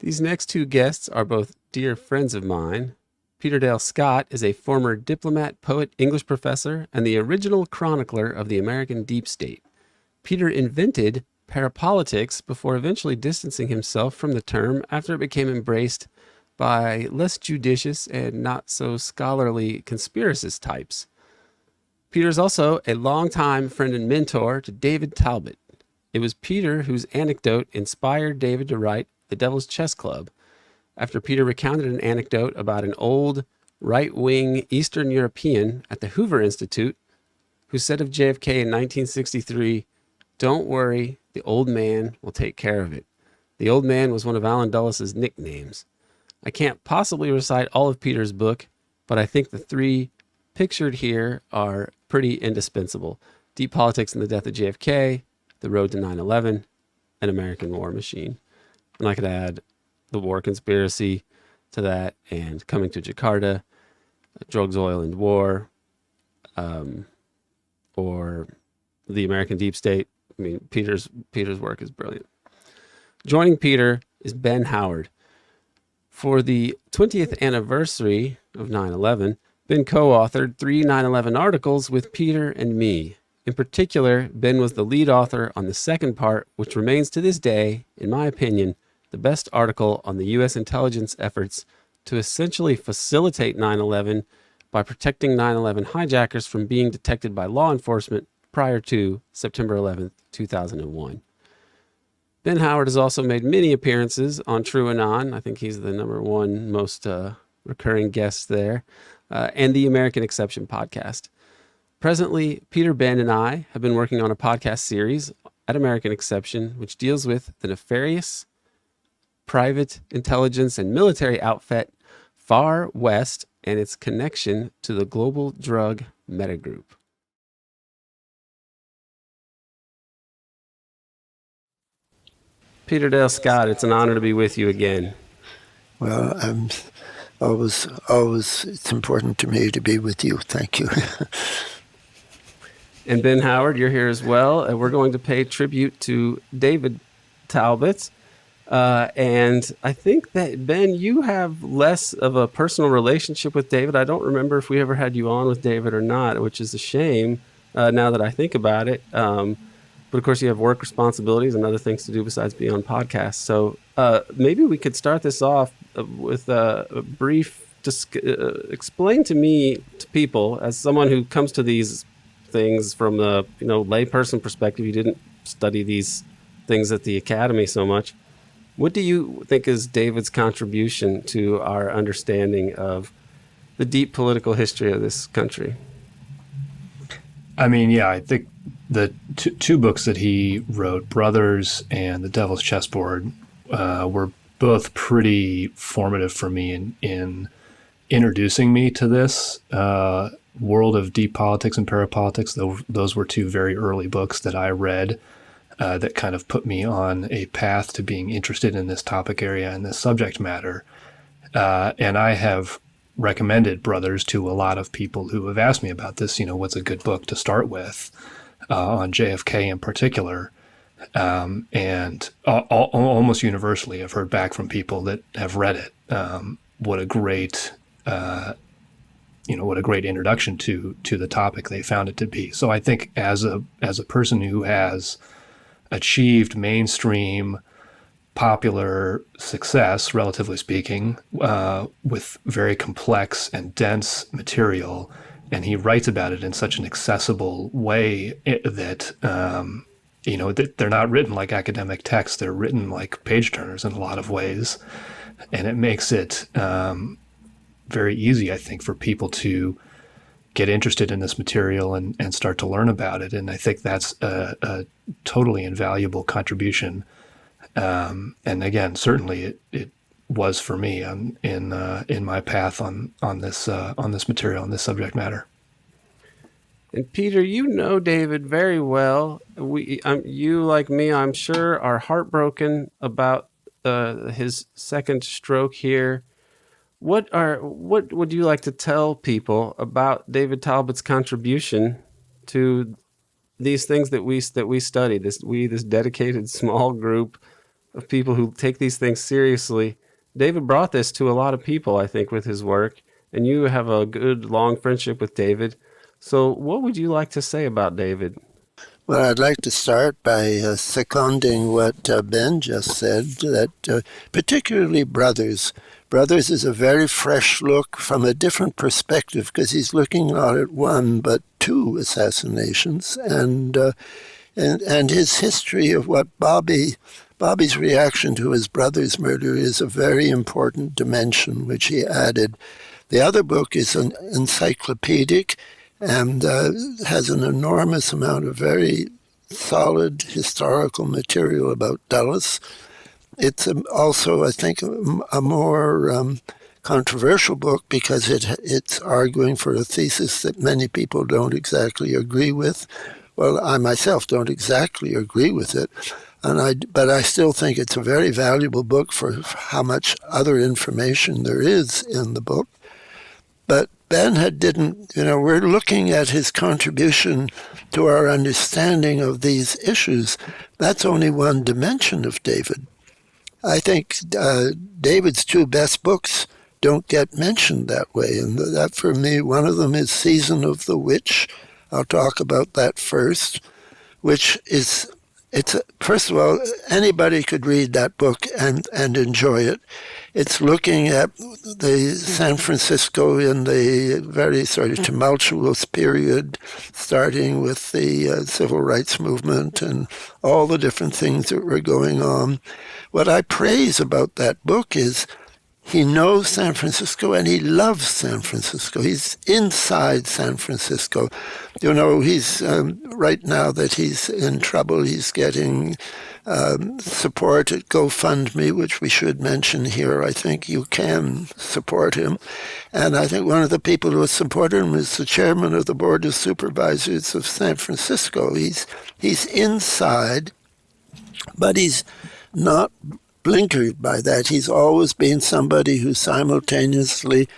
These next 2 guests are both dear friends of mine. Peter Dale Scott is a former diplomat, poet, English professor, and the original chronicler of the American deep state. Peter invented parapolitics before eventually distancing himself from the term after it became embraced by less judicious and not so scholarly conspiracist types. Peter is also a longtime friend and mentor to David Talbot. It was Peter whose anecdote inspired David to write The Devil's Chess Club, after Peter recounted an anecdote about an old right-wing Eastern European at the Hoover Institute who said of JFK in 1963, Don't worry, the old man will take care of it. The old man was one of Alan Dulles' nicknames. I can't possibly recite all of Peter's book, but I think the three pictured here are pretty indispensable. Deep Politics and the Death of JFK, The Road to 9/11, An American War Machine. And I could add The War Conspiracy to that, and Coming to Jakarta, Drugs, Oil, and War, or The American Deep State. I mean, Peter's work is brilliant. Joining Peter is Ben Howard. For the 20th anniversary of 9/11, Ben co-authored 3 9/11 articles with Peter and me. In particular, Ben was the lead author on the second part, which remains to this day, in my opinion, the best article on the U.S. intelligence efforts to essentially facilitate 9/11 by protecting 9/11 hijackers from being detected by law enforcement prior to September 11th, 2001. Ben Howard has also made many appearances on True Anon. I think he's the #1 most recurring guest there, and the American Exception podcast. Presently, Peter, Ben, and I have been working on a podcast series at American Exception, which deals with the nefarious private intelligence and military outfit Far West and its connection to the global drug metagroup. Peter Dale Scott, it's an honor to be with you again. Well, I'm always, it's important to me to be with you. Thank you. And Ben Howard, you're here as well. And we're going to pay tribute to David Talbot. And I think that, Ben, you have less of a personal relationship with David. I don't remember if we ever had you on with David or not, which is a shame now that I think about it. But of course, you have work responsibilities and other things to do besides being on podcasts. So maybe we could start this off with a brief, explain to me, to people, as someone who comes to these things from a layperson perspective. You didn't study these things at the academy so much. What do you think is David's contribution to our understanding of the deep political history of this country? I mean, yeah, I think the two books that he wrote, Brothers and The Devil's Chessboard, were both pretty formative for me in introducing me to this world of deep politics and parapolitics. Those were two very early books that I read that kind of put me on a path to being interested in this topic area and this subject matter. And I have recommended Brothers to a lot of people who have asked me about this, what's a good book to start with on JFK in particular. And almost universally, I've heard back from people that have read it. What a great introduction to the topic they found it to be. So I think as a person who has achieved mainstream popular success, relatively speaking, with very complex and dense material, and he writes about it in such an accessible way that that they're not written like academic texts. They're written like page turners in a lot of ways, and it makes it very easy, I think, for people to get interested in this material and start to learn about it. And I think that's a totally invaluable contribution. And again, certainly it was for me in my path on this material, on this subject matter. And Peter, you know David very well. You, like me, I'm sure, are heartbroken about his second stroke here. What would you like to tell people about David Talbot's contribution to these things that we study? This dedicated small group of people who take these things seriously. David brought this to a lot of people, I think, with his work, and you have a good long friendship with David. So what would you like to say about David? Well, I'd like to start by seconding what Ben just said, that particularly Brothers. Brothers is a very fresh look from a different perspective, because he's looking not at one but two assassinations, and his history of what Bobby's reaction to his brother's murder is a very important dimension, which he added. The other book is an encyclopedic and has an enormous amount of very solid historical material about Dulles. It's also, I think, a more controversial book because it's arguing for a thesis that many people don't exactly agree with. Well, I myself don't exactly agree with it, but I still think it's a very valuable book for how much other information there is in the book. But Ben didn't, we're looking at his contribution to our understanding of these issues. That's only one dimension of David. I think David's two best books don't get mentioned that way. And that, for me, one of them is Season of the Witch. I'll talk about that first, which is, first of all, anybody could read that book and enjoy it. It's looking at the San Francisco in the very sort of tumultuous period, starting with the civil rights movement and all the different things that were going on. What I praise about that book is he knows San Francisco and he loves San Francisco. He's inside San Francisco. He's right now that he's in trouble, he's getting support at GoFundMe, which we should mention here. I think you can support him. And I think one of the people who has supported him is the chairman of the Board of Supervisors of San Francisco. He's inside, but he's not blinkered by that. He's always been somebody who simultaneously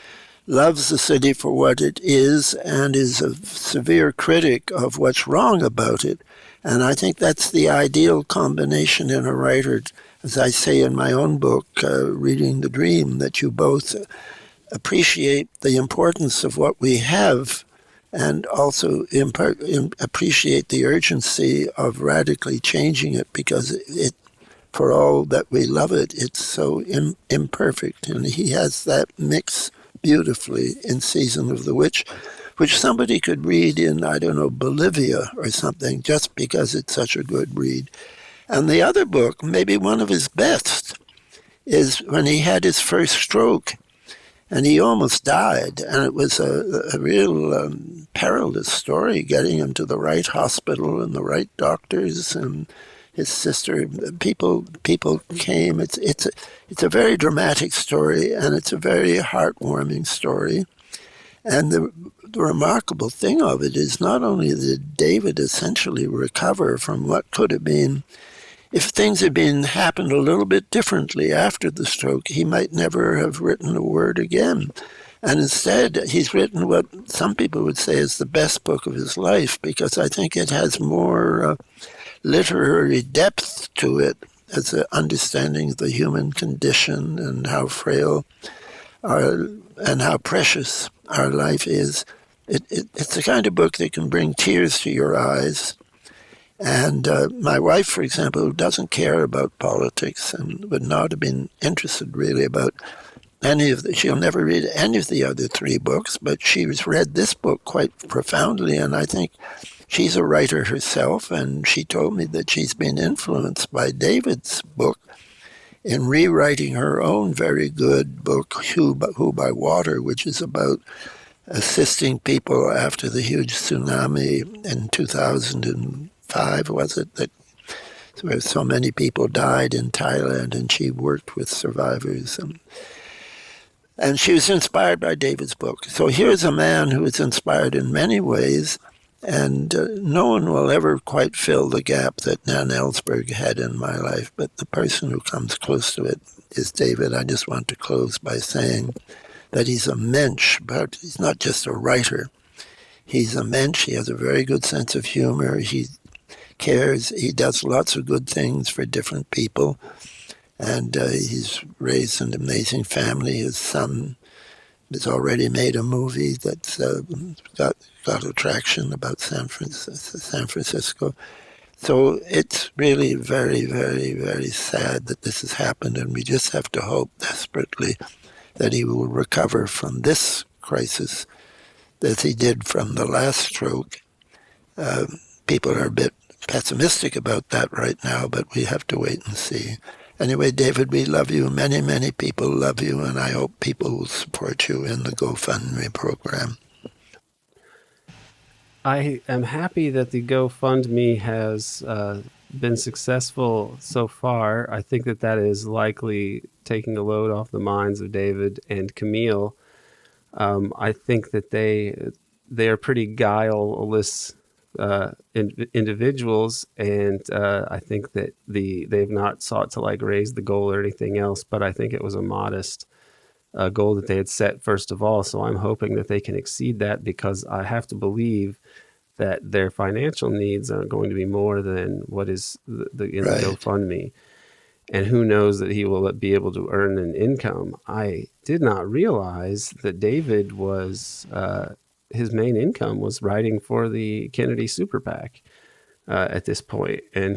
loves the city for what it is and is a severe critic of what's wrong about it. And I think that's the ideal combination in a writer, as I say in my own book, Reading the Dream, that you both appreciate the importance of what we have and also appreciate the urgency of radically changing it, because for all that we love it, it's so imperfect. And he has that mix beautifully in Season of the Witch, which somebody could read in, Bolivia or something, just because it's such a good read. And the other book, maybe one of his best, is when he had his first stroke and he almost died. And it was a real perilous story, getting him to the right hospital and the right doctors, and his sister, people came. It's a very dramatic story, and it's a very heartwarming story. And the remarkable thing of it is not only did David essentially recover from what could have been, if things had happened a little bit differently after the stroke, he might never have written a word again. And instead, he's written what some people would say is the best book of his life, because I think it has more literary depth to it as an understanding of the human condition and how frail and how precious our life is. It's the kind of book that can bring tears to your eyes. And my wife, for example, who doesn't care about politics and would not have been interested really about she'll never read any of the other three books, but she's read this book quite profoundly, and I think she's a writer herself, and she told me that she's been influenced by David's book in rewriting her own very good book, Who by Water, which is about assisting people after the huge tsunami in 2005, was it, that where so many people died in Thailand, and she worked with survivors. And she was inspired by David's book. So here's a man who is inspired in many ways, and no one will ever quite fill the gap that Nan Ellsberg had in my life, but the person who comes close to it is David. I just want to close by saying that he's a mensch, but he's not just a writer. He's a mensch. He has a very good sense of humor. He cares. He does lots of good things for different people. And he's raised an amazing family. His son has already made a movie that's got attraction about San Francisco. So it's really very, very, very sad that this has happened, and we just have to hope desperately that he will recover from this crisis as he did from the last stroke. People are a bit pessimistic about that right now, but we have to wait and see. Anyway, David, we love you. Many, many people love you, and I hope people will support you in the GoFundMe program. I am happy that the GoFundMe has been successful so far. I think that that is likely taking a load off the minds of David and Camille. I think that they are pretty guileless individuals, and I think that they've not sought to like raise the goal or anything else. But I think it was a modest goal that they had set first of all. So I'm hoping that they can exceed that, because I have to believe that their financial needs are going to be more than what is in the GoFundMe. And who knows that he will be able to earn an income. I did not realize that David was, his main income was writing for the Kennedy Super PAC at this point. And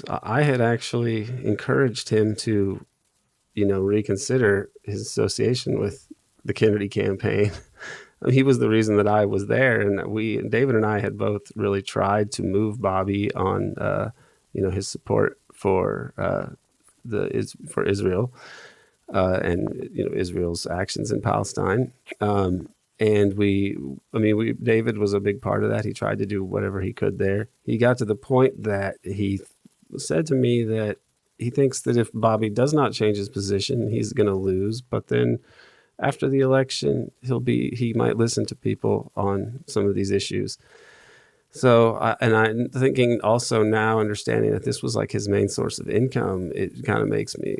I had actually encouraged him to, reconsider his association with the Kennedy campaign. He was the reason that I was there, and David and I had both really tried to move Bobby on, his support for Israel and Israel's actions in Palestine. And David was a big part of that. He tried to do whatever he could there. He got to the point that he said to me that he thinks that if Bobby does not change his position, he's going to lose. But then after the election, he might listen to people on some of these issues. So, I'm thinking also now, understanding that this was like his main source of income, it kind of makes me,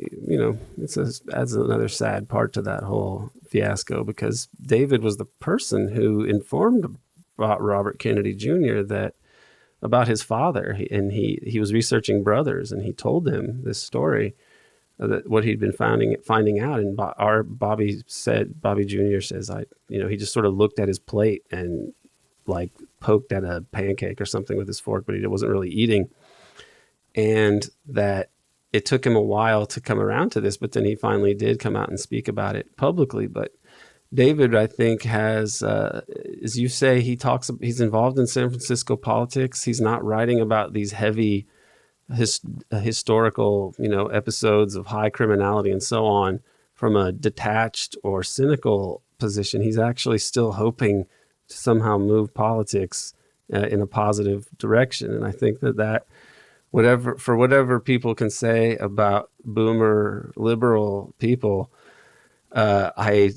adds another sad part to that whole fiasco, because David was the person who informed Robert Kennedy Jr. about his father, and he was researching brothers, and he told him this story, that what he'd been finding out. And Bobby Jr. says, he just sort of looked at his plate and like poked at a pancake or something with his fork, but he wasn't really eating. And that it took him a while to come around to this, but then he finally did come out and speak about it publicly. But David, I think, has, as you say, he's involved in San Francisco politics. He's not writing about these heavy historical, episodes of high criminality and so on from a detached or cynical position. He's actually still hoping to somehow move politics in a positive direction. And I think that whatever people can say about boomer liberal people, I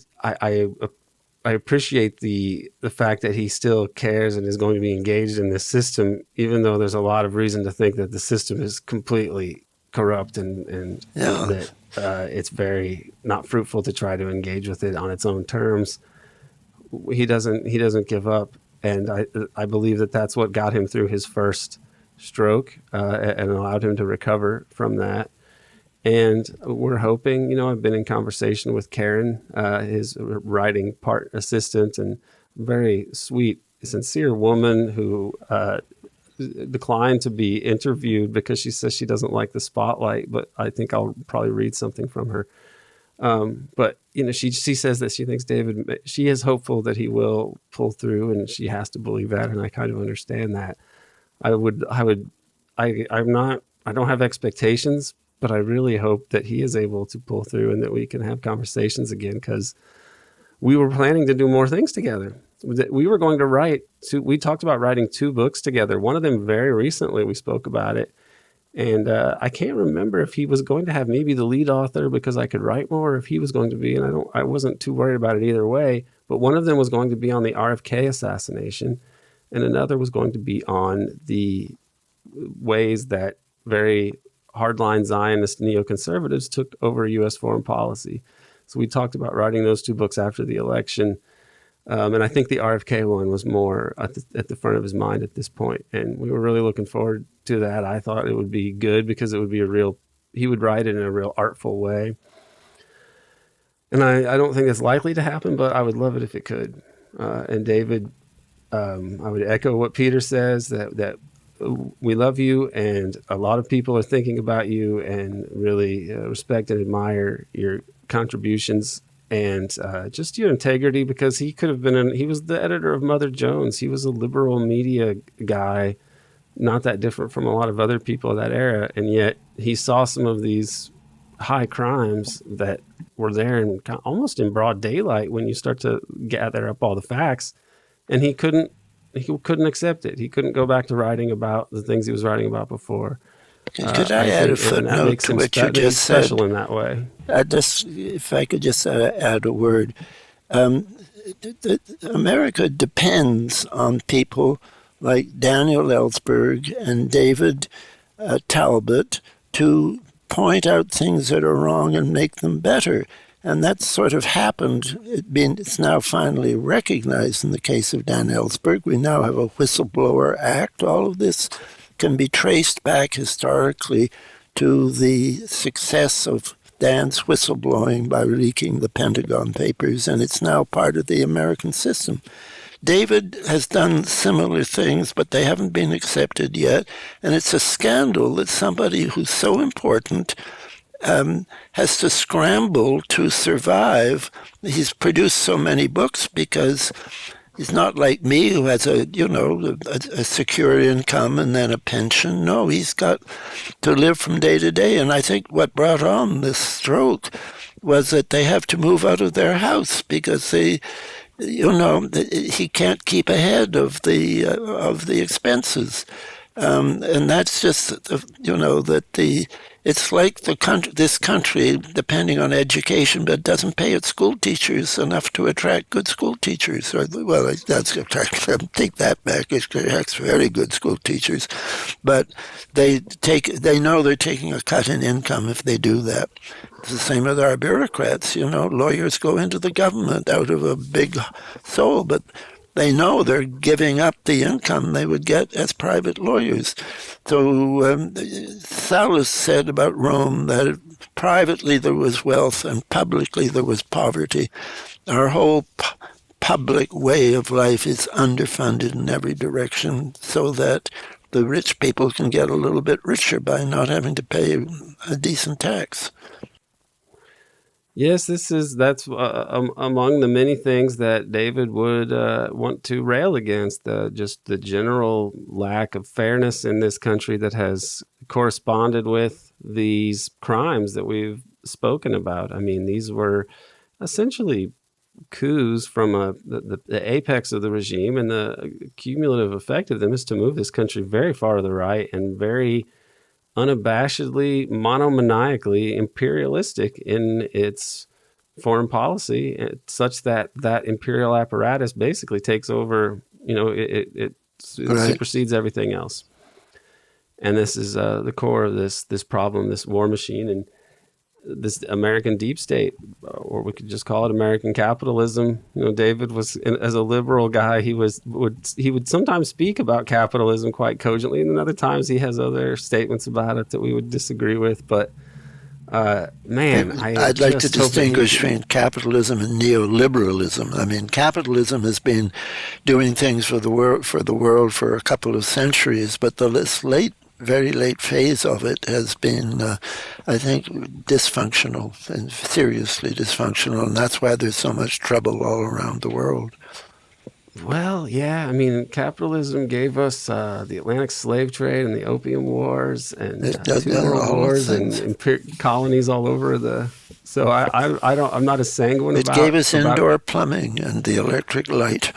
appreciate the fact that he still cares and is going to be engaged in this system, even though there's a lot of reason to think that the system is completely corrupt and that it's very not fruitful to try to engage with it on its own terms. He doesn't give up, and I believe that that's what got him through his first stroke and allowed him to recover from that. And we're hoping, I've been in conversation with Karen, his writing part assistant, and very sweet, sincere woman who declined to be interviewed because she says she doesn't like the spotlight, but I think I'll probably read something from her. But she says that she thinks she is hopeful that he will pull through, and she has to believe that. And I kind of understand that. I don't have expectations, but I really hope that he is able to pull through and that we can have conversations again, because we were planning to do more things together. We were going to we talked about writing 2 books together. One of them very recently, we spoke about it. And I can't remember if he was going to have maybe the lead author because I could write more, or if he was going to be, and I wasn't too worried about it either way, but one of them was going to be on the RFK assassination, and another was going to be on the ways that very hardline Zionist neoconservatives took over U.S. foreign policy. So we talked about writing those 2 books after the election. And I think the RFK one was more at the front of his mind at this point. And we were really looking forward to that. I thought it would be good because it would be he would write it in a real artful way. And I don't think it's likely to happen, but I would love it if it could. And David, I would echo what Peter says, that we love you, and a lot of people are thinking about you and really respect and admire your contributions and just your integrity, because he could have he was the editor of Mother Jones. He was a liberal media guy, not that different from a lot of other people of that era. And yet he saw some of these high crimes that were there almost in broad daylight when you start to gather up all the facts. And he couldn't couldn't accept it. He couldn't go back to writing about the things he was writing about before. Could I add a footnote to what you just said? Special in that way. If I could just add a word. America depends on people like Daniel Ellsberg and David Talbot to point out things that are wrong and make them better. And that's sort of happened. It's now finally recognized in the case of Dan Ellsberg. We now have a Whistleblower Act. All of this can be traced back historically to the success of Dan's whistleblowing by leaking the Pentagon Papers, and it's now part of the American system. David has done similar things, but they haven't been accepted yet, and it's a scandal that somebody who's so important has to scramble to survive. He's produced so many books because he's not like me who has a secure income and then a pension. No, he's got to live from day to day. And I think what brought on this stroke was that they have to move out of their house because he can't keep ahead of the expenses. And that's just, it's like this country, depending on education, but doesn't pay its school teachers enough to attract good school teachers. Take that back. It attracts very good school teachers, but they know they're taking a cut in income if they do that. It's the same with our bureaucrats. Lawyers go into the government out of a big soul, but they know they're giving up the income they would get as private lawyers. So Sallust said about Rome that privately there was wealth and publicly there was poverty. Our whole public way of life is underfunded in every direction so that the rich people can get a little bit richer by not having to pay a decent tax. Yes, that's among the many things that David would want to rail against, just the general lack of fairness in this country that has corresponded with these crimes that we've spoken about. I mean, these were essentially coups from the apex of the regime, and the cumulative effect of them is to move this country very far to the right and very unabashedly, monomaniacally imperialistic in its foreign policy, such that imperial apparatus basically takes over. It supersedes everything else. And this is the core of this problem, this war machine, and this American deep state, or we could just call it American capitalism. David was, as a liberal guy, he would sometimes speak about capitalism quite cogently, and then other times he has other statements about it that we would disagree with. But I'd like to distinguish between capitalism and neoliberalism. I mean, capitalism has been doing things for the world for a couple of centuries, but very late phase of it has been, I think, dysfunctional and seriously dysfunctional, and that's why there's so much trouble all around the world. Well, yeah, I mean, capitalism gave us the Atlantic slave trade and the Opium Wars and two world wars and colonies all over So I'm not as sanguine about it. It gave us indoor plumbing and the electric light.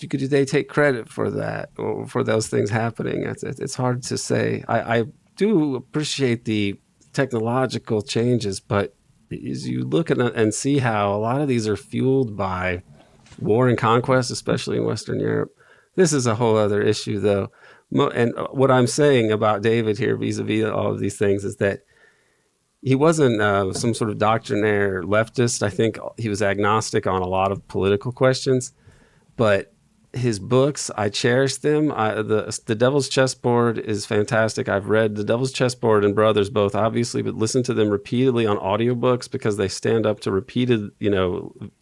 They take credit for that or for those things happening. It's hard to say. I do appreciate the technological changes, but as you look at it and see how a lot of these are fueled by war and conquest, especially in Western Europe, this is a whole other issue, though. And what I'm saying about David here vis-a-vis all of these things is that he wasn't some sort of doctrinaire leftist. I think he was agnostic on a lot of political questions, but his books, I cherish them. The Devil's Chessboard is fantastic. I've read The Devil's Chessboard and Brothers both, obviously, but listened to them repeatedly on audiobooks because they stand up to repeated,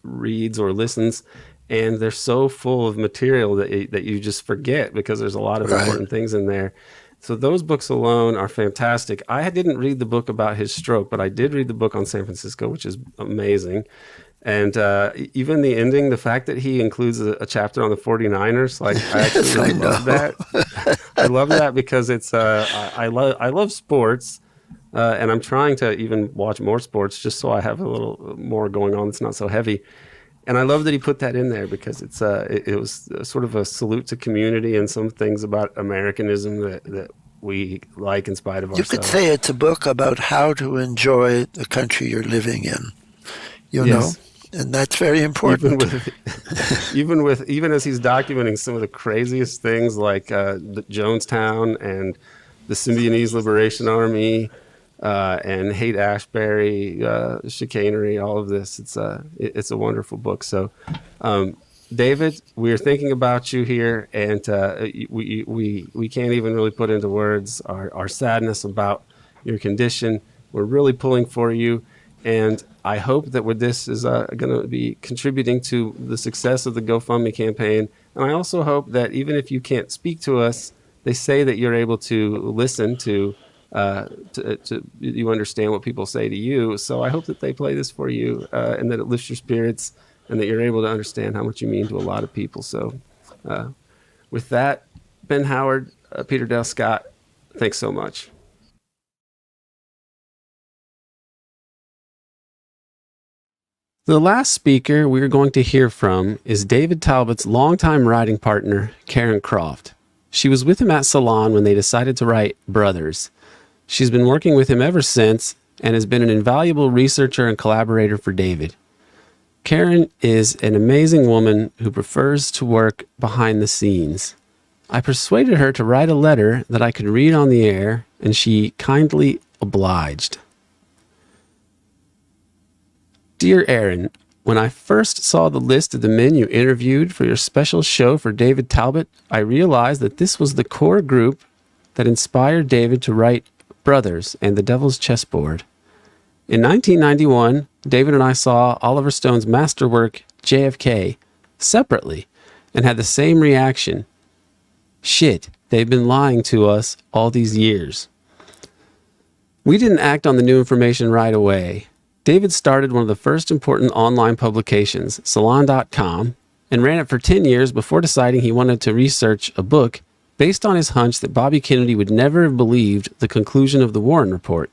reads or listens, and they're so full of material that you just forget because there's a lot of important things in there. So those books alone are fantastic. I didn't read the book about his stroke, but I did read the book on San Francisco, which is amazing. And even the ending, the fact that he includes a chapter on the 49ers, I actually really love that. I love that because it's I love sports, and I'm trying to even watch more sports just so I have a little more going on that's not so heavy. And I love that he put that in there because it was sort of a salute to community and some things about Americanism that we like in spite of You ourselves. could say it's a book about how to enjoy the country you're living in, you Yes. know, and that's very important. Even as he's documenting some of the craziest things like the Jonestown and the Symbionese Liberation Army and Haight-Ashbury chicanery, all of this. It's a wonderful book. So, David, we're thinking about you here, and we can't even really put into words our sadness about your condition. We're really pulling for you, and I hope that with this is going to be contributing to the success of the GoFundMe campaign. And I also hope that even if you can't speak to us, they say that you're able to listen to you understand what people say to you. So I hope that they play this for you and that it lifts your spirits and that you're able to understand how much you mean to a lot of people. So with that, Ben Howard, Peter Dale Scott, thanks so much. The last speaker we're going to hear from is David Talbot's longtime writing partner, Karen Croft. She was with him at Salon when they decided to write Brothers. She's been working with him ever since and has been an invaluable researcher and collaborator for David. Karen is an amazing woman who prefers to work behind the scenes. I persuaded her to write a letter that I could read on the air, and she kindly obliged. Dear Aaron, when I first saw the list of the men you interviewed for your special show for David Talbot, I realized that this was the core group that inspired David to write Brothers and The Devil's Chessboard. In 1991, David and I saw Oliver Stone's masterwork, JFK, separately and had the same reaction. Shit, they've been lying to us all these years. We didn't act on the new information right away. David started one of the first important online publications, Salon.com, and ran it for 10 years before deciding he wanted to research a book based on his hunch that Bobby Kennedy would never have believed the conclusion of the Warren Report.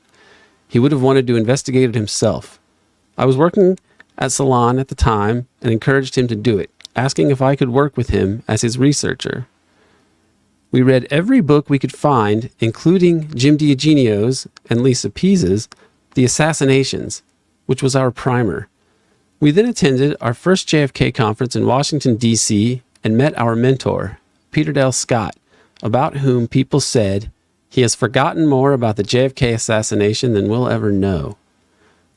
He would have wanted to investigate it himself. I was working at Salon at the time and encouraged him to do it, asking if I could work with him as his researcher. We read every book we could find, including Jim DiEugenio's and Lisa Pease's The Assassinations, which was our primer. We then attended our first JFK conference in Washington, D.C., and met our mentor, Peter Dale Scott, about whom people said he has forgotten more about the JFK assassination than we'll ever know.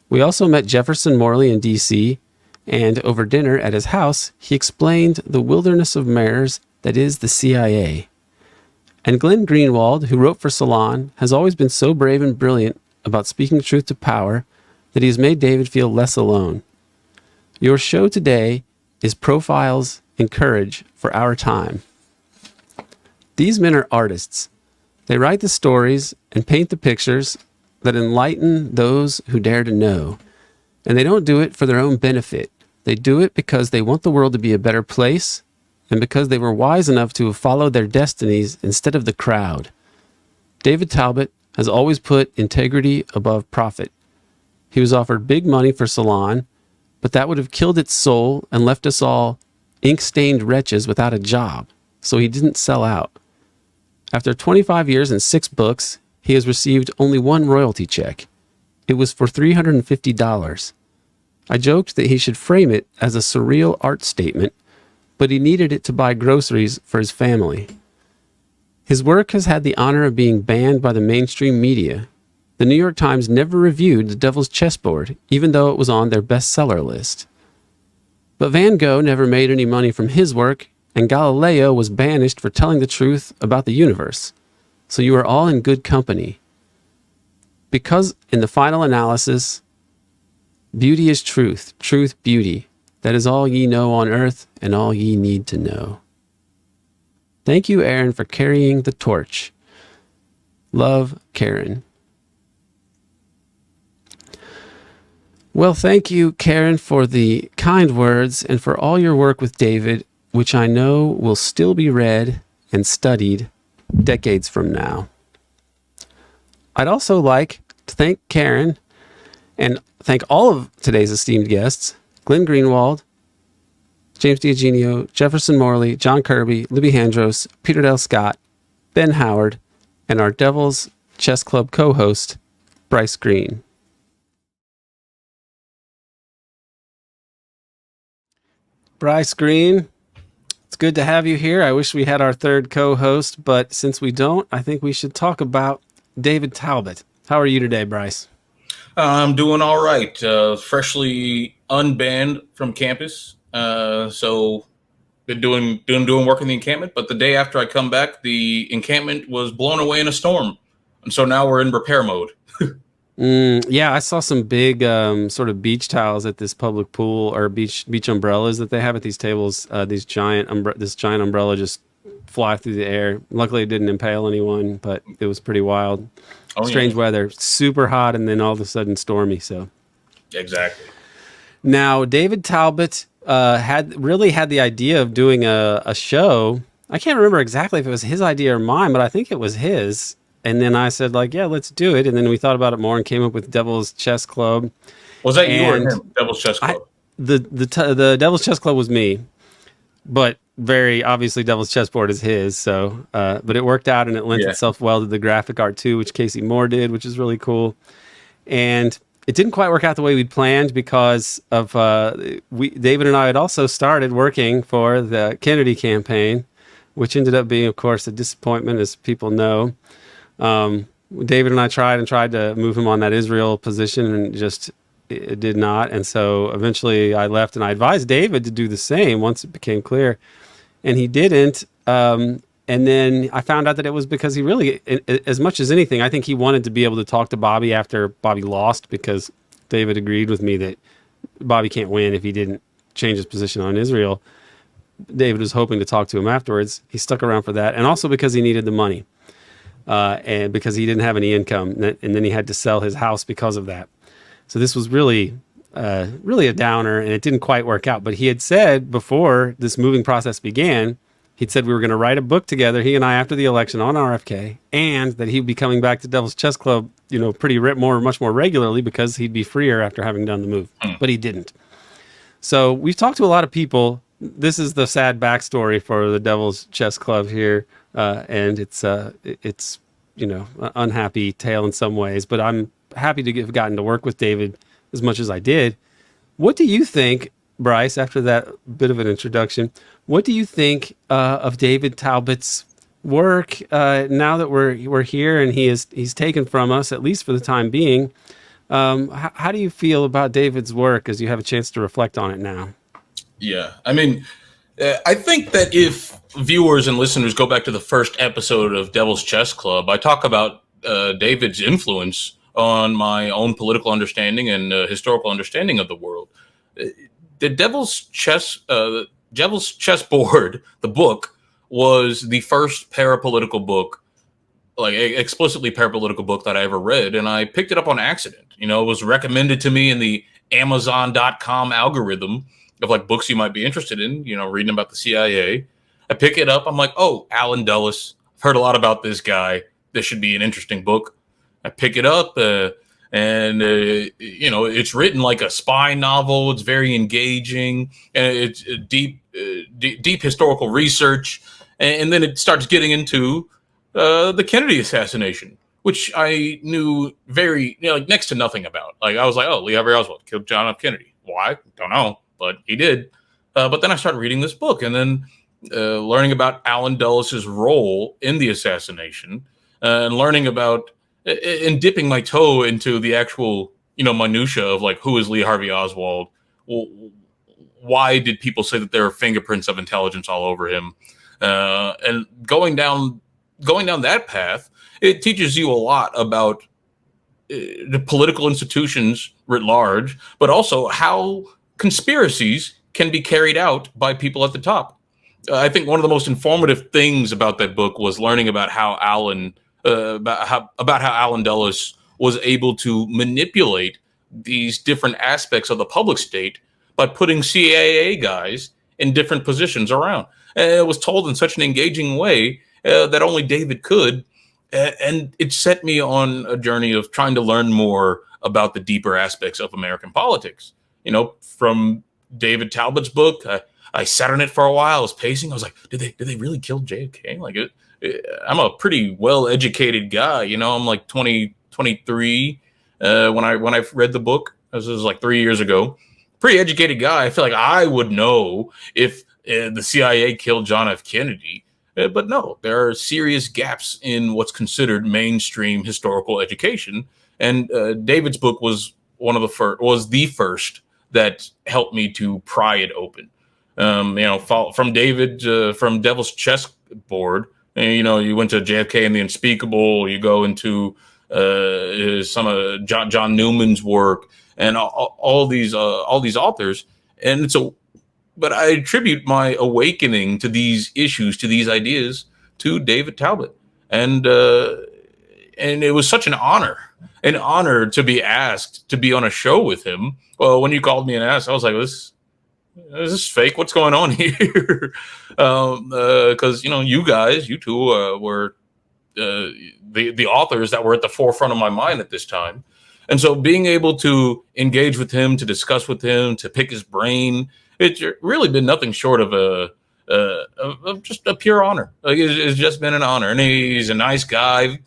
We also met Jefferson Morley in D.C., and over dinner at his house, he explained the wilderness of mares that is the CIA. And Glenn Greenwald, who wrote for Salon, has always been so brave and brilliant about speaking truth to power that he has made David feel less alone. Your show today is Profiles in Courage for Our Time. These men are artists. They write the stories and paint the pictures that enlighten those who dare to know. And they don't do it for their own benefit. They do it because they want the world to be a better place and because they were wise enough to have followed their destinies instead of the crowd. David Talbot has always put integrity above profit. He was offered big money for Salon, but that would have killed its soul and left us all ink-stained wretches without a job, so he didn't sell out. After 25 years and 6 books, he has received only one royalty check. It was for $350. I joked that he should frame it as a surreal art statement, but he needed it to buy groceries for his family. His work has had the honor of being banned by the mainstream media. The New York Times never reviewed The Devil's Chessboard, even though it was on their bestseller list. But Van Gogh never made any money from his work, and Galileo was banished for telling the truth about the universe. So you are all in good company. Because in the final analysis, beauty is truth, truth beauty. That is all ye know on earth and all ye need to know. Thank you, Aaron, for carrying the torch. Love, Karen. Well, thank you, Karen, for the kind words and for all your work with David, which I know will still be read and studied decades from now. I'd also like to thank Karen and thank all of today's esteemed guests, Glenn Greenwald, James DiEugenio, Jefferson Morley, John Kirby, Libby Handros, Peter Dale Scott, Ben Howard, and our Devil's Chess Club co-host, Bryce Greene. Bryce Greene, it's good to have you here. I wish we had our third co-host, but since we don't, I think we should talk about David Talbot. How are you today, Bryce? I'm doing all right. Freshly unbanned from campus, so been doing work in the encampment. But the day after I come back, the encampment was blown away in a storm, and so now we're in repair mode. Yeah, I saw some big sort of beach towels at this public pool, or beach umbrellas that they have at these tables. This giant umbrella just fly through the air. Luckily, it didn't impale anyone, but it was pretty wild. Strange weather, super hot, and then all of a sudden stormy. So Exactly. now David Talbot had the idea of doing a show. I can't remember exactly if it was his idea or mine, but I think it was his. And then I said, like, yeah, let's do it. And then we thought about it more and came up with Devil's Chess Club. Was that you or him? Devil's Chess Club. The Devil's Chess Club was me, but very obviously Devil's Chessboard is his. So, but it worked out and it lent itself well to the graphic art too, which Casey Moore did, which is really cool. And it didn't quite work out the way we'd planned because of David and I had also started working for the Kennedy campaign, which ended up being, of course, a disappointment, as people know. David and I tried to move him on that Israel position, and it did not. And so eventually I left, and I advised David to do the same once it became clear, and he didn't. And then I found out that it was because he really, as much as anything, I think he wanted to be able to talk to Bobby after Bobby lost, because David agreed with me that Bobby can't win if he didn't change his position on Israel. David was hoping to talk to him afterwards. He stuck around for that, and also because he needed the money. And because he didn't have any income, and then he had to sell his house because of that. So this was really a downer, and it didn't quite work out. But he had said before this moving process began, he'd said we were going to write a book together, he and I, after the election on RFK, and that he'd be coming back to Devil's Chess Club, much more regularly, because he'd be freer after having done the move. But he didn't. So we've talked to a lot of people. This is the sad backstory for the Devil's Chess Club here. And it's an unhappy tale in some ways, but I'm happy to have gotten to work with David as much as I did. What do you think, Bryce, after that bit of an introduction, what do you think of David Talbot's work now that we're here and he's taken from us, at least for the time being? How do you feel about David's work as you have a chance to reflect on it now? Yeah, I mean, I think that if viewers and listeners go back to the first episode of Devil's Chess Club, I talk about David's influence on my own political understanding and historical understanding of the world. The Devil's Chessboard, the book, was the first parapolitical book, like explicitly parapolitical book that I ever read, and I picked it up on accident. It was recommended to me in the Amazon.com algorithm of like books you might be interested in, reading about the CIA. I pick it up. I'm like, oh, Alan Dulles. I've heard a lot about this guy. This should be an interesting book. I pick it up, and it's written like a spy novel. It's very engaging, and it's deep historical research. And then it starts getting into the Kennedy assassination, which I knew very, next to nothing about. Like, I was like, oh, Lee Harvey Oswald killed John F. Kennedy. Why? Don't know, but he did. But then I started reading this book, and then learning about Alan Dulles' role in the assassination, and learning about and dipping my toe into the actual, minutia of like, who is Lee Harvey Oswald? Well, why did people say that there are fingerprints of intelligence all over him? And going down that path, it teaches you a lot about the political institutions writ large, but also how conspiracies can be carried out by people at the top. I think one of the most informative things about that book was learning about how Alan Dulles was able to manipulate these different aspects of the public state by putting CIA guys in different positions around. And it was told in such an engaging way that only David could. And it set me on a journey of trying to learn more about the deeper aspects of American politics. From David Talbot's book, I sat on it for a while. I was pacing. I was like, did they really kill JFK? Like, I'm a pretty well-educated guy. You know, I'm like 23 when I read the book. This was like 3 years ago. Pretty educated guy. I feel like I would know if the CIA killed John F. Kennedy. But no, there are serious gaps in what's considered mainstream historical education. And David's book was the first that helped me to pry it open. From David, from Devil's Chessboard, you went to JFK and the Unspeakable. You go into some of John Newman's work and all these authors. And but I attribute my awakening to these issues, to these ideas, to David Talbot, and it was such an honor to be asked to be on a show with him. Well, when you called me and asked, I was like, "Is this fake? What's going on here?" Because you two were the authors that were at the forefront of my mind at this time, and so being able to engage with him, to discuss with him, to pick his brain. It's really been nothing short of of just a pure honor. Like it's just been an honor, and he's a nice guy,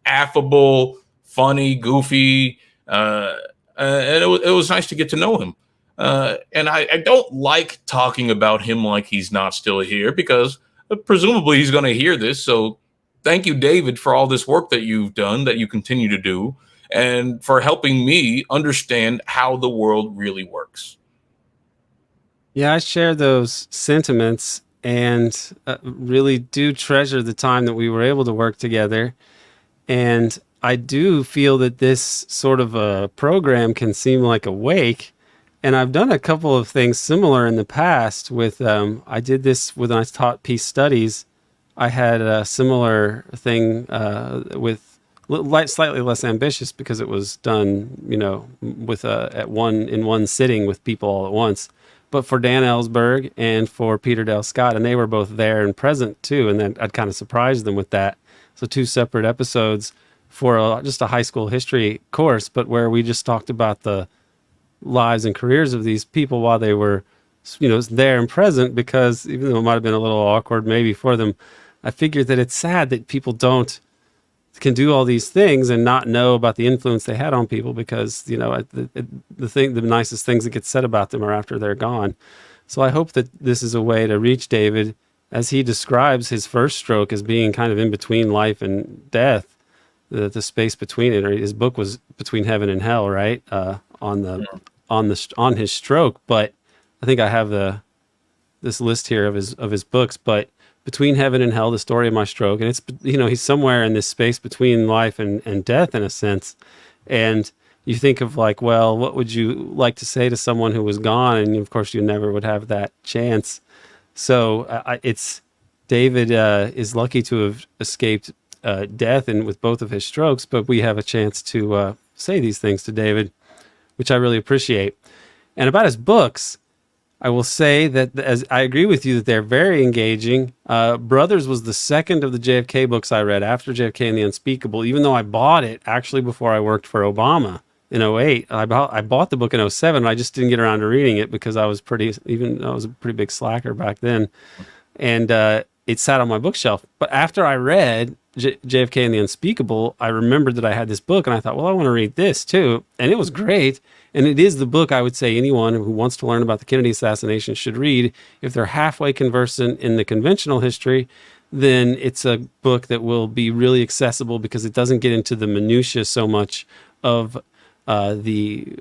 affable, funny, goofy, and it was nice to get to know him. And I don't like talking about him like he's not still here because presumably he's going to hear this. So thank you, David, for all this work that you've done, that you continue to do, and for helping me understand how the world really works. Yeah, I share those sentiments and really do treasure the time that we were able to work together. And I do feel that this sort of a program can seem like a wake. And I've done a couple of things similar in the past with, I did this when I taught peace studies. I had a similar thing with slightly less ambitious because it was done, with in one sitting with people all at once. But for Dan Ellsberg and for Peter Dale Scott, and they were both there and present too, and then I'd kind of surprised them with that. So 2 separate episodes for just a high school history course, but where we just talked about the lives and careers of these people while they were, there and present, because even though it might have been a little awkward maybe for them, I figured that it's sad that people can do all these things and not know about the influence they had on people because, the nicest things that get said about them are after they're gone. So I hope that this is a way to reach David as he describes his first stroke as being kind of in between life and death, the space between it. Or his book was Between Heaven and Hell, right? On his stroke. But I think I have this list here of his books, but Between Heaven and Hell, the story of my stroke. And it's, he's somewhere in this space between life and death in a sense. And you think of like, well, what would you like to say to someone who was gone? And of course you never would have that chance. So David is lucky to have escaped death and with both of his strokes, but we have a chance to say these things to David, which I really appreciate. And about his books, I will say that as I agree with you that they're very engaging. Brothers was the second of the JFK books I read after JFK and the Unspeakable, even though I bought it actually before I worked for Obama in 2008. I bought the book in 2007. I just didn't get around to reading it because I was a pretty big slacker back then. And it sat on my bookshelf. But after I read JFK and the Unspeakable, I remembered that I had this book and I thought, well, I want to read this too. And it was great. And it is the book I would say anyone who wants to learn about the Kennedy assassination should read. If they're halfway conversant in the conventional history, then it's a book that will be really accessible because it doesn't get into the minutiae so much of the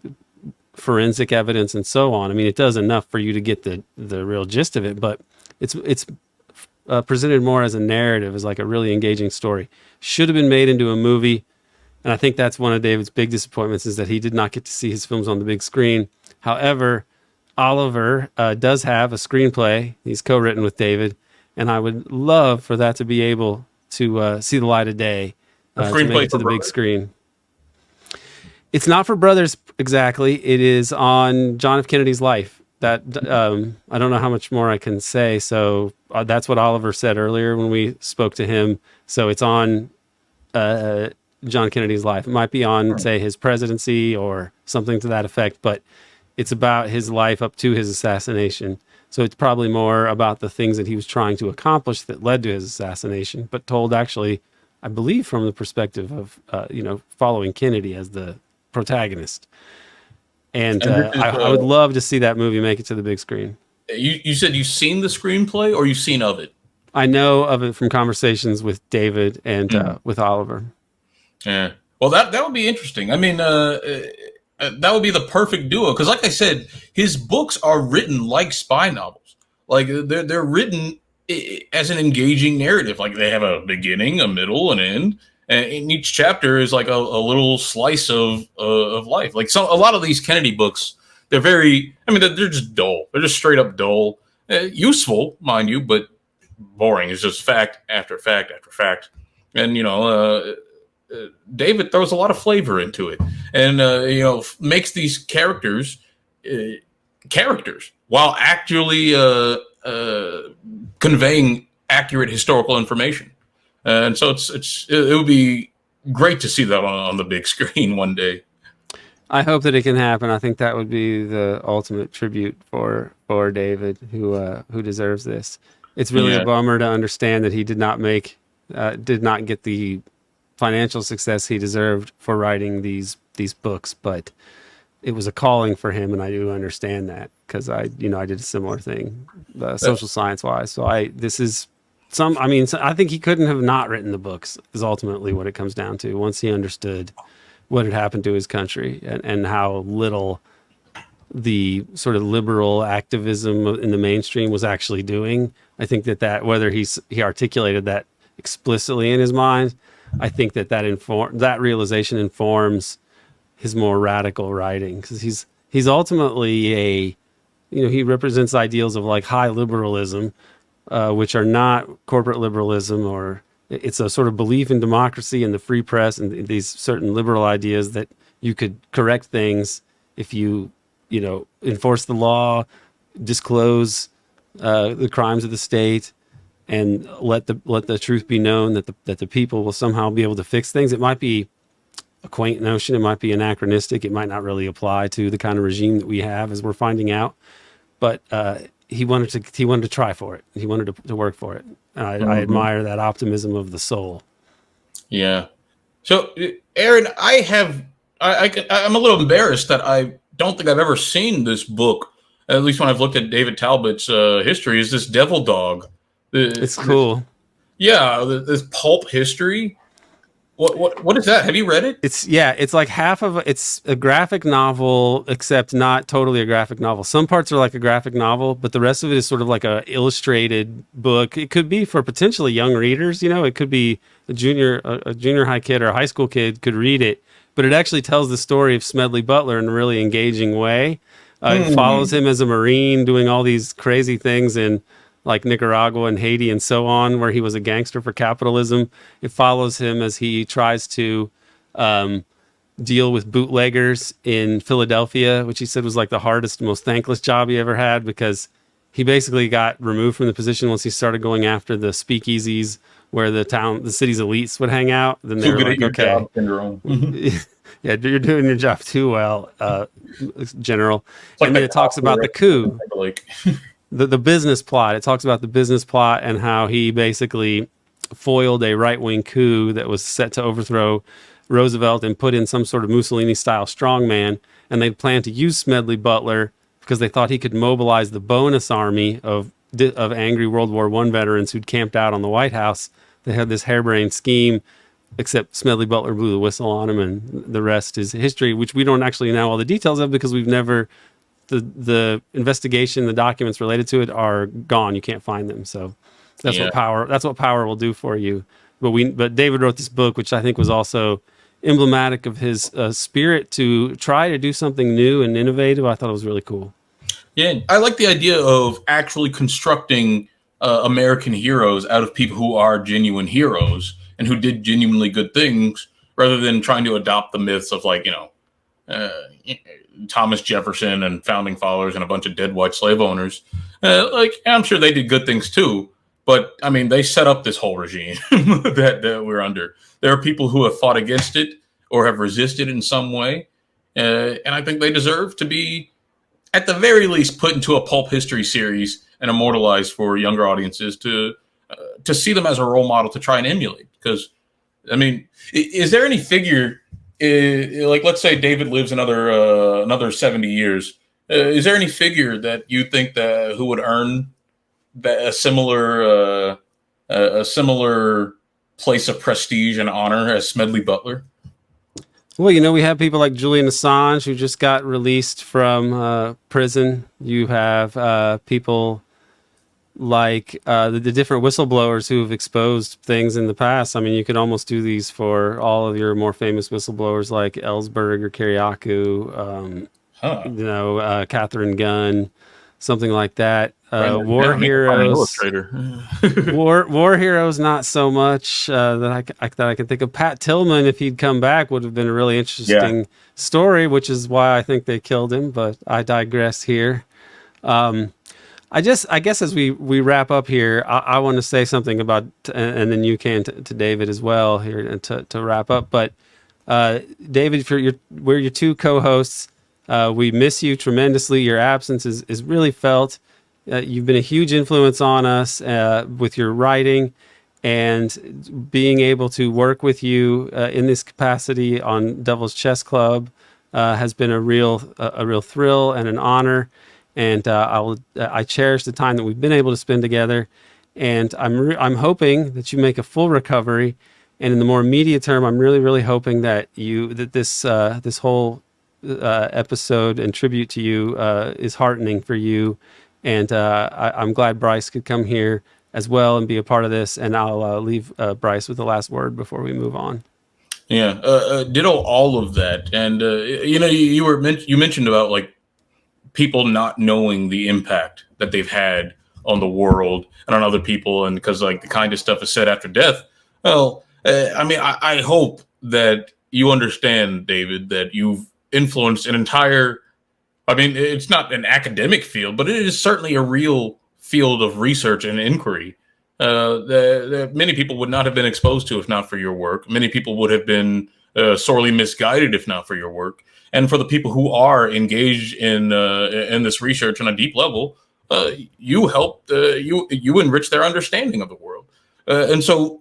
forensic evidence and so on. I mean, it does enough for you to get the real gist of it, but it's presented more as a narrative, as like a really engaging story. Should have been made into a movie. And I think that's one of David's big disappointments is that he did not get to see his films on the big screen. However, Oliver does have a screenplay. He's co-written with David. And I would love for that to be able to see the light of day, to make it to the big screen. It's not for Brothers exactly. It is on John F. Kennedy's life. That I don't know how much more I can say. So that's what Oliver said earlier when we spoke to him. So it's on John Kennedy's life. It might be on, say, his presidency or something to that effect, but it's about his life up to his assassination. So it's probably more about the things that he was trying to accomplish that led to his assassination, but told actually, I believe, from the perspective of, following Kennedy as the protagonist. And I would love to see that movie make it to the big screen. You said you've seen the screenplay or you've seen of it? I know of it from conversations with David and with Oliver. Yeah. Well, that would be interesting. I mean, that would be the perfect duo. Because like I said, his books are written like spy novels. Like they're written as an engaging narrative. Like they have a beginning, a middle, an end. And each chapter is like a little slice of life. Like a lot of these Kennedy books, they're they're just dull. They're just straight up dull. Useful, mind you, but boring. It's just fact after fact after fact. And, David throws a lot of flavor into it and, makes these characters while actually conveying accurate historical information. And so it would be great to see that on the big screen one day. I hope that it can happen. I think that would be the ultimate tribute for David, who deserves this. It's really a bummer to understand that he did not get the financial success he deserved for writing these books, but it was a calling for him, and I do understand that because I did a similar thing, social science wise. So I think he couldn't have not written the books is ultimately what it comes down to. Once he understood what had happened to his country and how little the sort of liberal activism in the mainstream was actually doing, I think that whether he articulated that explicitly in his mind, I think that realization informs his more radical writing, because he's ultimately he represents ideals of like high liberalism, which are not corporate liberalism, or it's a sort of belief in democracy and the free press and these certain liberal ideas that you could correct things if you enforce the law, disclose the crimes of the state, and let the truth be known that the people will somehow be able to fix things. It might be a quaint notion, it might be anachronistic, it might not really apply to the kind of regime that we have, as we're finding out. But he wanted to try for it. He wanted to work for it. And I admire that optimism of the soul. Yeah. So, Aaron, I'm a little embarrassed that I don't think I've ever seen this book. At least when I've looked at David Talbot's history, is this Devil Dog. It's cool. Yeah, this pulp history. What is that? Have you read it? It's like it's a graphic novel, except not totally a graphic novel. Some parts are like a graphic novel, but the rest of it is sort of like a illustrated book. It could be for potentially young readers. It could be a junior high kid or a high school kid could read it, but it actually tells the story of Smedley Butler in a really engaging way. It follows him as a Marine doing all these crazy things in like Nicaragua and Haiti and so on, where he was a gangster for capitalism. It follows him as he tries to deal with bootleggers in Philadelphia, which he said was like the hardest, most thankless job he ever had, because he basically got removed from the position once he started going after the speakeasies where the city's elites would hang out. Then they were like, okay, yeah, you're doing your job too well, General. And then it talks about the coup. The business plot. It talks about the business plot and how he basically foiled a right-wing coup that was set to overthrow Roosevelt and put in some sort of Mussolini-style strongman. And they planned to use Smedley Butler because they thought he could mobilize the bonus army of angry World War I veterans who'd camped out on the White House. They had this harebrained scheme, except Smedley Butler blew the whistle on him, and the rest is history, which we don't actually know all the details of because we've never... The investigation, the documents related to it are gone. You can't find them. So that's what power will do for you. But David wrote this book, which I think was also emblematic of his spirit to try to do something new and innovative. I thought it was really cool. Yeah, I like the idea of actually constructing American heroes out of people who are genuine heroes and who did genuinely good things, rather than trying to adopt the myths of Thomas Jefferson and founding fathers and a bunch of dead white slave owners. I'm sure they did good things too, but I mean, they set up this whole regime that we're under. There are people who have fought against it or have resisted in some way, and I think they deserve to be at the very least put into a pulp history series and immortalized for younger audiences to see them as a role model to try and emulate. Because, I mean, is there any figure, like let's say David lives another 70 years, is there any figure that you think that who would earn a similar place of prestige and honor as Smedley Butler? Well, you know, we have people like Julian Assange, who just got released from prison. You have people like the different whistleblowers who have exposed things in the past. I mean, you could almost do these for all of your more famous whistleblowers like Ellsberg or Kiriakou, Catherine Gunn, something like that. War heroes. War heroes, not so much that I can think of. Pat Tillman, if he'd come back, would have been a really interesting story, which is why I think they killed him. But I digress here. I guess as we wrap up here, I want to say something about, and then you can to David as well here to wrap up. But David, we're your two co-hosts. We miss you tremendously. Your absence is really felt. You've been a huge influence on us with your writing, and being able to work with you in this capacity on Devil's Chess Club has been a real thrill and an honor. And I cherish the time that we've been able to spend together. And I'm hoping that you make a full recovery. And in the more immediate term, I'm really hoping that this whole episode and tribute to you is heartening for you. And I'm glad Bryce could come here as well and be a part of this. And I'll leave Bryce with the last word before we move on. Yeah, ditto all of that. And you mentioned about like people not knowing the impact that they've had on the world and on other people, and because like the kind of stuff is said after death. Well, I hope that you understand, David, that you've influenced an entire. I mean, it's not an academic field, but it is certainly a real field of research and inquiry that many people would not have been exposed to if not for your work. Many people would have been sorely misguided if not for your work. And for the people who are engaged in this research on a deep level, you helped, you enrich their understanding of the world. And so,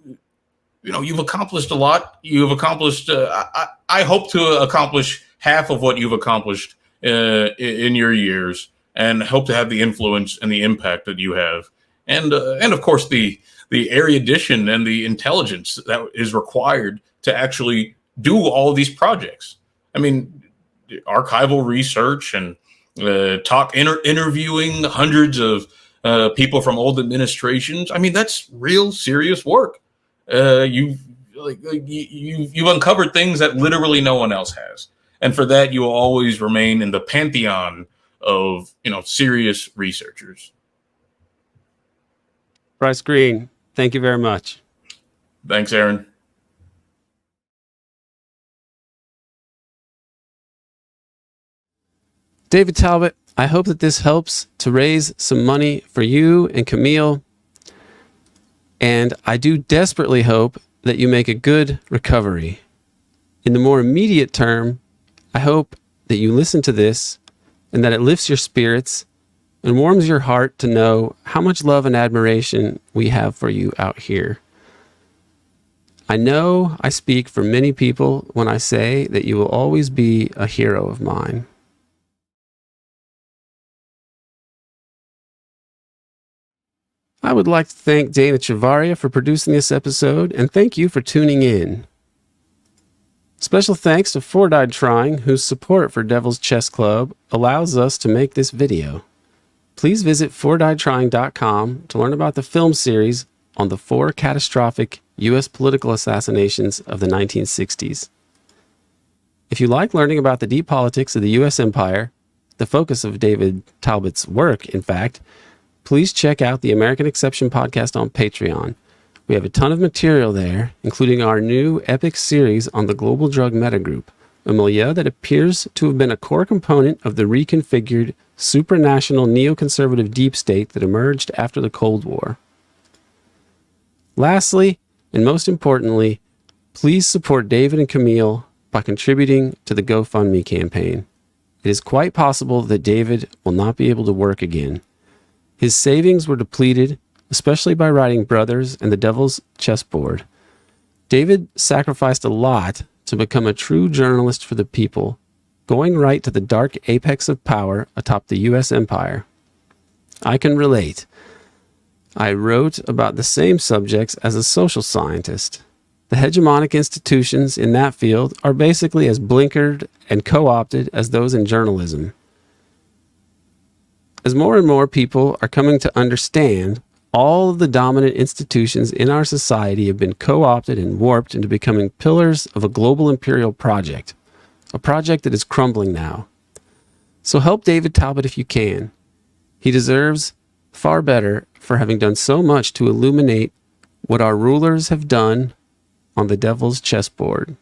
you've accomplished a lot. You've accomplished, I hope to accomplish half of what you've accomplished in your years, and hope to have the influence and the impact that you have. And of course, the erudition and the intelligence that is required to actually do all of these projects. I mean, archival research and interviewing hundreds of people from old administrations. I mean, that's real serious work. You've uncovered things that literally no one else has. And for that, you will always remain in the pantheon of, serious researchers. Bryce Greene, thank you very much. Thanks, Aaron. David Talbot, I hope that this helps to raise some money for you and Camille. And I do desperately hope that you make a good recovery. In the more immediate term, I hope that you listen to this and that it lifts your spirits and warms your heart to know how much love and admiration we have for you out here. I know I speak for many people when I say that you will always be a hero of mine. I would like to thank Dana Chavarria for producing this episode, and thank you for tuning in. Special thanks to Four Died Trying, whose support for Devil's Chess Club allows us to make this video. Please visit fourdiedtrying.com to learn about the film series on the 4 catastrophic U.S. political assassinations of the 1960s. If you like learning about the deep politics of the U.S. empire, the focus of David Talbot's work, in fact, please check out the American Exception podcast on Patreon. We have a ton of material there, including our new epic series on the global drug metagroup, a milieu that appears to have been a core component of the reconfigured supranational neoconservative deep state that emerged after the Cold War. Lastly, and most importantly, please support David and Camille by contributing to the GoFundMe campaign. it is quite possible that David will not be able to work again. His savings were depleted, especially by writing Brothers and the Devil's Chessboard. David sacrificed a lot to become a true journalist for the people, going right to the dark apex of power atop the U.S. empire. I can relate. I wrote about the same subjects as a social scientist. The hegemonic institutions in that field are basically as blinkered and co-opted as those in journalism. As more and more people are coming to understand, all of the dominant institutions in our society have been co-opted and warped into becoming pillars of a global imperial project, a project that is crumbling now. So help David Talbot if you can. He deserves far better for having done so much to illuminate what our rulers have done on the devil's chessboard.